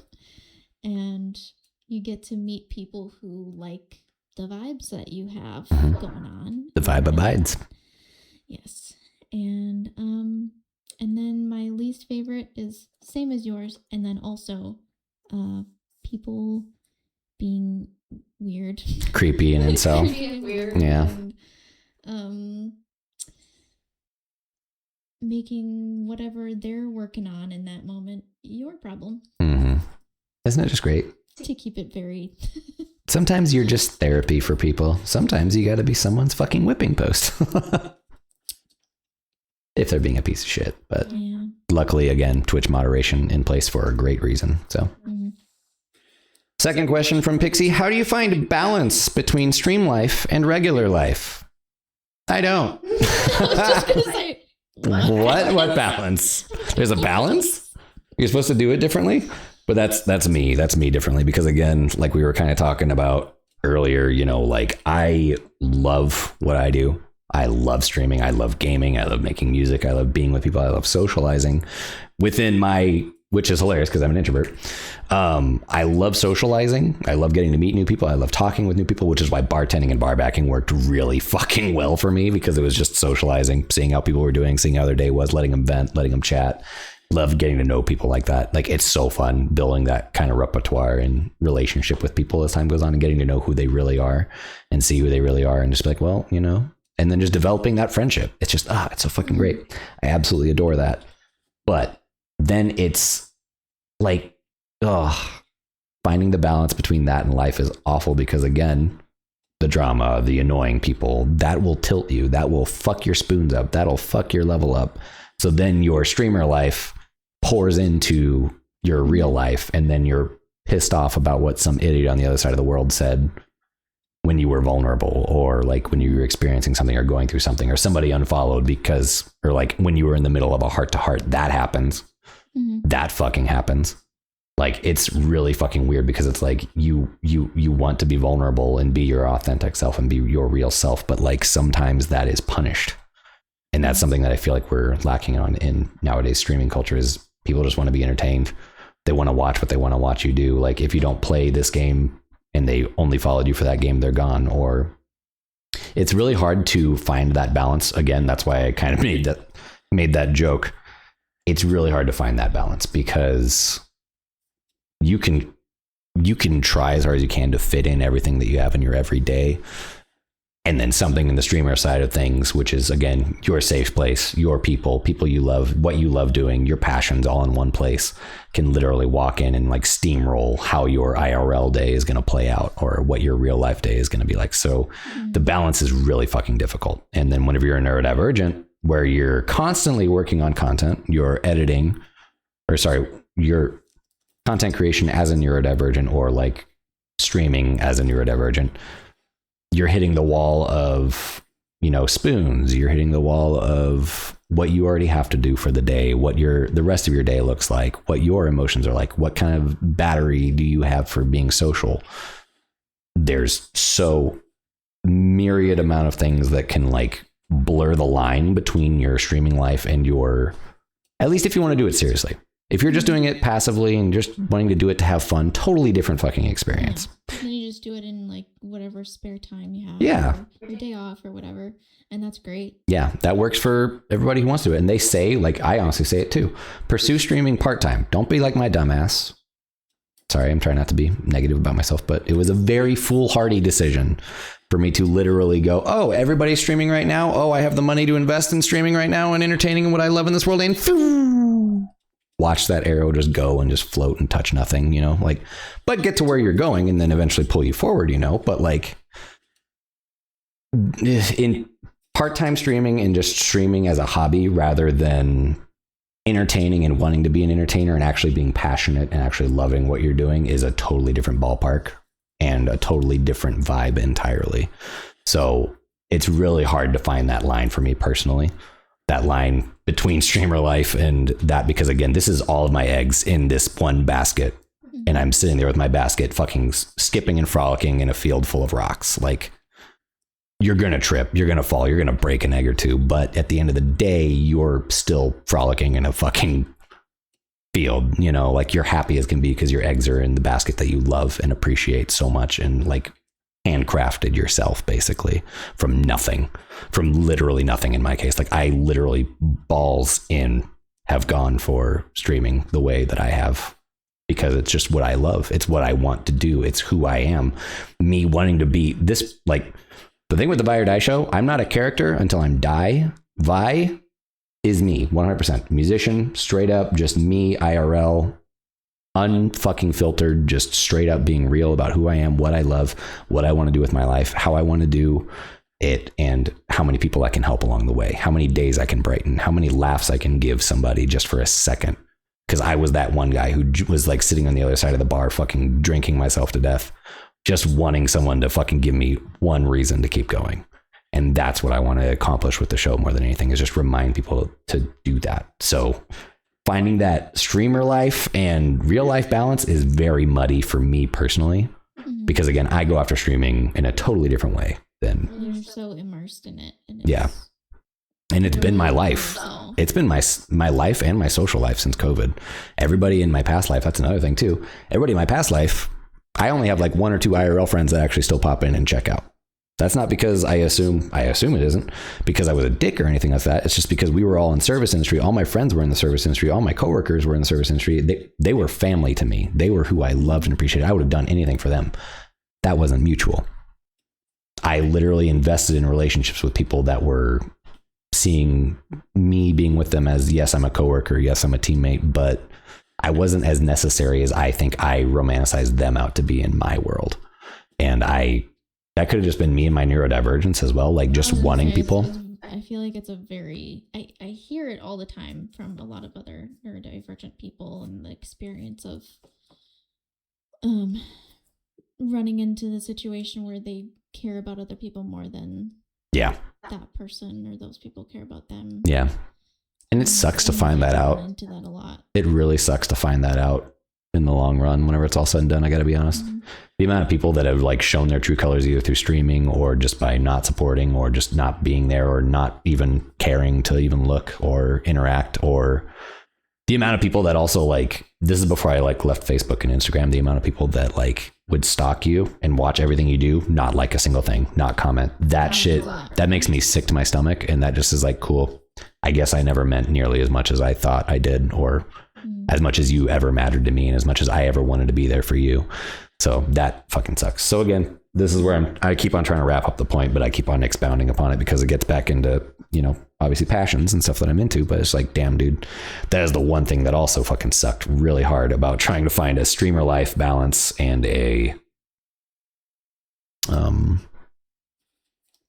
And you get to meet people who like the vibes that you have going on. The vibe abides. Yes. And then my least favorite is same as yours, and then also people being weird, creepy, and incel. Weird, yeah. And, making whatever they're working on in that moment your problem. Mm-hmm. Isn't it just great to keep it very? Sometimes you're just therapy for people. Sometimes you got to be someone's fucking whipping post. If they're being a piece of shit, but luckily, again, Twitch moderation in place for a great reason. So. Second question from Pixie. How do you find balance between stream life and regular life? I don't. I was just gonna say, what balance? There's a balance? You're supposed to do it differently? But that's me. That's me differently. Because again, like we were kind of talking about earlier, you know, like I love what I do. I love streaming. I love gaming. I love making music. I love being with people. I love socializing within my, which is hilarious because I'm an introvert. I love socializing. I love getting to meet new people. I love talking with new people, which is why bartending and bar backing worked really fucking well for me, because it was just socializing, seeing how people were doing, seeing how their day was, letting them vent, letting them chat. Love getting to know people like that. Like, it's so fun building that kind of repertoire and relationship with people as time goes on, and getting to know who they really are and see who they really are, and just be like, well, you know, and then just developing that friendship. It's just, it's so fucking great. I absolutely adore that. But then it's like, finding the balance between that and life is awful, because again, the drama, the annoying people, that will tilt you. That will fuck your spoons up. That'll fuck your level up. So then your streamer life pours into your real life, and then you're pissed off about what some idiot on the other side of the world said when you were vulnerable, or like when you were experiencing something or going through something, or somebody unfollowed because, or like when you were in the middle of a heart to heart, that happens. That fucking happens. Like, it's really fucking weird, because it's like you want to be vulnerable and be your authentic self and be your real self, but like sometimes that is punished. And that's something that I feel like we're lacking on in nowadays streaming culture, is people just want to be entertained. They want to watch what they want to watch you do. Like, if you don't play this game and they only followed you for that game, they're gone. Or it's really hard to find that balance. Again, that's why I kind of made that joke. It's really hard to find that balance, because you can try as hard as you can to fit in everything that you have in your everyday, and then something in the streamer side of things, which is, again, your safe place, your people you love, what you love doing, your passions all in one place, can literally walk in and like steamroll how your IRL day is going to play out, or what your real life day is going to be like. So the balance is really fucking difficult. And then whenever you're a neurodivergent, where you're constantly working on content, your content creation as a neurodivergent, or like streaming as a neurodivergent, you're hitting the wall of, you know, spoons. You're hitting the wall of what you already have to do for the day, what the rest of your day looks like, what your emotions are like, what kind of battery do you have for being social. There's so myriad amount of things that can like blur the line between your streaming life and your, at least if you want to do it seriously. If you're just doing it passively and just wanting to do it to have fun, totally different fucking experience. Yeah. And you just do it in like whatever spare time you have. Yeah. Or your day off or whatever. And that's great. Yeah, that works for everybody who wants to do it. And they say, like, I honestly say it too, pursue streaming part-time. Don't be like my dumbass. Sorry, I'm trying not to be negative about myself, but it was a very foolhardy decision for me to literally go, oh, everybody's streaming right now. Oh, I have the money to invest in streaming right now and entertaining what I love in this world. And watch that arrow just go and just float and touch nothing, you know, like, but get to where you're going and then eventually pull you forward, you know, but like in part-time streaming and just streaming as a hobby rather than entertaining and wanting to be an entertainer and actually being passionate and actually loving what you're doing is a totally different ballpark and a totally different vibe entirely. So it's really hard to find that line for me personally, that line between streamer life and that, because again, this is all of my eggs in this one basket and I'm sitting there with my basket fucking skipping and frolicking in a field full of rocks. Like, you're going to trip, you're going to fall, you're going to break an egg or two. But at the end of the day, you're still frolicking in a fucking field, you know, like you're happy as can be because your eggs are in the basket that you love and appreciate so much and like handcrafted yourself basically from nothing, from literally nothing in my case. Like I literally balls in have gone for streaming the way that I have because it's just what I love. It's what I want to do. It's who I am. Me wanting to be this, like, the thing with the Vi or Die show, I'm not a character until I'm Die. Vi is me, 100%. Musician, straight up, just me, IRL, unfucking filtered, just straight up being real about who I am, what I love, what I want to do with my life, how I want to do it, and how many people I can help along the way, how many days I can brighten, how many laughs I can give somebody just for a second. Because I was that one guy who was like sitting on the other side of the bar, fucking drinking myself to death, just wanting someone to fucking give me one reason to keep going. And that's what I want to accomplish with the show more than anything, is just remind people to do that. So finding that streamer life and real life balance is very muddy for me personally, because again, I go after streaming in a totally different way than you're so immersed in it. And yeah. And it's been my life. It's been my life and my social life since COVID. Everybody in my past life, that's another thing too. Everybody in my past life, I only have like one or two IRL friends that actually still pop in and check out. That's not because I assume it isn't because I was a dick or anything like that. It's just because we were all in service industry. All my friends were in the service industry. All my coworkers were in the service industry. They were family to me. They were who I loved and appreciated. I would have done anything for them. That wasn't mutual. I literally invested in relationships with people that were seeing me being with them as, yes, I'm a coworker. Yes, I'm a teammate, but I wasn't as necessary as I think I romanticized them out to be in my world. And that could have just been me and my neurodivergence as well, like just wanting people. I feel like it's a very, I hear it all the time from a lot of other neurodivergent people, and the experience of running into the situation where they care about other people more than that person or those people care about them. Yeah. And it sucks to find that out. Into that a lot. It really sucks to find that out in the long run, whenever it's all said and done, I got to be honest. The amount of people that have like shown their true colors either through streaming or just by not supporting or just not being there or not even caring to even look or interact, or the amount of people that also like, this is before I like left Facebook and Instagram, the amount of people that like would stalk you and watch everything you do, not like a single thing, not comment, that shit, that makes me sick to my stomach. And that just is like, cool. I guess I never meant nearly as much as I thought I did, or as much as you ever mattered to me and as much as I ever wanted to be there for you. So that fucking sucks. So again, this is where I keep on trying to wrap up the point, but I keep on expounding upon it because it gets back into, you know, obviously passions and stuff that I'm into, but it's like, damn, dude, that is the one thing that also fucking sucked really hard about trying to find a streamer life balance and a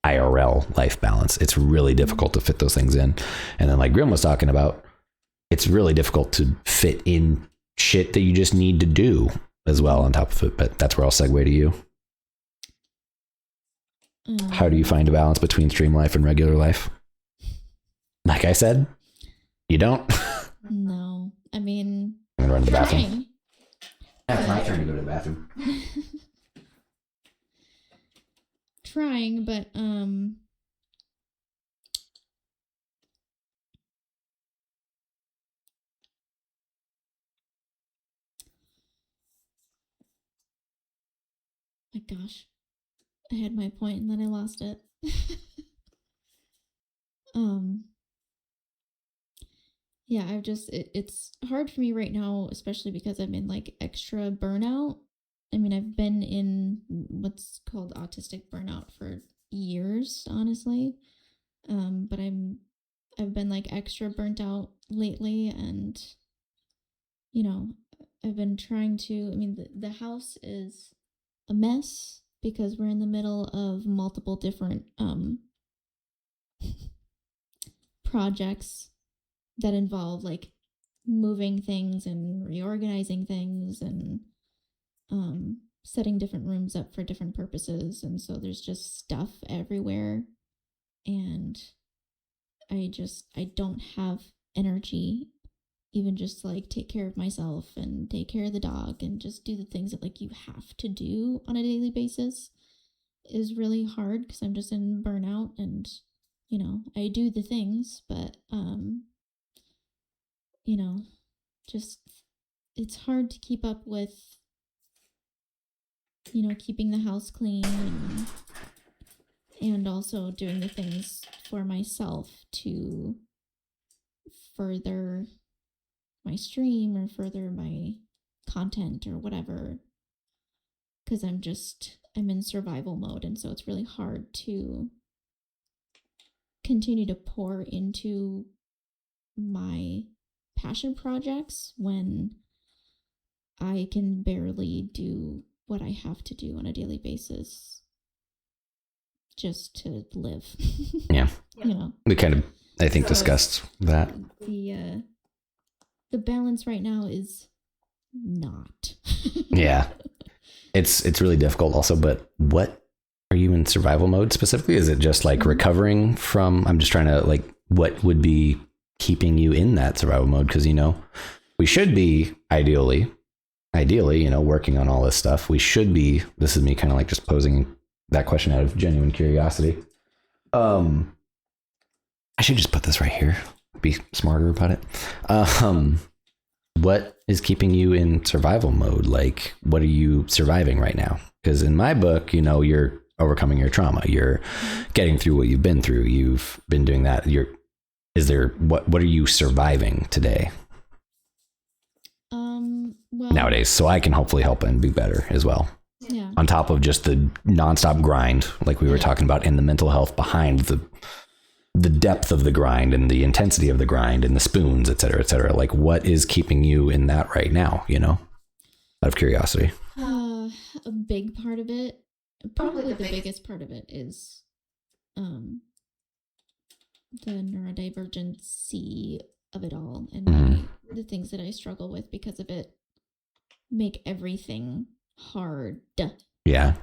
IRL life balance. It's really difficult to fit those things in. And then like Grim was talking about, it's really difficult to fit in shit that you just need to do as well on top of it. But that's where I'll segue to you. How do you find a balance between stream life and regular life? Like I said, you don't. No, I mean, I'm gonna run to the bathroom. It's my turn to go to the bathroom. Trying, but gosh, I had my point and then I lost it. Yeah, it's hard for me right now, especially because I'm in like extra burnout. I mean, I've been in what's called autistic burnout for years, honestly. But I've been like extra burnt out lately, and I've been trying to, I mean, the house is a mess because we're in the middle of multiple different projects that involve like moving things and reorganizing things and setting different rooms up for different purposes. And so there's just stuff everywhere. And I don't have energy even just to like take care of myself and take care of the dog and just do the things that like you have to do on a daily basis is really hard because I'm just in burnout. And I do the things, but just it's hard to keep up with keeping the house clean and also doing the things for myself to further my stream or further my content or whatever, because I'm in survival mode, and so it's really hard to continue to pour into my passion projects when I can barely do what I have to do on a daily basis just to live. Yeah. We kind of, I think, discussed that. The balance right now is not. Yeah. It's really difficult also, but what are you in survival mode specifically? Is it just like recovering from, I'm just trying to like, what would be keeping you in that survival mode? Because, we should be ideally, working on all this stuff. We should be, this is me kind of like just posing that question out of genuine curiosity. I should just put this right here, be smarter about it. What is keeping you in survival mode? Like, what are you surviving right now? Because in my book, you're overcoming your trauma. You're getting through what you've been through. You've been doing that. What are you surviving today? Well, nowadays, so I can hopefully help and be better as well. Yeah. On top of just the nonstop grind, like we were talking about, and the mental health behind the depth of the grind and the intensity of the grind and the spoons, et cetera, et cetera. Like, what is keeping you in that right now? Out of curiosity. A big part of it, probably the biggest part of it, is the neurodivergency of it all, and the things that I struggle with because of it make everything hard. Yeah.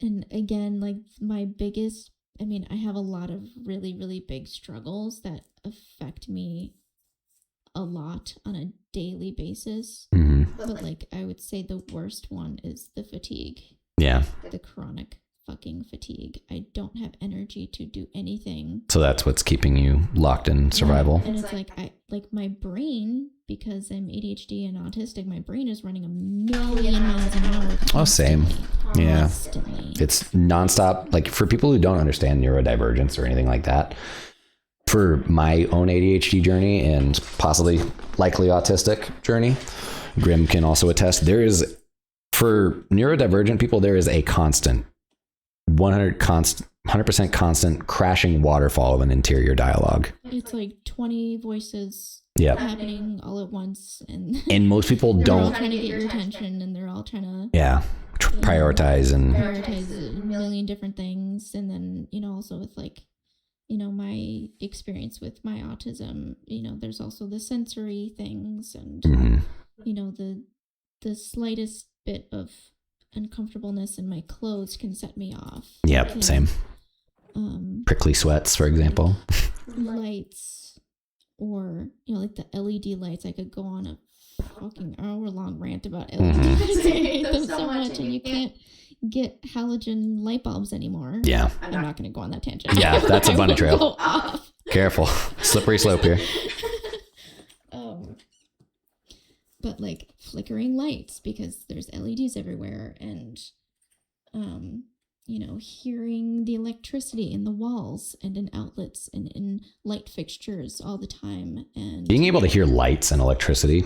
And again, like my biggest, I have a lot of really, really big struggles that affect me a lot on a daily basis. But like, I would say the worst one is the fatigue. Yeah. The chronic fucking fatigue. I don't have energy to do anything. So that's what's keeping you locked in survival. And it's like my brain, because I'm ADHD and autistic, my brain is running 1,000,000 miles an hour. Oh, same. Yeah. Constantly. It's nonstop. Like, for people who don't understand neurodivergence or anything like that, for my own ADHD journey and possibly likely autistic journey, Grim can also attest, for neurodivergent people, there is a constant 100% constant crashing waterfall of an interior dialogue. It's like 20 voices happening all at once, and most people they're don't all trying to get your attention, and they're all trying to prioritize a million different things. And then also with like my experience with my autism, there's also the sensory things, and the slightest bit of uncomfortableness in my clothes can set me off. Yep, same. Prickly sweats, for example. Lights, or like the LED lights. I could go on a fucking hour-long rant about LED lights. I hate them so much, and you can't get halogen light bulbs anymore. Yeah. I'm not going to go on that tangent. Yeah, that's a bunny trail. Careful. Slippery slope here. but like flickering lights because there's LEDs everywhere, and hearing the electricity in the walls and in outlets and in light fixtures all the time. And being able to hear lights and electricity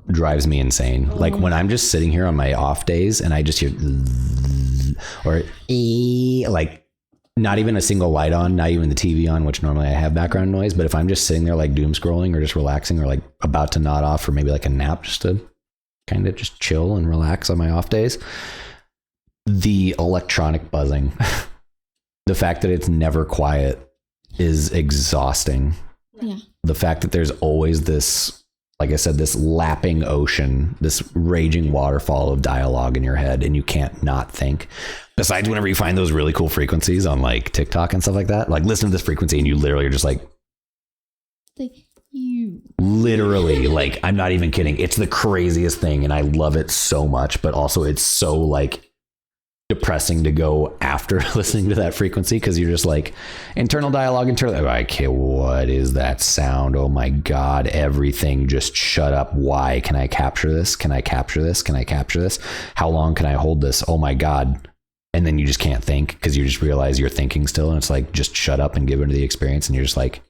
drives me insane. Like when I'm just sitting here on my off days and I just hear or like not even a single light on, not even the TV on, which normally I have background noise. But if I'm just sitting there like doom scrolling or just relaxing or like about to nod off or maybe like a nap just to kind of just chill and relax on my off days, the electronic buzzing, the fact that it's never quiet is exhausting. Yeah. The fact that there's always this, like I said, this lapping ocean, this raging waterfall of dialogue in your head, and you can't not think. Besides whenever you find those really cool frequencies on like TikTok and stuff like that, like listen to this frequency and you literally are just like you. Literally, like I'm not even kidding. It's the craziest thing and I love it so much, but also it's so like depressing to go after listening to that frequency because you're just like internal dialogue, okay, what is that sound? Oh my God, everything just shut up. Why? Can I capture this? Can I capture this? Can I capture this? How long can I hold this? Oh my God. And then you just can't think because you just realize you're thinking still. And it's like, just shut up and give into the experience. And you're just like,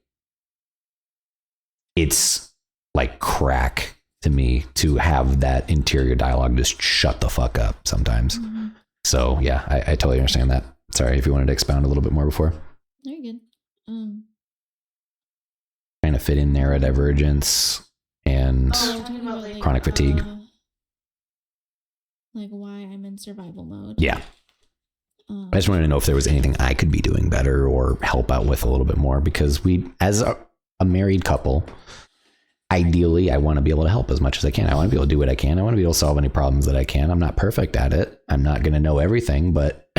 it's like crack to me to have that interior dialogue just shut the fuck up sometimes. Mm-hmm. So yeah, I totally understand that. Sorry if you wanted to expound a little bit more before. Very good. Trying to fit in neurodivergence and chronic fatigue. Like why I'm in survival mode. Yeah. I just wanted to know if there was anything I could be doing better or help out with a little bit more, because we, as a married couple, ideally, I want to be able to help as much as I can. I want to be able to do what I can. I want to be able to solve any problems that I can. I'm not perfect at it. I'm not going to know everything, but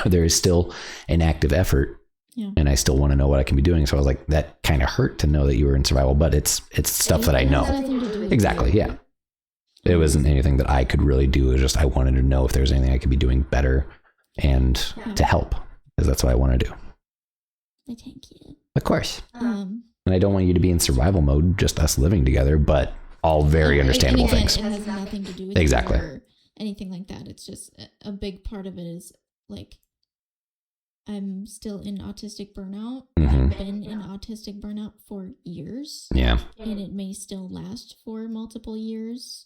there is still an active effort. Yeah. And I still want to know what I can be doing. So I was like, that kind of hurt to know that you were in survival, but it's stuff that I know. Exactly. Yeah. It wasn't anything that I could really do. It was just, I wanted to know if there was anything I could be doing better and to help, because that's what I want to do. Thank you. Of course. And I don't want you to be in survival mode, just us living together, but all very understandable things. It has nothing to do with exactly or anything like that. It's just a big part of it is like, I'm still in autistic burnout. Mm-hmm. I've been in autistic burnout for years. Yeah. And it may still last for multiple years.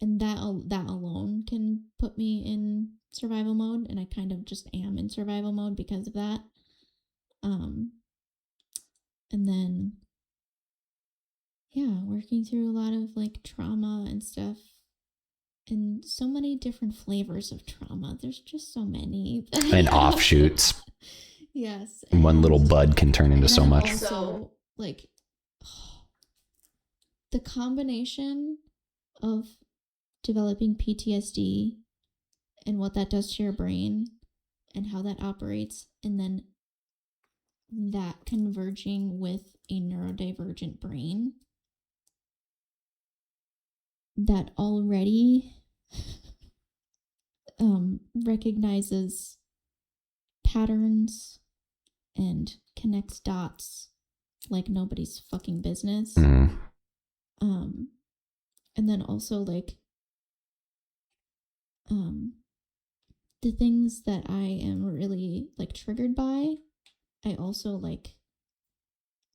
And that alone can put me in survival mode, and I kind of just am in survival mode because of that. And then, yeah, working through a lot of like trauma and stuff, and so many different flavors of trauma. There's just so many. And offshoots. Yes. One little bud can turn into so much. Also, like, the combination of developing PTSD and what that does to your brain and how that operates, and then that converging with a neurodivergent brain that already recognizes patterns and connects dots like nobody's fucking business. Mm-hmm. And then also like the things that I am really like triggered by, I also like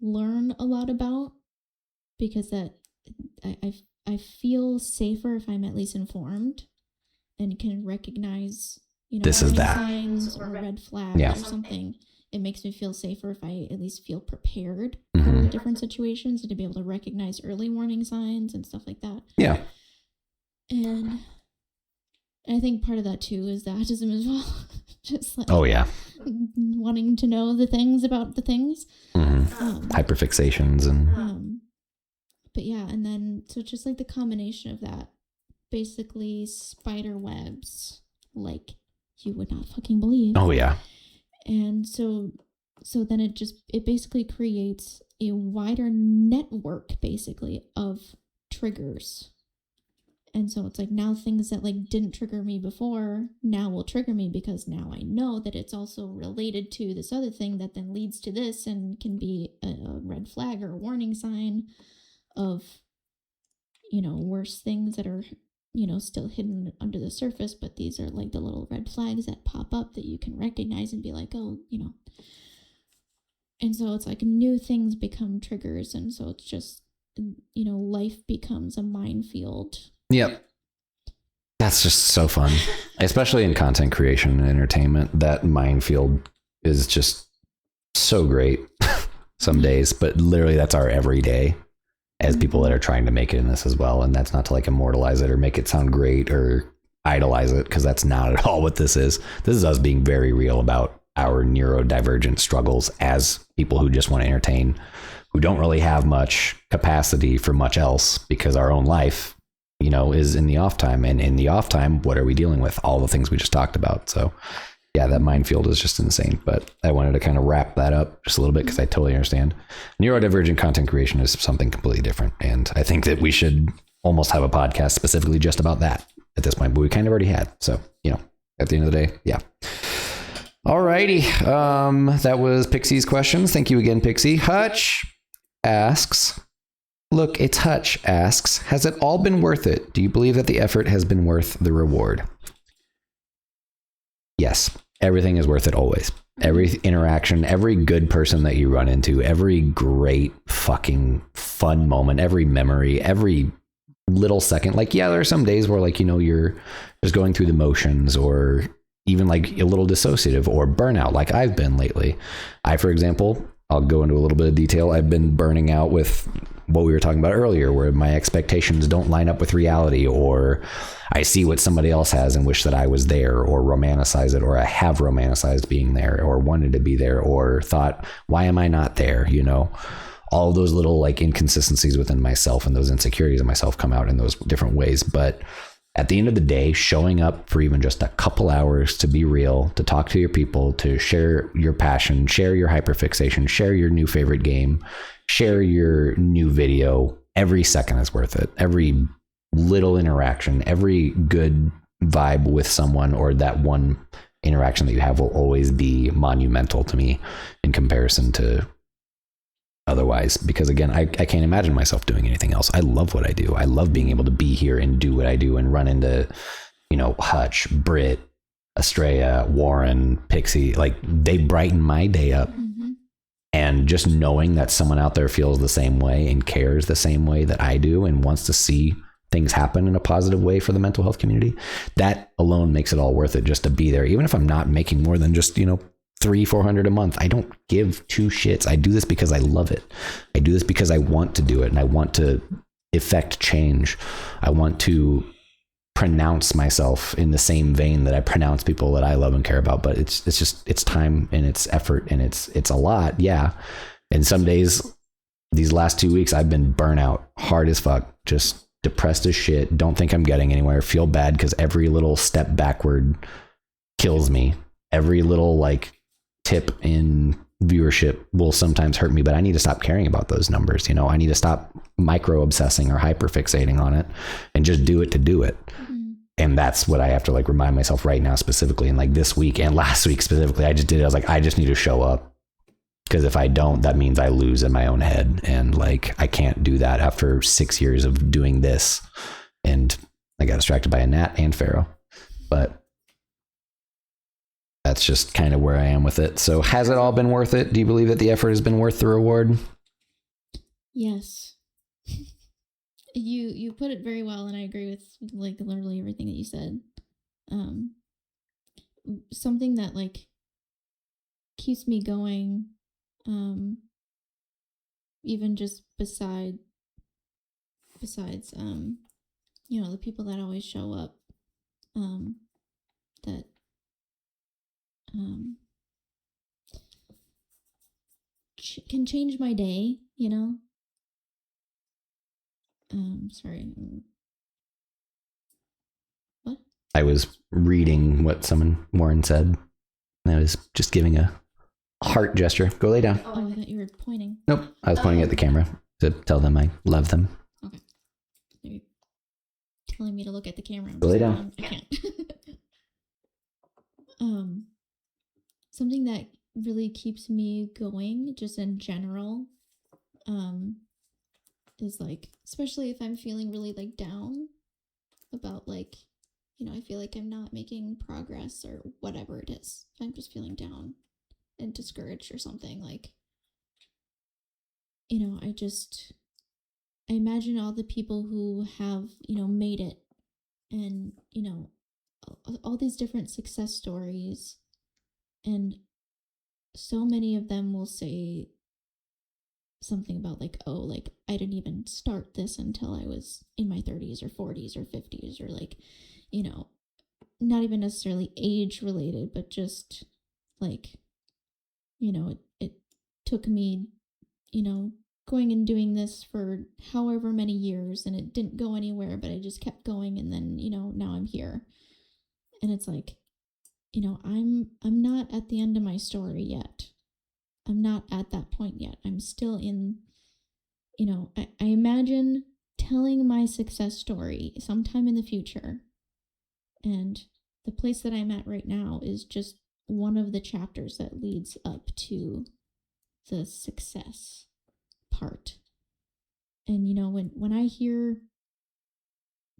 learn a lot about, because that I feel safer if I'm at least informed and can recognize, this is that signs or red flags or something. It makes me feel safer if I at least feel prepared for different situations, and to be able to recognize early warning signs and stuff like that. Yeah. And I think part of that too is the autism as well. Just like wanting to know the things about the things. Hyperfixations and but yeah, and then so just like the combination of that, basically spider webs like you would not fucking believe. Oh yeah. And so then it basically creates a wider network basically of triggers. And so it's like now things that like didn't trigger me before now will trigger me, because now I know that it's also related to this other thing that then leads to this and can be a red flag or a warning sign of worse things that are, still hidden under the surface, but these are like the little red flags that pop up that you can recognize and be like, oh, and so it's like new things become triggers. And so it's just, life becomes a minefield. Yep. That's just so fun, especially in content creation and entertainment. That minefield is just so great some days, but literally that's our everyday as people that are trying to make it in this as well. And that's not to like immortalize it or make it sound great or idolize it, because that's not at all what this is. This is us being very real about our neurodivergent struggles as people who just want to entertain, who don't really have much capacity for much else, because our own life, is in the off time. And in the off time, what are we dealing with? All the things we just talked about. So yeah, that minefield is just insane. But I wanted to kind of wrap that up just a little bit, because I totally understand. Neurodivergent content creation is something completely different. And I think that we should almost have a podcast specifically just about that at this point, but we kind of already had. So, at the end of the day, yeah. Alrighty. That was Pixie's questions. Thank you again, Pixie. Hutch asks, look, it's Hutch asks, has it all been worth it? Do you believe that the effort has been worth the reward? Yes, everything is worth it always. Every interaction, every good person that you run into, every great fucking fun moment, every memory, every little second. Like, yeah, there are some days where like, you're just going through the motions, or even like a little dissociative or burnout, like I've been lately. For example, I'll go into a little bit of detail. I've been burning out with what we were talking about earlier, where my expectations don't line up with reality, or I see what somebody else has and wish that I was there, or romanticize it, or I have romanticized being there, or wanted to be there, or thought, why am I not there? All of those little like inconsistencies within myself and those insecurities in myself come out in those different ways. But at the end of the day, showing up for even just a couple hours to be real, to talk to your people, to share your passion, share your hyperfixation, share your new favorite game, share your new video, every second is worth it. Every little interaction, every good vibe with someone, or that one interaction that you have, will always be monumental to me in comparison to otherwise. Because again, I can't imagine myself doing anything else. I love what I do. I love being able to be here and do what I do and run into, Hutch, Britt, Estrella, Warren, Pixie. Like, they brighten my day up. Mm-hmm. And just knowing that someone out there feels the same way and cares the same way that I do and wants to see things happen in a positive way for the mental health community, that alone makes it all worth it, just to be there. Even if I'm not making more than just, $300-400 a month, I don't give two shits. I do this because I love it. I do this because I want to do it, and I want to effect change. I want to pronounce myself in the same vein that I pronounce people that I love and care about. But it's just, it's time and it's effort, and it's a lot. Yeah. And some days, these last 2 weeks, I've been burnout, hard as fuck, just depressed as shit. Don't think I'm getting anywhere. Feel bad because every little step backward kills me. Every little like tip in viewership will sometimes hurt me, but I need to stop caring about those numbers. I need to stop micro obsessing or hyper fixating on it and just do it to do it. Mm-hmm. And that's what I have to like remind myself right now, specifically. And like this week and last week specifically, I just did it. I was like, I just need to show up, because if I don't, that means I lose in my own head. And like, I can't do that after 6 years of doing this. And I got distracted by a gnat and Pharaoh, but that's just kind of where I am with it. So has it all been worth it? Do you believe that the effort has been worth the reward? Yes. You put it very well, and I agree with like literally everything that you said. Something that like keeps me going, even just besides the people that always show up, that can change my day, sorry. What? I was reading what Warren said. And I was just giving a heart gesture. Go lay down. Oh, I thought you were pointing. Nope. I was pointing at the camera to tell them I love them. Okay. You're telling me to look at the camera. Go lay down. I can't. Something that really keeps me going, just in general, is like, especially if I'm feeling really like down about like, you know, I feel like I'm not making progress or whatever it is. If I'm just feeling down and discouraged or something, like, you know, I imagine all the people who have, you know, made it, and, you know, all these different success stories, and so many of them will say something about like, oh, like I didn't even start this until I was in my 30s or 40s or 50s, or like, you know, not even necessarily age related, but just like, you know, it took me, you know, going and doing this for however many years, and it didn't go anywhere, but I just kept going, and then, you know, now I'm here. And it's like, you know, I'm not at the end of my story yet. I'm not at that point yet. I'm still in, you know, I imagine telling my success story sometime in the future. And the place that I'm at right now is just one of the chapters that leads up to the success part. And, you know, when I hear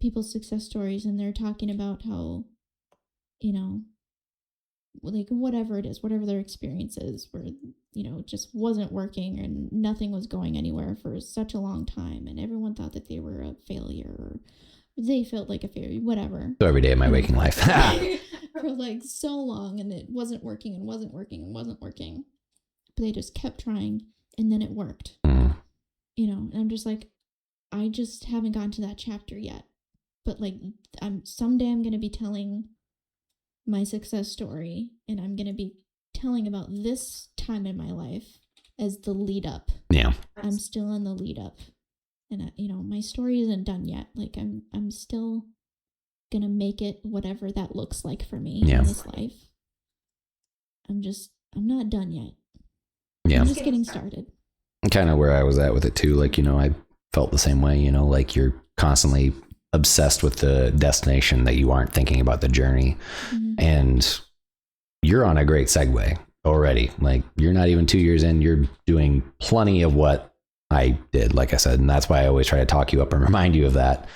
people's success stories and they're talking about how, you know, like whatever it is, whatever their experience is, where, you know, it just wasn't working and nothing was going anywhere for such a long time, and everyone thought that they were a failure, or they felt like a failure, whatever. So every day of my waking life. For like so long, and it wasn't working and wasn't working and wasn't working. But they just kept trying, and then it worked. Mm. You know, and I'm just like, I just haven't gotten to that chapter yet. But like, someday I'm going to be telling my success story, and I'm going to be telling about this time in my life as the lead up. Yeah. I'm still in the lead up, and you know, my story isn't done yet. Like I'm still going to make it whatever that looks like for me in this life. I'm not done yet. Yeah. I'm just getting started. Kind of where I was at with it too. Like, you know, I felt the same way, you know, like you're constantly obsessed with the destination that you aren't thinking about the journey. Mm-hmm. And you're on a great segue already. Like, you're not even 2 years in, you're doing plenty of what I did, like I said. And that's why I always try to talk you up and remind you of that.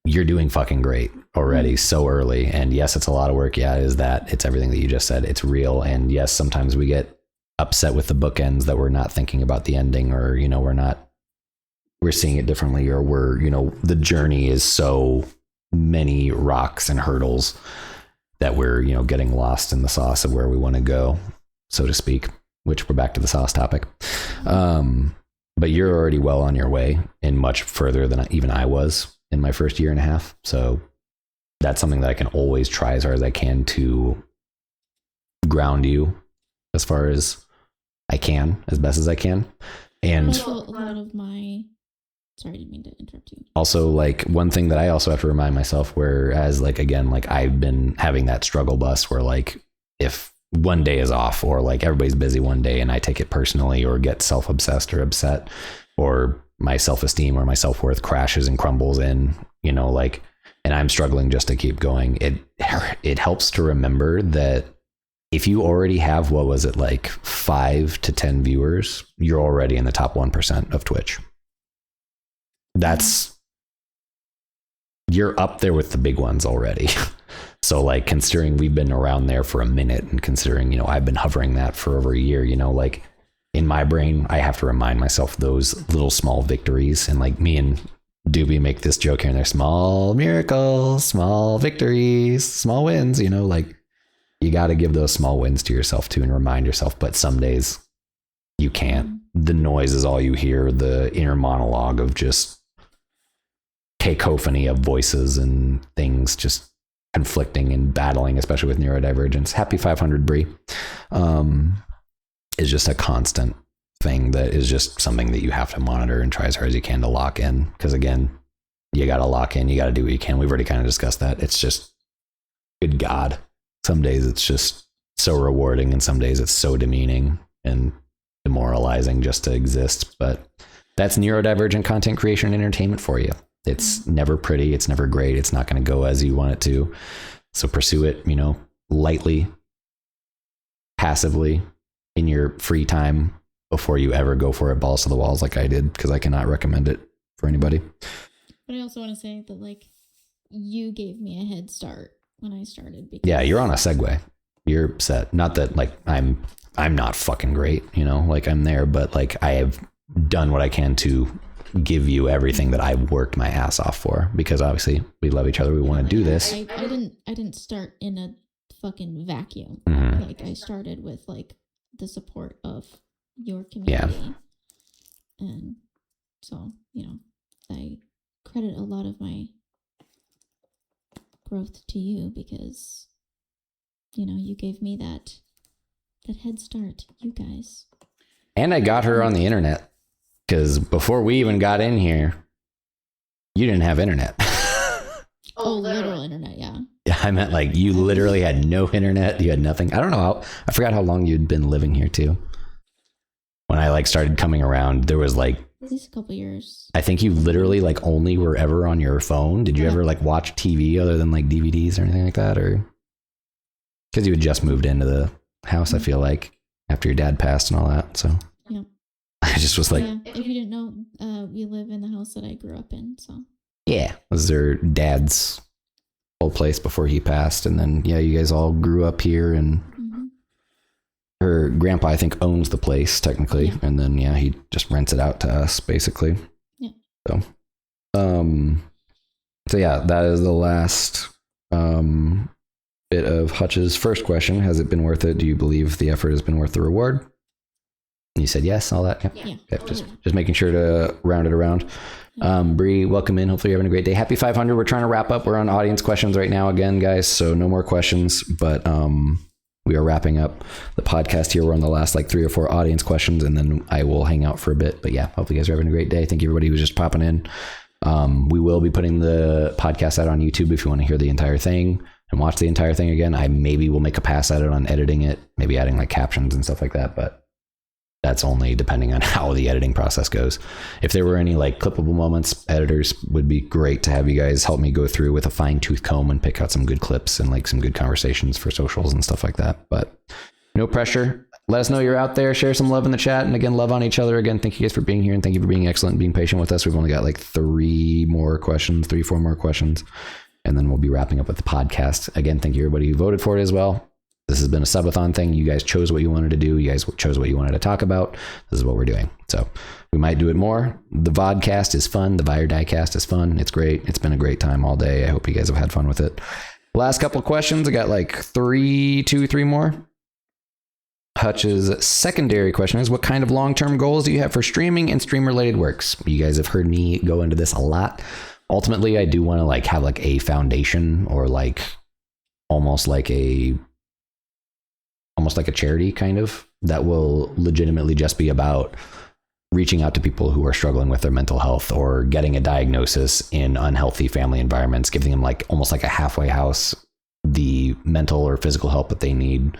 You're doing fucking great already, so early. And yes, it's a lot of work. Yeah, it's everything that you just said. It's real. And yes, sometimes we get upset with the bookends, that we're not thinking about the ending, or, you know, we're seeing it differently, or we're, you know, the journey is so many rocks and hurdles that we're, you know, getting lost in the sauce of where we want to go, so to speak, which we're back to the sauce topic. But you're already well on your way, and much further than even I was in my first year and a half. So that's something that I can always try as hard as I can to ground you as far as I can, as best as I can. And also, a lot of my, sorry, I didn't mean to interrupt you. Also, like, one thing that I also have to remind myself, whereas, like, again, like, I've been having that struggle bus where, like, if one day is off, or like everybody's busy one day and I take it personally, or get self-obsessed or upset, or my self-esteem or my self-worth crashes and crumbles in, you know, like, and I'm struggling just to keep going. It helps to remember that if you already have, what was it, like 5 to 10 viewers, you're already in the top 1% of Twitch. You're up there with the big ones already. So, like, considering we've been around there for a minute, and considering, you know, I've been hovering that for over a year, you know, like, in my brain, I have to remind myself those little small victories. And like, me and Doobie make this joke here and there: small miracles, small victories, small wins, you know, like, you got to give those small wins to yourself too, and remind yourself. But some days you can't. The noise is all you hear, the inner monologue of just cacophony of voices and things just conflicting and battling, especially with neurodivergence. Happy 500, Bree. Is just a constant thing that is just something that you have to monitor and try as hard as you can to lock in. Because again, you got to lock in, you got to do what you can. We've already kind of discussed that. It's just, good God. Some days it's just so rewarding, and some days it's so demeaning and demoralizing just to exist. But that's neurodivergent content creation and entertainment for you. It's never pretty. It's never great. It's not going to go as you want it to. So pursue it, you know, lightly, passively, in your free time, before you ever go for it balls to the walls like I did, because I cannot recommend it for anybody. But I also want to say that, like, you gave me a head start when I started. Because Yeah, you're on a segue. You're set. Not that like I'm not fucking great, you know, like I'm there, but like I have done what I can to give you everything that I've worked my ass off for, because obviously we love each other. We want to do this. I didn't start in a fucking vacuum. Mm-hmm. Like I started with like the support of your community. Yeah. And so, you know, I credit a lot of my growth to you because, you know, you gave me that head start, you guys. And I got her on the internet, because before we even got in here, you didn't have internet. Oh, literal internet, yeah. Yeah, I meant like you literally had no internet. You had nothing. I don't know I forgot how long you'd been living here too. When I like started coming around, there was like at least a couple years. I think you literally like only were ever on your phone. Did you ever like watch TV other than like DVDs or anything like that? Or because you had just moved into the house, I feel like, after your dad passed and all that. So yeah, I just was like, yeah. If you didn't know, we live in the house that I grew up in. So yeah, was their dad's old place before he passed, and then yeah, you guys all grew up here, and her grandpa I think owns the place technically, and then yeah, he just rents it out to us basically. Yeah. So yeah, that is the last bit of Hutch's first question. Has it been worth it? Do you believe the effort has been worth the reward? And you said yes, all that. Yeah. Okay, just making sure to round it around. Bree, welcome in. Hopefully you're having a great day. Happy 500. We're trying to wrap up. We're on audience questions right now again, guys. So no more questions, but we are wrapping up the podcast here. We're on the last like 3 or 4 audience questions, and then I will hang out for a bit. But yeah, hopefully you guys are having a great day. Thank you everybody who's just popping in. We will be putting the podcast out on YouTube if you want to hear the entire thing and watch the entire thing again. I maybe will make a pass at it on editing it, maybe adding like captions and stuff like that, but that's only depending on how the editing process goes. If there were any like clippable moments, editors would be great to have you guys help me go through with a fine-tooth comb and pick out some good clips and like some good conversations for socials and stuff like that. But no pressure. Let us know you're out there. Share some love in the chat. And again, love on each other. Again, thank you guys for being here, and thank you for being excellent and being patient with us. We've only got like 3, 4 more questions, and then we'll be wrapping up with the podcast. Again, thank you everybody who voted for it as well. This has been a subathon thing. You guys chose what you wanted to do. You guys chose what you wanted to talk about. This is what we're doing. So we might do it more. The vodcast is fun. The Vire Diecast is fun. It's great. It's been a great time all day. I hope you guys have had fun with it. Last couple of questions. I got like 3 more. Hutch's secondary question is, what kind of long-term goals do you have for streaming and stream-related works? You guys have heard me go into this a lot. Ultimately, I do want to like have like a foundation, or like almost like a charity kind of, that will legitimately just be about reaching out to people who are struggling with their mental health or getting a diagnosis in unhealthy family environments, giving them like almost like a halfway house, the mental or physical help that they need,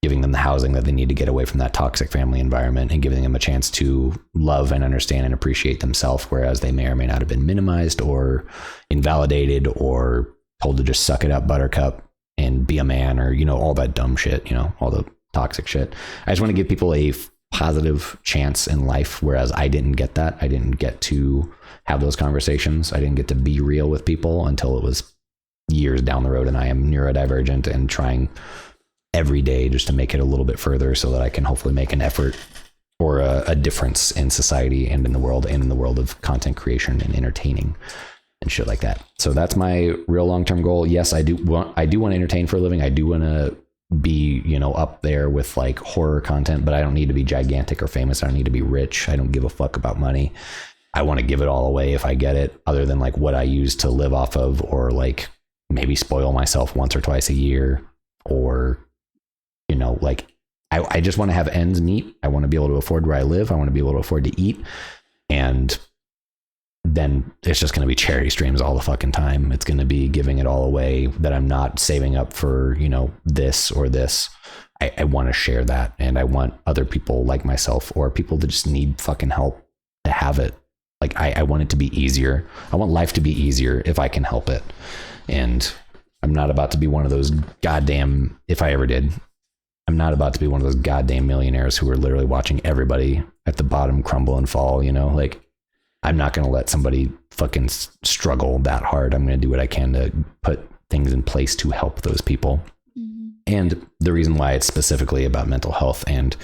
giving them the housing that they need to get away from that toxic family environment, and giving them a chance to love and understand and appreciate themselves, whereas they may or may not have been minimized or invalidated or told to just suck it up, buttercup, and be a man, or, you know, all that dumb shit, you know, all the toxic shit. I just want to give people a positive chance in life, whereas I didn't get that. I didn't get to have those conversations. I didn't get to be real with people until it was years down the road, and I am neurodivergent and trying every day just to make it a little bit further so that I can hopefully make an effort or a difference in society and in the world, and in the world of content creation and entertaining and shit like that. So that's my real long-term goal. Yes, I do want to entertain for a living. I do want to be, you know, up there with like horror content, but I don't need to be gigantic or famous. I don't need to be rich. I don't give a fuck about money. I want to give it all away if I get it, other than like what I use to live off of, or like maybe spoil myself once or twice a year, or, you know, like I just want to have ends meet. I want to be able to afford where I live. I want to be able to afford to eat. And then it's just going to be charity streams all the fucking time. It's going to be giving it all away, that I'm not saving up for, you know, this or this. I want to share that. And I want other people like myself, or people that just need fucking help, to have it. Like I want it to be easier. I want life to be easier if I can help it. And I'm not about to be one of those goddamn, if I ever did, I'm not about to be one of those goddamn millionaires who are literally watching everybody at the bottom crumble and fall, you know, like I'm not going to let somebody fucking struggle that hard. I'm going to do what I can to put things in place to help those people. Mm-hmm. And the reason why it's specifically about mental health and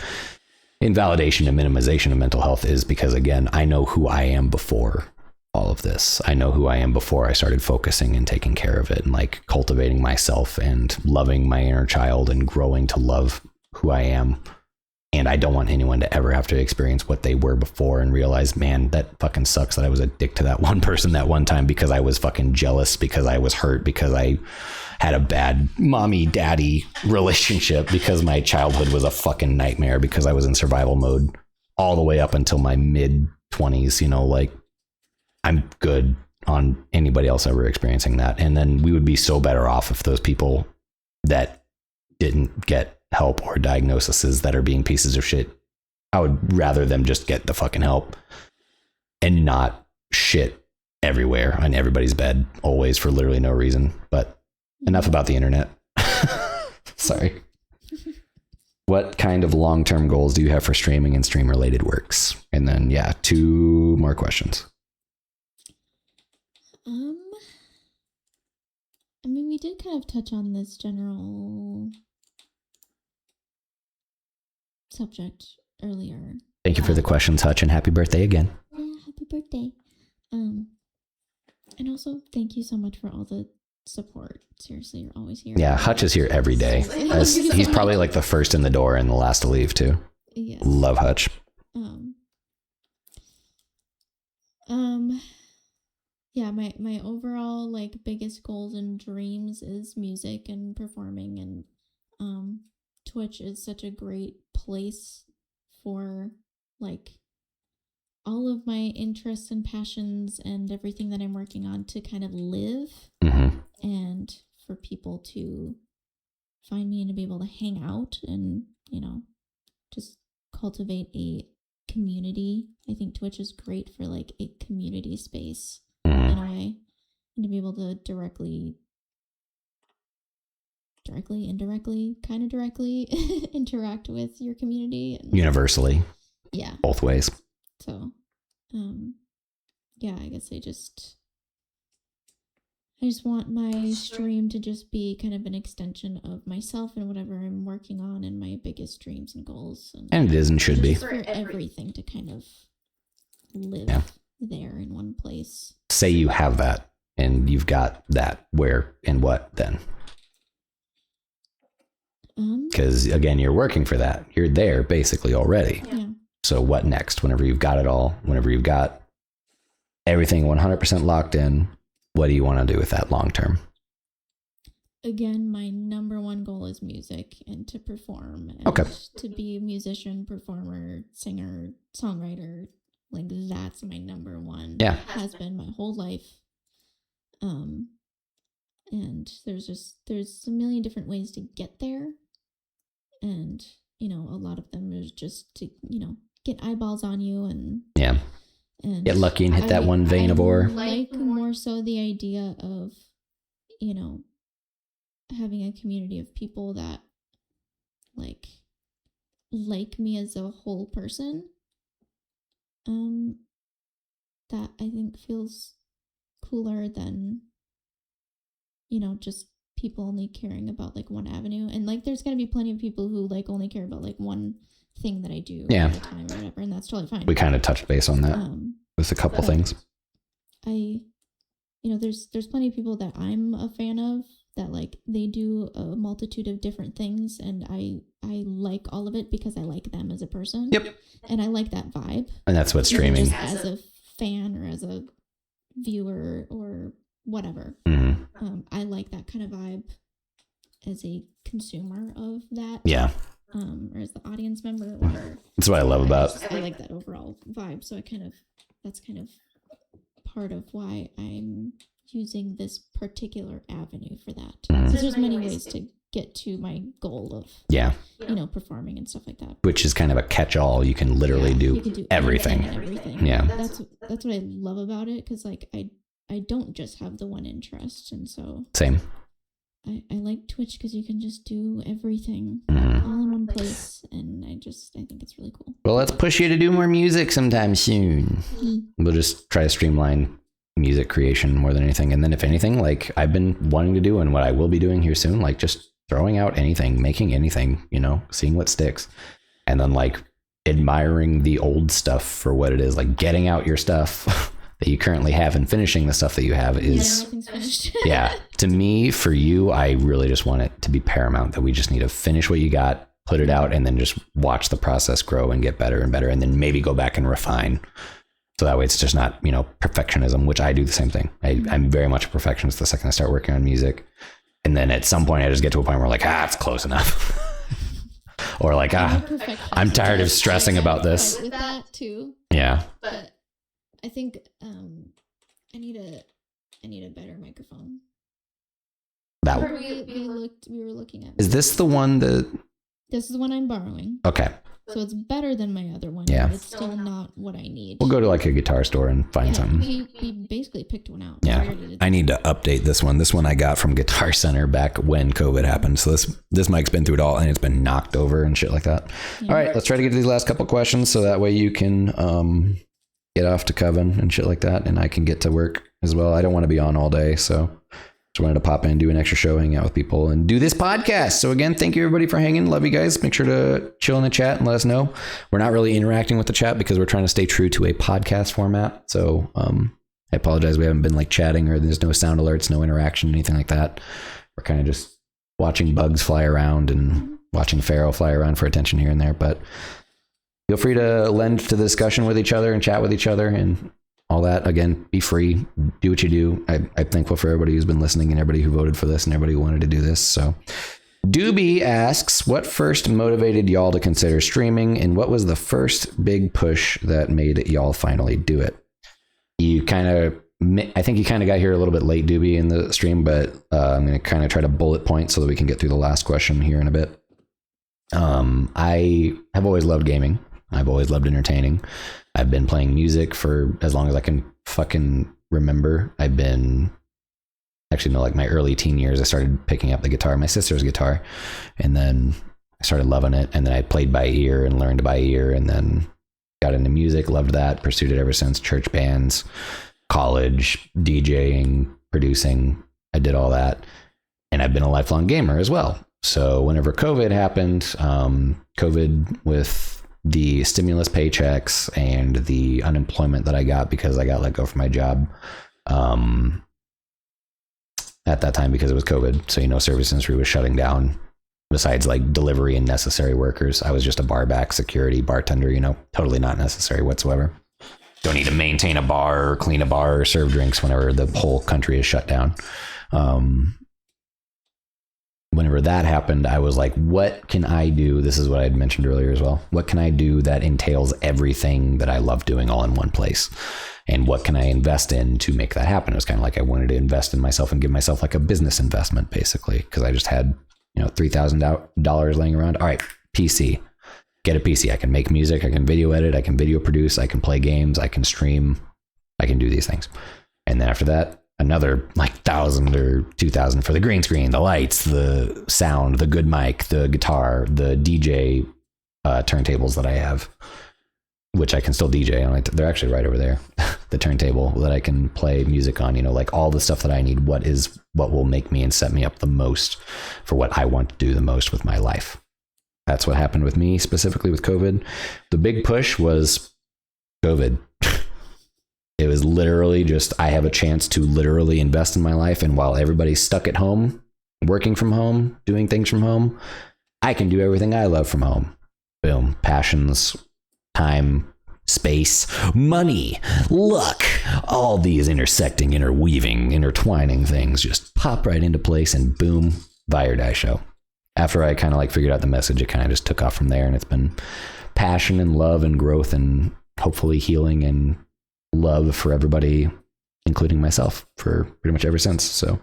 invalidation and minimization of mental health is because, again, I know who I am before all of this. I know who I am before I started focusing and taking care of it and like cultivating myself and loving my inner child and growing to love who I am. And I don't want anyone to ever have to experience what they were before and realize, man, that fucking sucks that I was a dick to that one person that one time because I was fucking jealous, because I was hurt, because I had a bad mommy daddy relationship, because my childhood was a fucking nightmare, because I was in survival mode all the way up until my mid 20s, you know, like I'm good on anybody else ever experiencing that. And then we would be so better off if those people that didn't get help or diagnoses that are being pieces of shit, I would rather them just get the fucking help and not shit everywhere on everybody's bed always for literally no reason. But enough about the internet. Sorry. What kind of long-term goals do you have for streaming and stream-related works? And then, 2 more questions. I mean, we did kind of touch on this general subject earlier. Thank you for the questions, Hutch, and happy birthday again. Yeah, happy birthday. And also thank you so much for all the support. Seriously, you're always here. Yeah, Hutch is here every day. He's probably like the first in the door and the last to leave too. Yes. Love Hutch. Yeah, my overall like biggest goals and dreams is music and performing, and Twitch is such a great place for like all of my interests and passions and everything that I'm working on to kind of live, and for people to find me and to be able to hang out and, you know, just cultivate a community. I think Twitch is great for like a community space in a way, and to be able to directly, indirectly, kind of directly interact with your community. And, universally. Yeah. Both ways. So, I guess I just want my stream to just be kind of an extension of myself and whatever I'm working on and my biggest dreams and goals. And it is and should be. For everything to kind of live there in one place. Say you have that and you've got that. Where and what then? Because again, you're working for that. You're there basically already. Yeah. So what next? Whenever you've got it all, whenever you've got everything 100% locked in, what do you want to do with that long term? Again, my number one goal is music and to perform. And to be a musician, performer, singer, songwriter. Like that's my number one. Yeah. Has been my whole life. And there's a million different ways to get there. And, you know, a lot of them is just to, you know, get eyeballs on you and get lucky and hit that one vein of ore. Like more so the idea of, you know, having a community of people that like me as a whole person. That I think feels cooler than, you know, just people only caring about like one avenue. And like there's gonna be plenty of people who like only care about like one thing that I do at a time or whatever, and that's totally fine. We kind of touched base on that with a couple things. There's plenty of people that I'm a fan of that like they do a multitude of different things, and I like all of it because I like them as a person. Yep. And I like that vibe. And that's what streaming. Just as a fan or as a viewer or whatever. I like that kind of vibe as a consumer of that. Yeah. Or as the audience member. Or that's what I love about. I like that overall vibe. So that's kind of part of why I'm using this particular avenue for that. So there's many ways to get to my goal of, you know, performing and stuff like that. Which is kind of a catch-all. You can literally do everything. Yeah. That's what I love about it. Cause like I don't just have the one interest. And so same. I like Twitch because you can just do everything all in one one place, and I think it's really cool. Well, let's push you to do more music sometime soon. We'll just try to streamline music creation more than anything. And then if anything, like I've been wanting to do and what I will be doing here soon, like just throwing out anything, making anything, seeing what sticks. And then like admiring the old stuff for what it is, like getting out your stuff that you currently have and finishing the stuff that you have is, yeah, to me, for you, I really just want it to be paramount that we just need to finish what you got, put it out, and then just watch the process grow and get better and better, and then maybe go back and refine. So that way it's just not, perfectionism, which I do the same thing. I'm very much a perfectionist the second I start working on music. And then at some point I just get to a point where like, it's close enough. Or like, I'm tired of stressing about this. With that too. Yeah. But I think I need a better microphone. That we were looking at. Is this the one that? This is the one I'm borrowing. Okay. So it's better than my other one. Yeah. But it's still not what I need. We'll go to like a guitar store and find something. We basically picked one out. Yeah. I need to update this one. This one I got from Guitar Center back when COVID happened. So this mic's been through it all and it's been knocked over and shit like that. Yeah. All right, let's try to get to these last couple questions so that way you can get off to Coven and shit like that, and I can get to work as well. I don't want to be on all day, so just wanted to pop in, do an extra show, hang out with people, and do this podcast. So again, thank you everybody for hanging. Love you guys. Make sure to chill in the chat and let us know. We're not really interacting with the chat because we're trying to stay true to a podcast format. So I apologize. We haven't been like chatting, or there's no sound alerts, no interaction, anything like that. We're kind of just watching bugs fly around and watching Pharaoh fly around for attention here and there. But feel free to lend to the discussion with each other and chat with each other and all that. Again, be free, do what you do. I'm thankful for everybody who's been listening and everybody who voted for this and everybody who wanted to do this. So Doobie asks, what first motivated y'all to consider streaming, and what was the first big push that made y'all finally do it? I think you kind of got here a little bit late, Doobie, in the stream, but I'm going to kind of try to bullet point so that we can get through the last question here in a bit. I have always loved gaming. I've always loved entertaining. I've been playing music for as long as I can fucking remember. Like my early teen years, I started picking up the guitar, my sister's guitar, and then I started loving it. And then I played by ear and learned by ear, and then got into music, loved that, pursued it ever since. Church bands, college, DJing, producing. I did all that. And I've been a lifelong gamer as well. So whenever COVID happened, COVID with the stimulus paychecks and the unemployment that I got because I got let go from my job at that time because it was COVID. So, service industry was shutting down besides like delivery and necessary workers. I was just a bar back, security, bartender, totally not necessary whatsoever. Don't need to maintain a bar or clean a bar or serve drinks whenever the whole country is shut down. Whenever that happened, I was like, what can I do? This is what I had mentioned earlier as well. What can I do that entails everything that I love doing all in one place? And what can I invest in to make that happen? It was kind of like I wanted to invest in myself and give myself like a business investment, basically, because I just had, $3,000 laying around. All right, PC. Get a PC. I can make music. I can video edit. I can video produce. I can play games. I can stream. I can do these things. And then after that, another like 1,000 or 2,000 for the green screen, the lights, the sound, the good mic, the guitar, the DJ turntables that I have, which I can still DJ on. They're actually right over there. The turntable that I can play music on, like all the stuff that I need. What will make me and set me up the most for what I want to do the most with my life. That's what happened with me, specifically with COVID. The big push was COVID. It was literally just, I have a chance to literally invest in my life. And while everybody's stuck at home, working from home, doing things from home, I can do everything I love from home. Boom. Passions, time, space, money, luck, all these intersecting, interweaving, intertwining things just pop right into place, and boom, buy or die show. After I kind of like figured out the message, it kind of just took off from there. And it's been passion and love and growth and hopefully healing and love for everybody, including myself, for pretty much ever since. So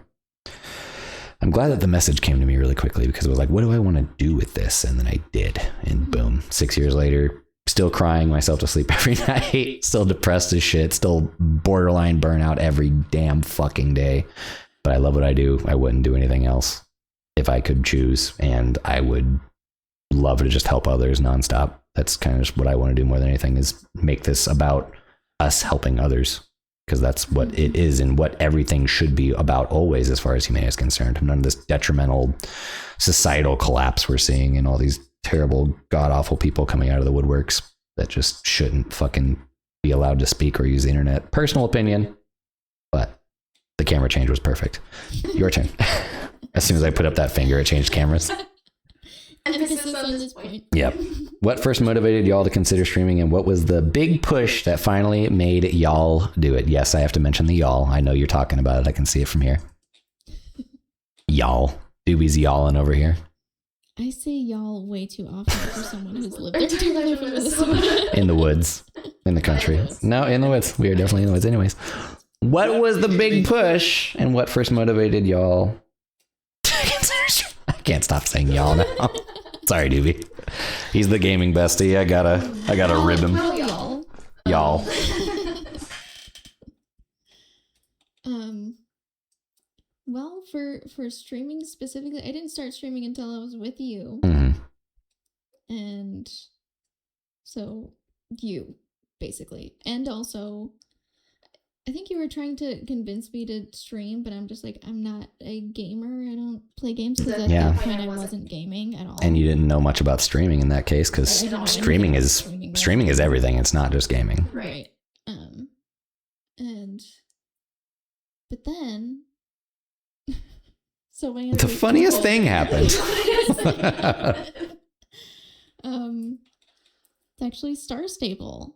I'm glad that the message came to me really quickly, because it was like, what do I want to do with this? And then I did, and boom, 6 years later, still crying myself to sleep every night, still depressed as shit, still borderline burnout every damn fucking day. But I love what I do. I wouldn't do anything else if I could choose, and I would love to just help others nonstop. That's kind of just what I want to do more than anything, is make this about us helping others, because that's what it is and what everything should be about always, as far as humanity is concerned. None of this detrimental societal collapse we're seeing and all these terrible, god-awful people coming out of the woodworks that just shouldn't fucking be allowed to speak or use the internet. Personal opinion, but the camera change was perfect. Your turn. As soon as I put up that finger, it changed cameras. Emphasis on this point. Yep. What first motivated y'all to consider streaming, and what was the big push that finally made y'all do it? Yes, I have to mention the y'all. I know you're talking about it. I can see it from here. Y'all. Doobie's yawling over here. I say y'all way too often for someone who's lived their entire life in Minnesota. In the woods. In the country. No, in the woods. We are definitely in the woods. Anyways. What was the big push, and what first motivated y'all? I can't stop saying y'all now. Sorry, Doobie. He's the gaming bestie. I gotta rib him. Y'all. Well, for streaming specifically, I didn't start streaming until I was with you. Mm-hmm. And so you, basically. And also, I think you were trying to convince me to stream, but I'm just like, I'm not a gamer. I don't play games, because at that point I wasn't gaming at all. And you didn't know much about streaming in that case, because streaming is everything. It's not just gaming. Right. But then, so the funniest thing happened. It's actually Star Stable.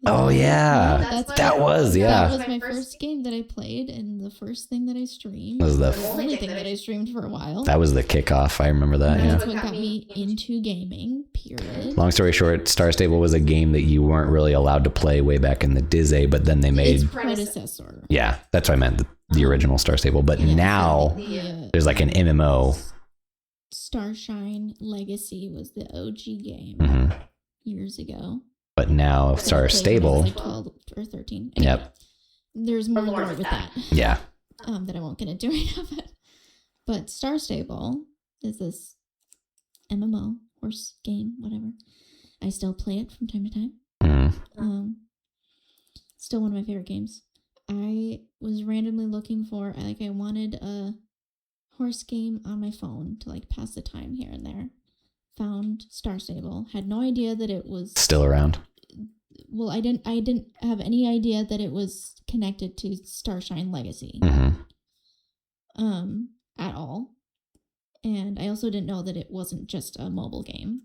Oh yeah, that was my first game that I played, and the first thing that I streamed. Was the only thing that I streamed for a while. That was the kickoff. I remember that. That's what got me into gaming. Period. Long story short, Star Stable was a game that you weren't really allowed to play way back in the Disney, but then they made its predecessor. Yeah, that's what I meant. The original Star Stable, but now there's like an MMO. Starshine Legacy was the OG game years ago. But now Star Stable, like 12 or 13. Anyway, yep. There's more with that. Yeah. That I won't get into right now. But Star Stable is this MMO, horse game, whatever. I still play it from time to time. Still one of my favorite games. I was randomly looking for, I wanted a horse game on my phone to like pass the time here and there. Found Star Stable. Had no idea that it was still around. Well, I didn't have any idea that it was connected to Starshine Legacy. At all. And I also didn't know that it wasn't just a mobile game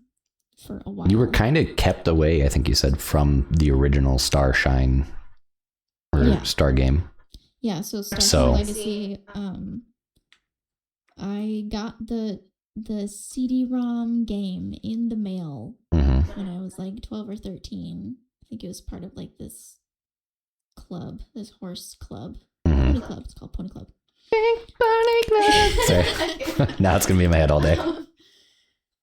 for a while. You were kind of kept away, I think you said, from the original Starshine or Star game. Yeah, so Starshine Legacy, I got the CD-ROM game in the mail when I was like 12 or 13. I think it was part of like this club, this horse club. Pony Club. It's called Pony Club. Pony Club. Sorry. Now it's going to be in my head all day.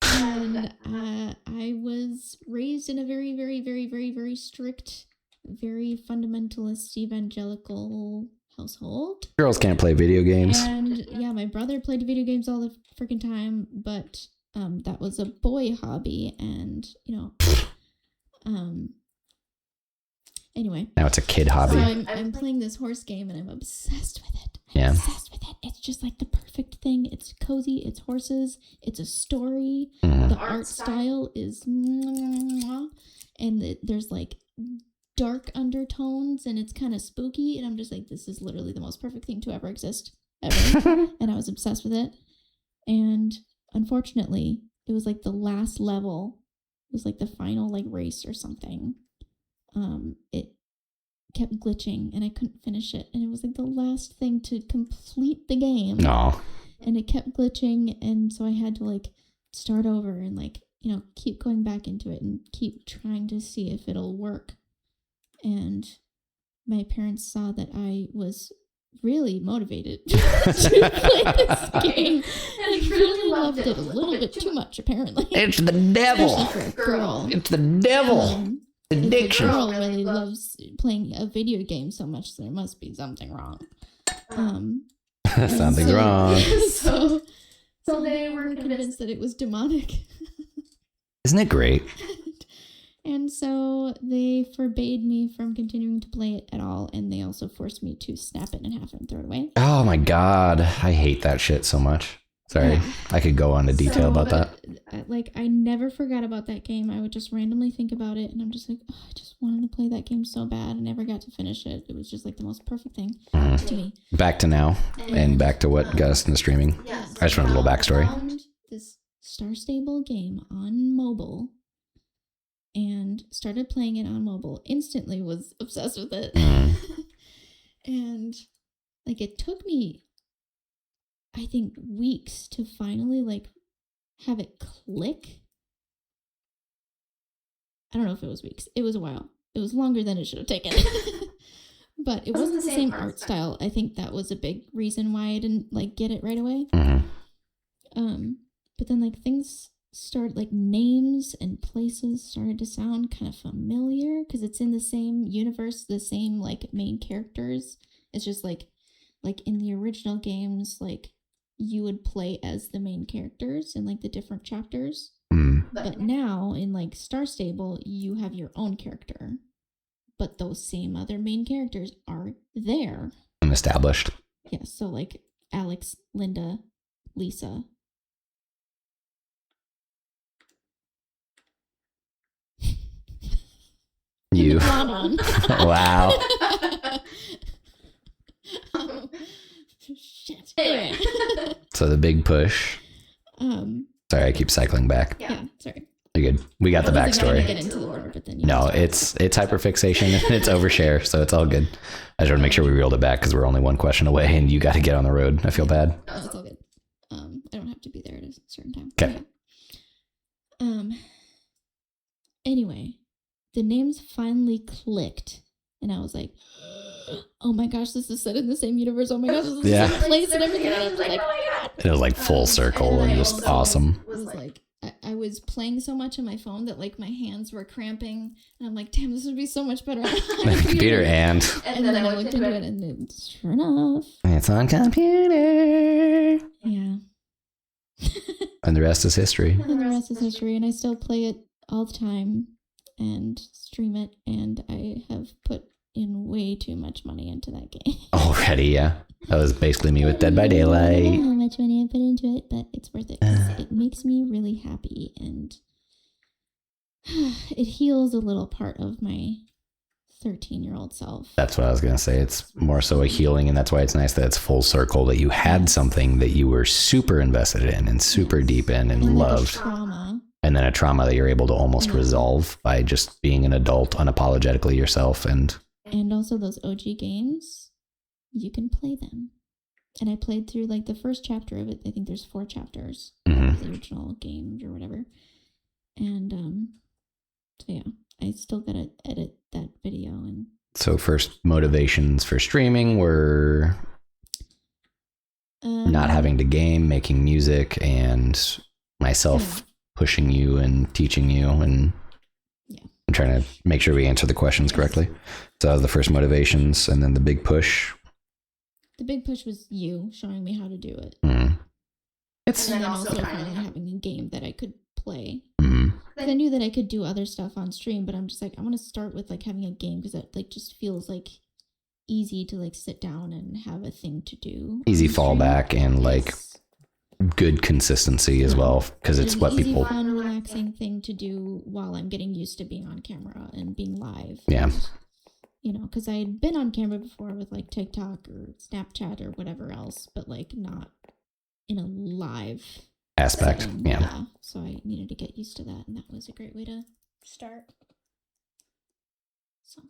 And I was raised in a very, very, very, very, very strict, very fundamentalist evangelical household. Girls can't play video games. And yeah, my brother played video games all the freaking time, but that was a boy hobby, and anyway. Now it's a kid hobby. So I'm playing this horse game, and I'm obsessed with it. I'm obsessed with it. It's just like the perfect thing. It's cozy. It's horses. It's a story. The art style is, and there's like dark undertones, and it's kind of spooky, and I'm just like, this is literally the most perfect thing to ever exist ever. And I was obsessed with it. And unfortunately, it was like the last level. It was like the final like race or something. It kept glitching, and I couldn't finish it, and it was like the last thing to complete the game. No. And it kept glitching, and so I had to like start over and like keep going back into it and keep trying to see if it'll work. And my parents saw that I was really motivated to play this game, and I really loved it a little bit too much, apparently. It's the devil. Especially for a girl. It's the devil. Addiction. If a girl really loves playing a video game so much, there must be something wrong. Something's wrong. So they were convinced that it was demonic. Isn't it great? And so they forbade me from continuing to play it at all. And they also forced me to snap it in half and throw it away. Oh my God. I hate that shit so much. Sorry. Yeah. I could go on to detail about that. Like, I never forgot about that game. I would just randomly think about it. And I'm just like, oh, I just wanted to play that game so bad. I never got to finish it. It was just like the most perfect thing to me. Back to now and back to what got us into streaming. Yes. I just want a little backstory. I found this Star Stable game on mobile. And started playing it on mobile. Instantly was obsessed with it. And like it took me, I think, weeks to finally like have it click. I don't know if it was weeks. It was a while. It was longer than it should have taken. But it wasn't the same art style. I think that was a big reason why I didn't like get it right away. But then like things started, like names and places started to sound kind of familiar because it's in the same universe, the same like main characters. It's just like in the original games, like you would play as the main characters in like the different chapters. But now in like Star Stable, you have your own character, but those same other main characters are there and established. Yeah, so like Alex, Linda, Lisa. You. Wow. Shit. Anyway. So the big push. Sorry, I keep cycling back. Yeah, sorry. You're good. We got the backstory. Get into the order, but then no, it's hyperfixation and it's overshare, so it's all good. I just want to make sure we reeled it back because we're only one question away and you got to get on the road. I feel bad. Oh, it's all good. I don't have to be there at a certain time. Okay. Anyway, the names finally clicked, and I was like, "Oh my gosh, this is set in the same universe! Oh my gosh, this is the same place and everything!" And I was like, "Oh my god!" It was like full circle and just awesome. It was like I was playing so much on my phone that like my hands were cramping, and I'm like, "Damn, this would be so much better on computer." And then I looked into it, and sure enough, it's on computer. Yeah. And the rest is history. And the rest is history, and I still play it all the time and stream it, and I have put in way too much money into that game. Already, yeah. That was basically me with Dead by Daylight. I don't know how much money I put into it, but it's worth it. It makes me really happy, and it heals a little part of my 13-year-old self. That's what I was going to say. It's more so a healing, and that's why it's nice that it's full circle, that you had something that you were super invested in and super deep in and loved. Trauma. And then a trauma that you're able to almost resolve by just being an adult unapologetically yourself. And also those OG games, you can play them. And I played through like the first chapter of it. I think there's 4 chapters of the original games or whatever. And so yeah, I still gotta edit that video. And so first motivations for streaming were not having to game, making music, and myself pushing you and teaching you, and I'm trying to make sure we answer the questions correctly. So that was the first motivations, and then the big push. The big push was you showing me how to do it. It's and then also finally having a game that I could play. I knew that I could do other stuff on stream, but I'm just like, I want to start with like having a game because that like just feels like easy to like sit down and have a thing to do. Easy fallback and like good consistency as well, because it's what people. Easy, fun, relaxing thing to do while I'm getting used to being on camera and being live. Yeah. And, you know, because I had been on camera before with like TikTok or Snapchat or whatever else, but like not in a live aspect. setting. Yeah. So I needed to get used to that, and that was a great way to start. So.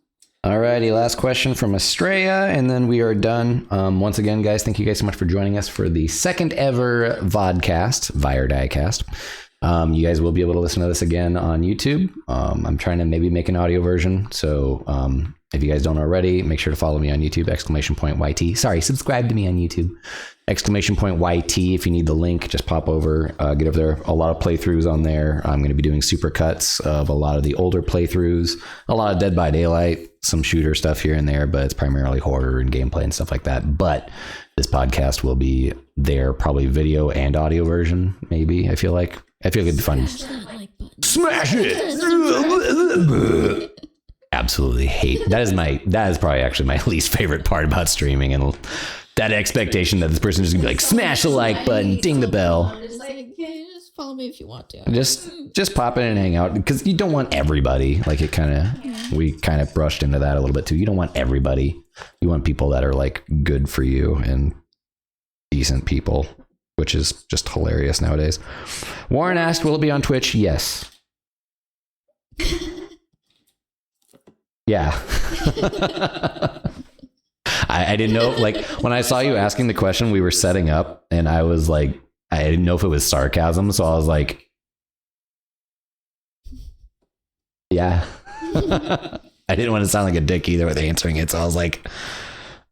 Alrighty, last question from Estrella, and then we are done. Once again, guys, thank you guys so much for joining us for the second ever vodcast, Vire Diecast. You guys will be able to listen to this again on YouTube. I'm trying to maybe make an audio version, so if you guys don't already, make sure to follow me on YouTube, !YT. Sorry, subscribe to me on YouTube, !YT. If you need the link, just pop over, get over there. A lot of playthroughs on there. I'm going to be doing super cuts of a lot of the older playthroughs, a lot of Dead by Daylight, some shooter stuff here and there, but it's primarily horror and gameplay and stuff like that. But this podcast will be there, probably video and audio version, maybe. I feel like it'd be fun. Smash it. Absolutely hate. That is probably actually my least favorite part about streaming, and that expectation that this person is gonna be like, smash the like button, ding the bell. Just like, hey, just follow me if you want to. Just pop in and hang out, because you don't want everybody. Like we kind of brushed into that a little bit too. You don't want everybody. You want people that are like good for you and decent people, which is just hilarious nowadays. Warren asked, will it be on Twitch? Yes. Yeah. I didn't know, like, when I saw you asking the question, we were setting up, and I was like, I didn't know if it was sarcasm, so I was like, yeah. I didn't want to sound like a dick either with answering it, so I was like,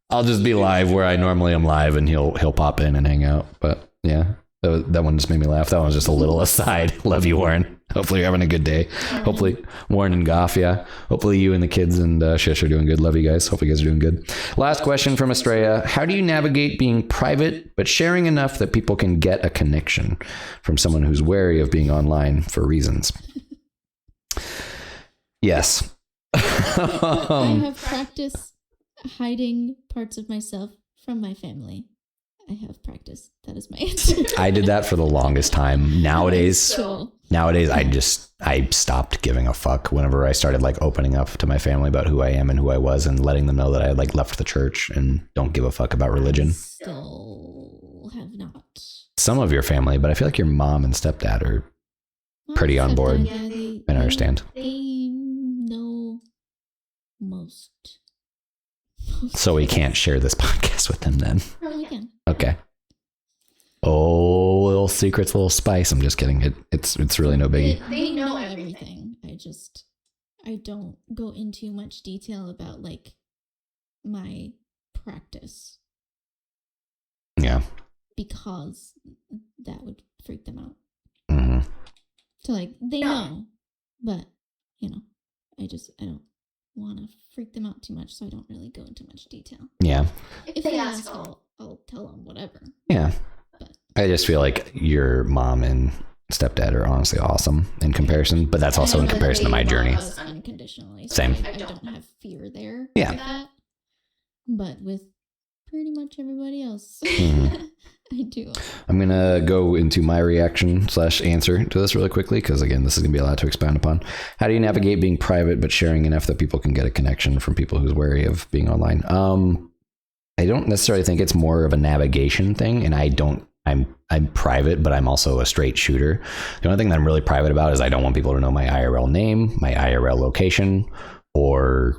I'll just be live where I normally am live, and he'll pop in and hang out. But yeah, that one just made me laugh. That one was just a little aside. Love you, Warren. Hopefully you're having a good day. Hopefully Warren and Goff, yeah. Hopefully you and the kids and Shish are doing good. Love you guys. Hope you guys are doing good. Last question from Estrella. How do you navigate being private but sharing enough that people can get a connection from someone who's wary of being online for reasons? Yes. I have practiced hiding parts of myself from my family. I have practiced. That is my answer. I did that for the longest time. Nowadays, Cool. I stopped giving a fuck whenever I started like opening up to my family about who I am and who I was, and letting them know that I like left the church and don't give a fuck about religion. Still have not. Some of your family, but I feel like your mom and stepdad are pretty on board. Yeah, I understand. They know most. So we can't share this podcast with them then. No, you can. Okay. Oh, little secrets, little spice. I'm just kidding. It's really no biggie. They know everything. I don't go into much detail about like my practice. Yeah. Because that would freak them out. Mm-hmm. So like they know, but you know, I don't want to freak them out too much, so I don't really go into much detail. Yeah. If they ask, I'll tell them whatever. Yeah. But I just feel like your mom and stepdad are honestly awesome in comparison, but that's also in comparison to my journey. Unconditionally. So Same. I don't have fear there. Yeah. With that. But with pretty much everybody else, Mm-hmm. I do. I'm going to go into my reaction / answer to this really quickly, because again, this is going to be a lot to expound upon. How do you navigate being private but sharing enough that people can get a connection from people who's wary of being online? I don't necessarily think it's more of a navigation thing, and I'm private, but I'm also a straight shooter. The only thing that I'm really private about is I don't want people to know my IRL name, my IRL location, or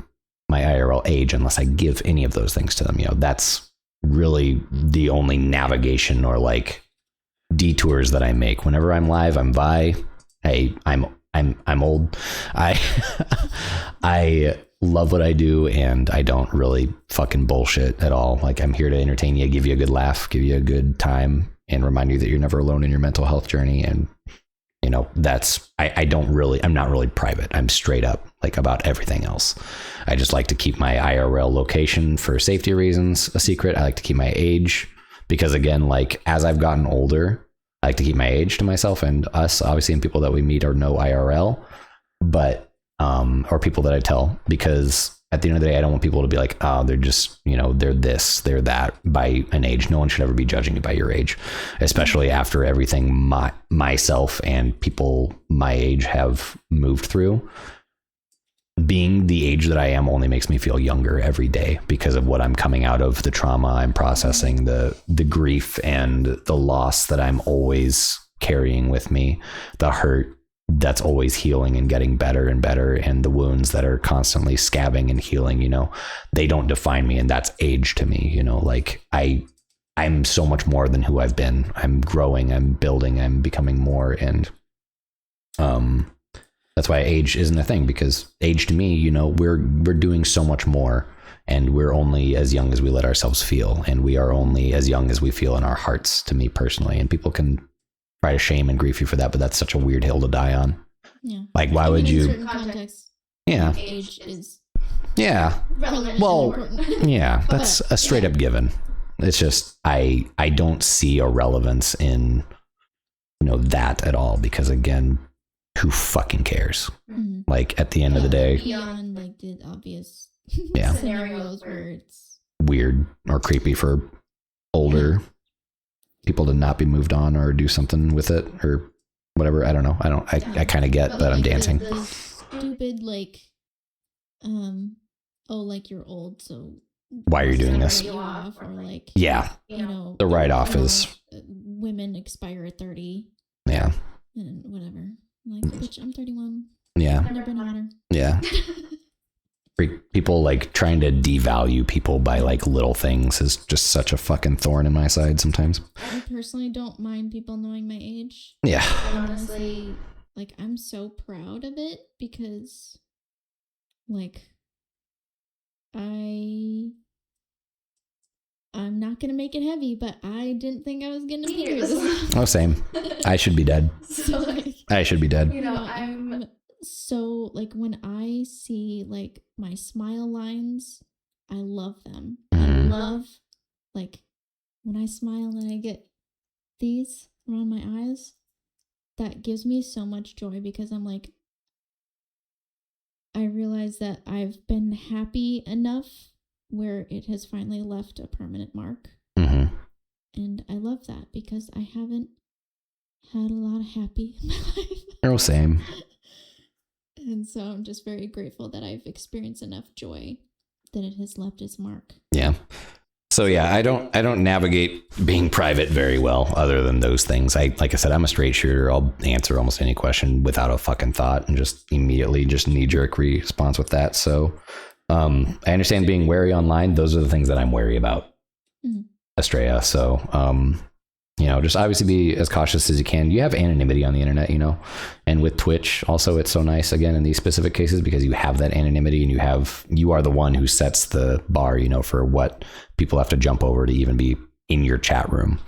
my IRL age unless I give any of those things to them. You know, that's really the only navigation or like detours that I make. Whenever I'm live, I'm bi. I'm old. I love what I do, and I don't really fucking bullshit at all. Like, I'm here to entertain you, give you a good laugh, give you a good time, and remind you that you're never alone in your mental health journey. And you know, I'm not really private. I'm straight up like about everything else. I just like to keep my IRL location for safety reasons a secret. I like to keep my age because, again, like as I've gotten older, I like to keep my age to myself and us, obviously, and people that we meet are no IRL, but, or people that I tell, because at the end of the day, I don't want people to be like, oh, they're just, you know, they're this, they're that by an age. No one should ever be judging you by your age, especially after everything myself and people my age have moved through. Being the age that I am only makes me feel younger every day because of what I'm coming out of, the trauma I'm processing, the grief and the loss that I'm always carrying with me, the hurt that's always healing and getting better and better, and the wounds that are constantly scabbing and healing. You know, they don't define me, and that's age to me. You know, like I'm so much more than who I've been. I'm growing, I'm building, I'm becoming more, and that's why age isn't a thing, because age to me, you know, we're doing so much more, and we're only as young as we let ourselves feel, and we are only as young as we feel in our hearts, to me personally. And people can try to shame and grief you for that, but that's such a weird hill to die on. Yeah. Like, why would you? In certain contexts, yeah. Age is yeah. relevant. Well, and important. yeah, that's a straight up given. It's just I don't see a relevance in, you know, that at all, because again, who fucking cares? Mhm. Like at the end of the day, Beyond like the obvious Yeah. scenarios where it's weird or creepy for older people to not be moved on or do something with it or whatever. I don't know. I kind of get that I'm like dancing. the stupid like oh, like you're old, so Why are you doing this? write you off, or like Yeah. you know The write-off is women expire at 30 yeah. and whatever. Like, bitch, I'm 31. Yeah. Never been hotter. Yeah. People like trying to devalue people by like little things is just such a fucking thorn in my side sometimes. I personally don't mind people knowing my age. Yeah. Honestly, like I'm so proud of it because like I'm not gonna make it heavy, but I didn't think I was gonna be here this long. Oh, same. I should be dead. So like, I should be dead. you know, I'm so like when I see like my smile lines, I love them. I love like when I smile and I get these around my eyes, that gives me so much joy because I'm like, I realize that I've been happy enough where it has finally left a permanent mark. Mm-hmm. And I love that because I haven't had a lot of happy in my life. Oh, same. And so I'm just very grateful that I've experienced enough joy that it has left its mark. Yeah. So yeah, I don't navigate being private very well other than those things. Like I said, I'm a straight shooter. I'll answer almost any question without a fucking thought and just immediately just knee-jerk response with that. So I understand being wary online. Those are the things that I'm wary about. Mm-hmm. Estrella. So you know, just obviously be as cautious as you can. You have anonymity on the internet, you know, and with Twitch also, it's so nice again in these specific cases because you have that anonymity and you are the one who sets the bar, you know, for what people have to jump over to even be in your chat room.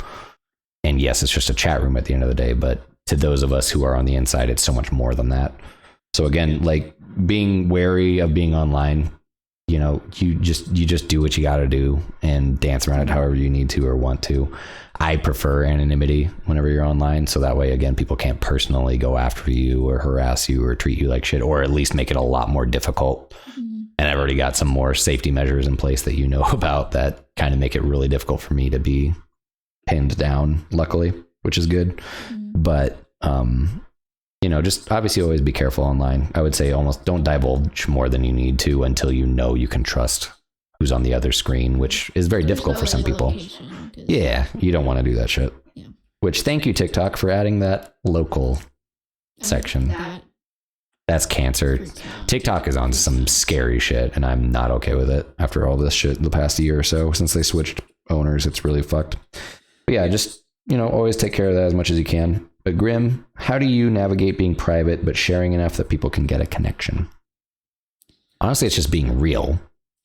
And yes, it's just a chat room at the end of the day, but to those of us who are on the inside, it's so much more than that. So again, like being wary of being online, you know, you just do what you got to do and dance around it however you need to or want to. I prefer anonymity whenever you're online. So that way, again, people can't personally go after you or harass you or treat you like shit, or at least make it a lot more difficult. Mm-hmm. And I've already got some more safety measures in place that you know about that kind of make it really difficult for me to be pinned down, luckily, which is good. Mm-hmm. But, you know, just obviously always be careful online. I would say almost don't divulge more than you need to until you know you can trust who's on the other screen, which is very difficult for some people. Yeah, you don't want to do that shit. Yeah. Which, thank you, TikTok, for adding that local section. That's cancer. TikTok is on some scary shit, and I'm not okay with it after all this shit the past year or so since they switched owners. It's really fucked. But yeah, just, you know, always take care of that as much as you can. But Grim, how do you navigate being private but sharing enough that people can get a connection? Honestly, it's just being real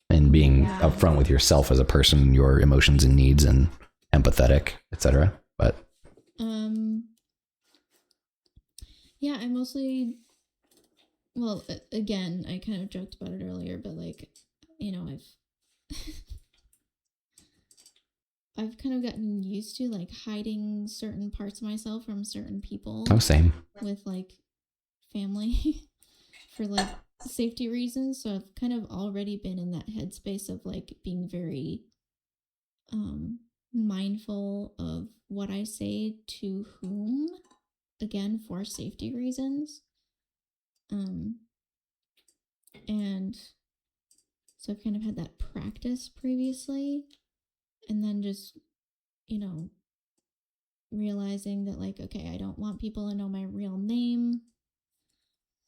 and being upfront with yourself as a person, your emotions and needs, and empathetic, etc. But yeah, I mostly, well, again, I kind of joked about it earlier, but like, you know, I've kind of gotten used to like hiding certain parts of myself from certain people. Oh, same. With like family for like safety reasons. So I've kind of already been in that headspace of like being very mindful of what I say to whom, again, for safety reasons. And so I've kind of had that practice previously. And then just, you know, realizing that like, okay, I don't want people to know my real name.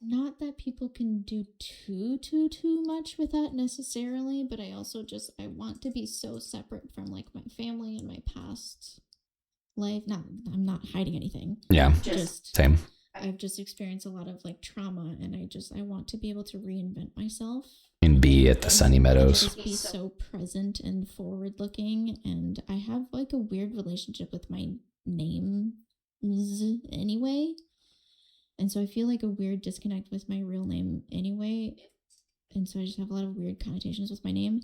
Not that people can do too much with that necessarily, but I also just, I want to be so separate from like my family and my past life. I'm not hiding anything. Yeah, just same. I've just experienced a lot of like trauma, and I want to be able to reinvent myself. And be at the Sunny Meadows. Just be so present and forward looking, and I have like a weird relationship with my name anyway. And so I feel like a weird disconnect with my real name anyway. And so I just have a lot of weird connotations with my name.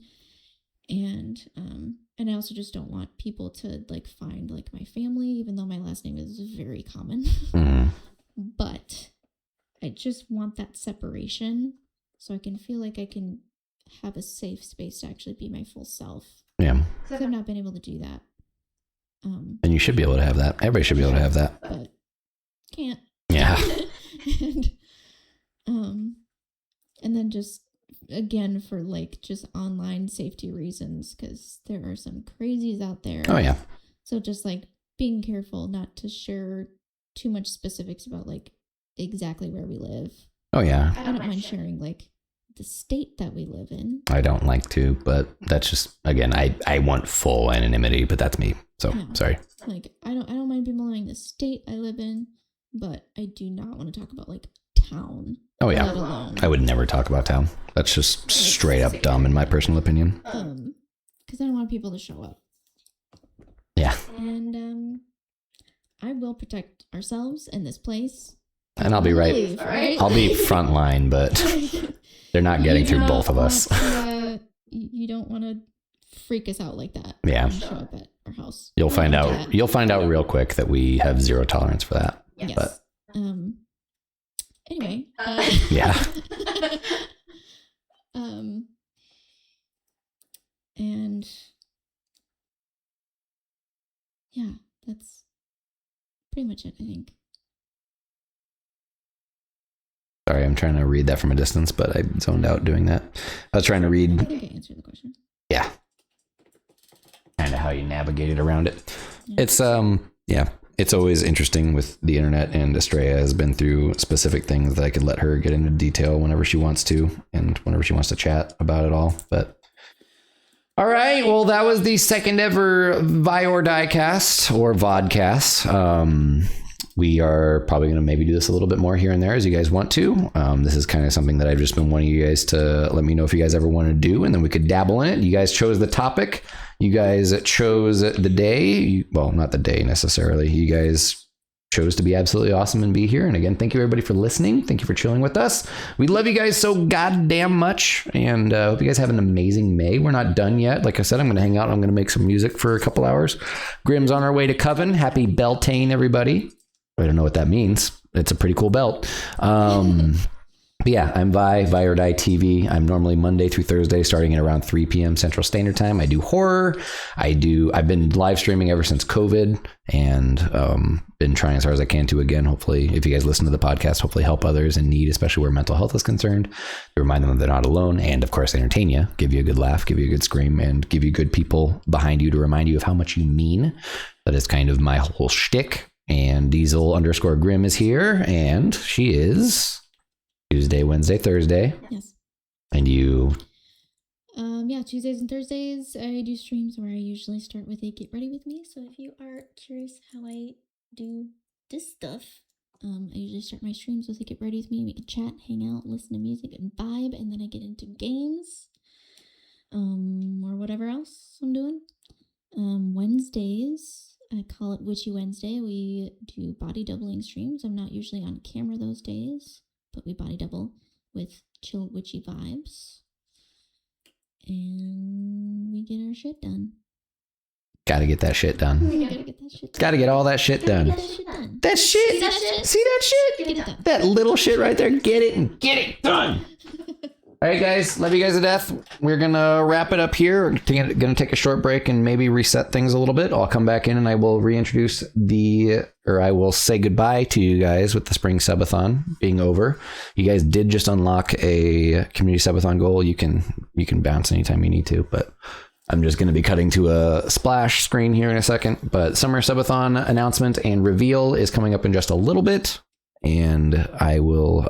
And I also just don't want people to like find like my family, even though my last name is very common. Mm. But I just want that separation so I can feel like I can have a safe space to actually be my full self. Yeah. Because I've not been able to do that. And you should be able to have that. Everybody should be able to have that. But can't. Yeah. And then just, again, for like just online safety reasons, because there are some crazies out there. Oh, yeah. So just like being careful not to share too much specifics about like exactly where we live. Oh, yeah. I don't mind sharing like the state that we live in. I don't like to, but that's just, again, I want full anonymity, but that's me. So sorry. Like I don't mind people knowing the state I live in, but I do not want to talk about like town. Oh yeah. I would never talk about town. That's just straight up dumb in my personal opinion. Because I don't want people to show up. Yeah. And I will protect ourselves in this place. And I'll be right. I'll be frontline, but they're not getting through both of us. You don't want to freak us out like that. Yeah. Show up at our house. You'll find out. You'll find out real quick that we have zero tolerance for that. Yes. But anyway. Yeah. And yeah, that's pretty much it, I think. Sorry, I'm trying to read that from a distance, but I zoned out doing that. I was trying to read. I think I answered the question. Yeah. Kind of how you navigated around it. Yeah. It's it's always interesting with the internet, and Estrella has been through specific things that I could let her get into detail whenever she wants to and whenever she wants to chat about it all. But all right, well, that was the second ever Vi or Die cast or vodcast. We are probably going to maybe do this a little bit more here and there as you guys want to. This is kind of something that I've just been wanting you guys to let me know if you guys ever want to do, and then we could dabble in it. You guys chose the topic. You guys chose the day. Well, not the day necessarily. You guys chose to be absolutely awesome and be here. And again, thank you everybody for listening. Thank you for chilling with us. We love you guys so goddamn much. And hope you guys have an amazing May. We're not done yet. Like I said, I'm going to hang out. I'm going to make some music for a couple hours. Grim's on our way to Coven. Happy Beltane, everybody. I don't know what that means. It's a pretty cool belt. But yeah, I'm Vi or Die TV. I'm normally Monday through Thursday starting at around 3 p.m. Central Standard Time. I do horror. I've been live streaming ever since COVID, and been trying as hard as I can to, again, hopefully, if you guys listen to the podcast, hopefully help others in need, especially where mental health is concerned, to remind them that they're not alone, and of course entertain you, give you a good laugh, give you a good scream, and give you good people behind you to remind you of how much you mean. That is kind of my whole shtick. And Diesel_Grim is here, and she is Tuesday, Wednesday, Thursday. Yes. And you? Yeah, Tuesdays and Thursdays I do streams where I usually start with a Get Ready With Me. So if you are curious how I do this stuff, I usually start my streams with a Get Ready With Me. We can chat, hang out, listen to music, and vibe, and then I get into games, or whatever else I'm doing. Wednesdays, I call it Witchy Wednesday. We do body doubling streams. I'm not usually on camera those days, but we body double with chill witchy vibes. And we get our shit done. Gotta get that shit done. Gotta get all that shit done. That shit. See that shit? Get it done. That little shit right there. Get it and get it done. All right, guys. Love you guys to death. We're going to wrap it up here. We're going to take a short break and maybe reset things a little bit. I'll come back in and I will reintroduce I will say goodbye to you guys with the spring subathon being over. You guys did just unlock a community subathon goal. You can bounce anytime you need to, but I'm just going to be cutting to a splash screen here in a second. But summer subathon announcement and reveal is coming up in just a little bit. And I will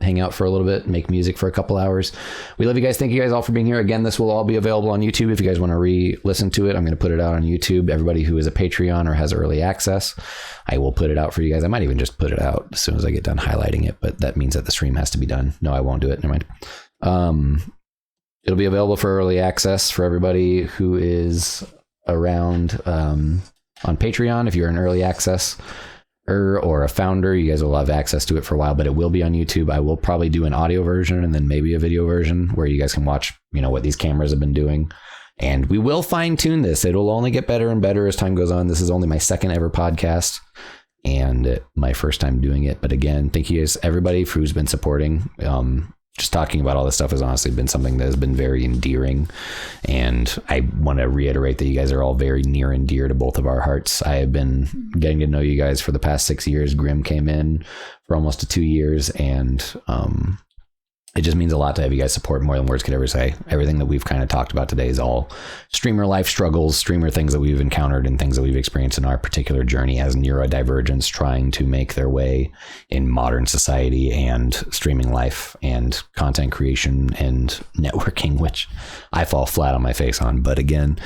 hang out for a little bit, make music for a couple hours. We love you guys. Thank you guys all for being here. Again, this will all be available on YouTube. If you guys want to re-listen to it, I'm going to put it out on YouTube. Everybody who is a Patreon or has early access, I will put it out for you guys. I might even just put it out as soon as I get done highlighting it, but that means that the stream has to be done. No, I won't do it. Never mind. It'll be available for early access for everybody who is around on Patreon. If you're in early access or a founder, you guys will have access to it for a while, but it will be on YouTube. I will probably do an audio version and then maybe a video version where you guys can watch, what these cameras have been doing. And we will fine tune this. It'll only get better and better as time goes on. This is only my second ever podcast. and my first time doing it. But again, thank you guys, everybody, who's been supporting. Just talking about all this stuff has honestly been something that has been very endearing. And I want to reiterate that you guys are all very near and dear to both of our hearts. I have been getting to know you guys for the past 6 years. Grim came in for almost 2 years, and it just means a lot to have you guys support more than words could ever say. Everything that we've kind of talked about today is all streamer life struggles, streamer things that we've encountered and things that we've experienced in our particular journey as neurodivergents trying to make their way in modern society and streaming life and content creation and networking, which I fall flat on my face on. But again,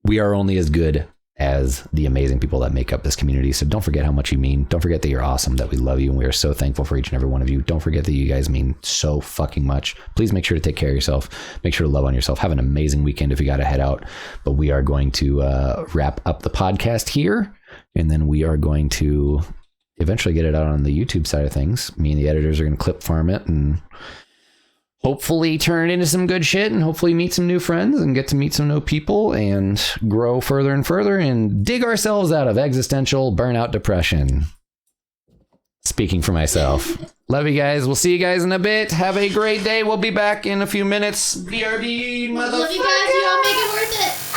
we are only as good as the amazing people that make up this community. So don't forget how much you mean. Don't forget that you're awesome, that we love you, and we are so thankful for each and every one of you. Don't forget that you guys mean so fucking much. Please make sure to take care of yourself. Make sure to love on yourself. Have an amazing weekend if you got to head out. But we are going to wrap up the podcast here, and then we are going to eventually get it out on the YouTube side of things. Me and the editors are going to clip farm it and hopefully turn it into some good shit, and hopefully meet some new friends and get to meet some new people and grow further and further and dig ourselves out of existential burnout depression. Speaking for myself. Love you guys. We'll see you guys in a bit. Have a great day. We'll be back in a few minutes. BRB, motherfucker. Love you guys. Y'all make it worth it.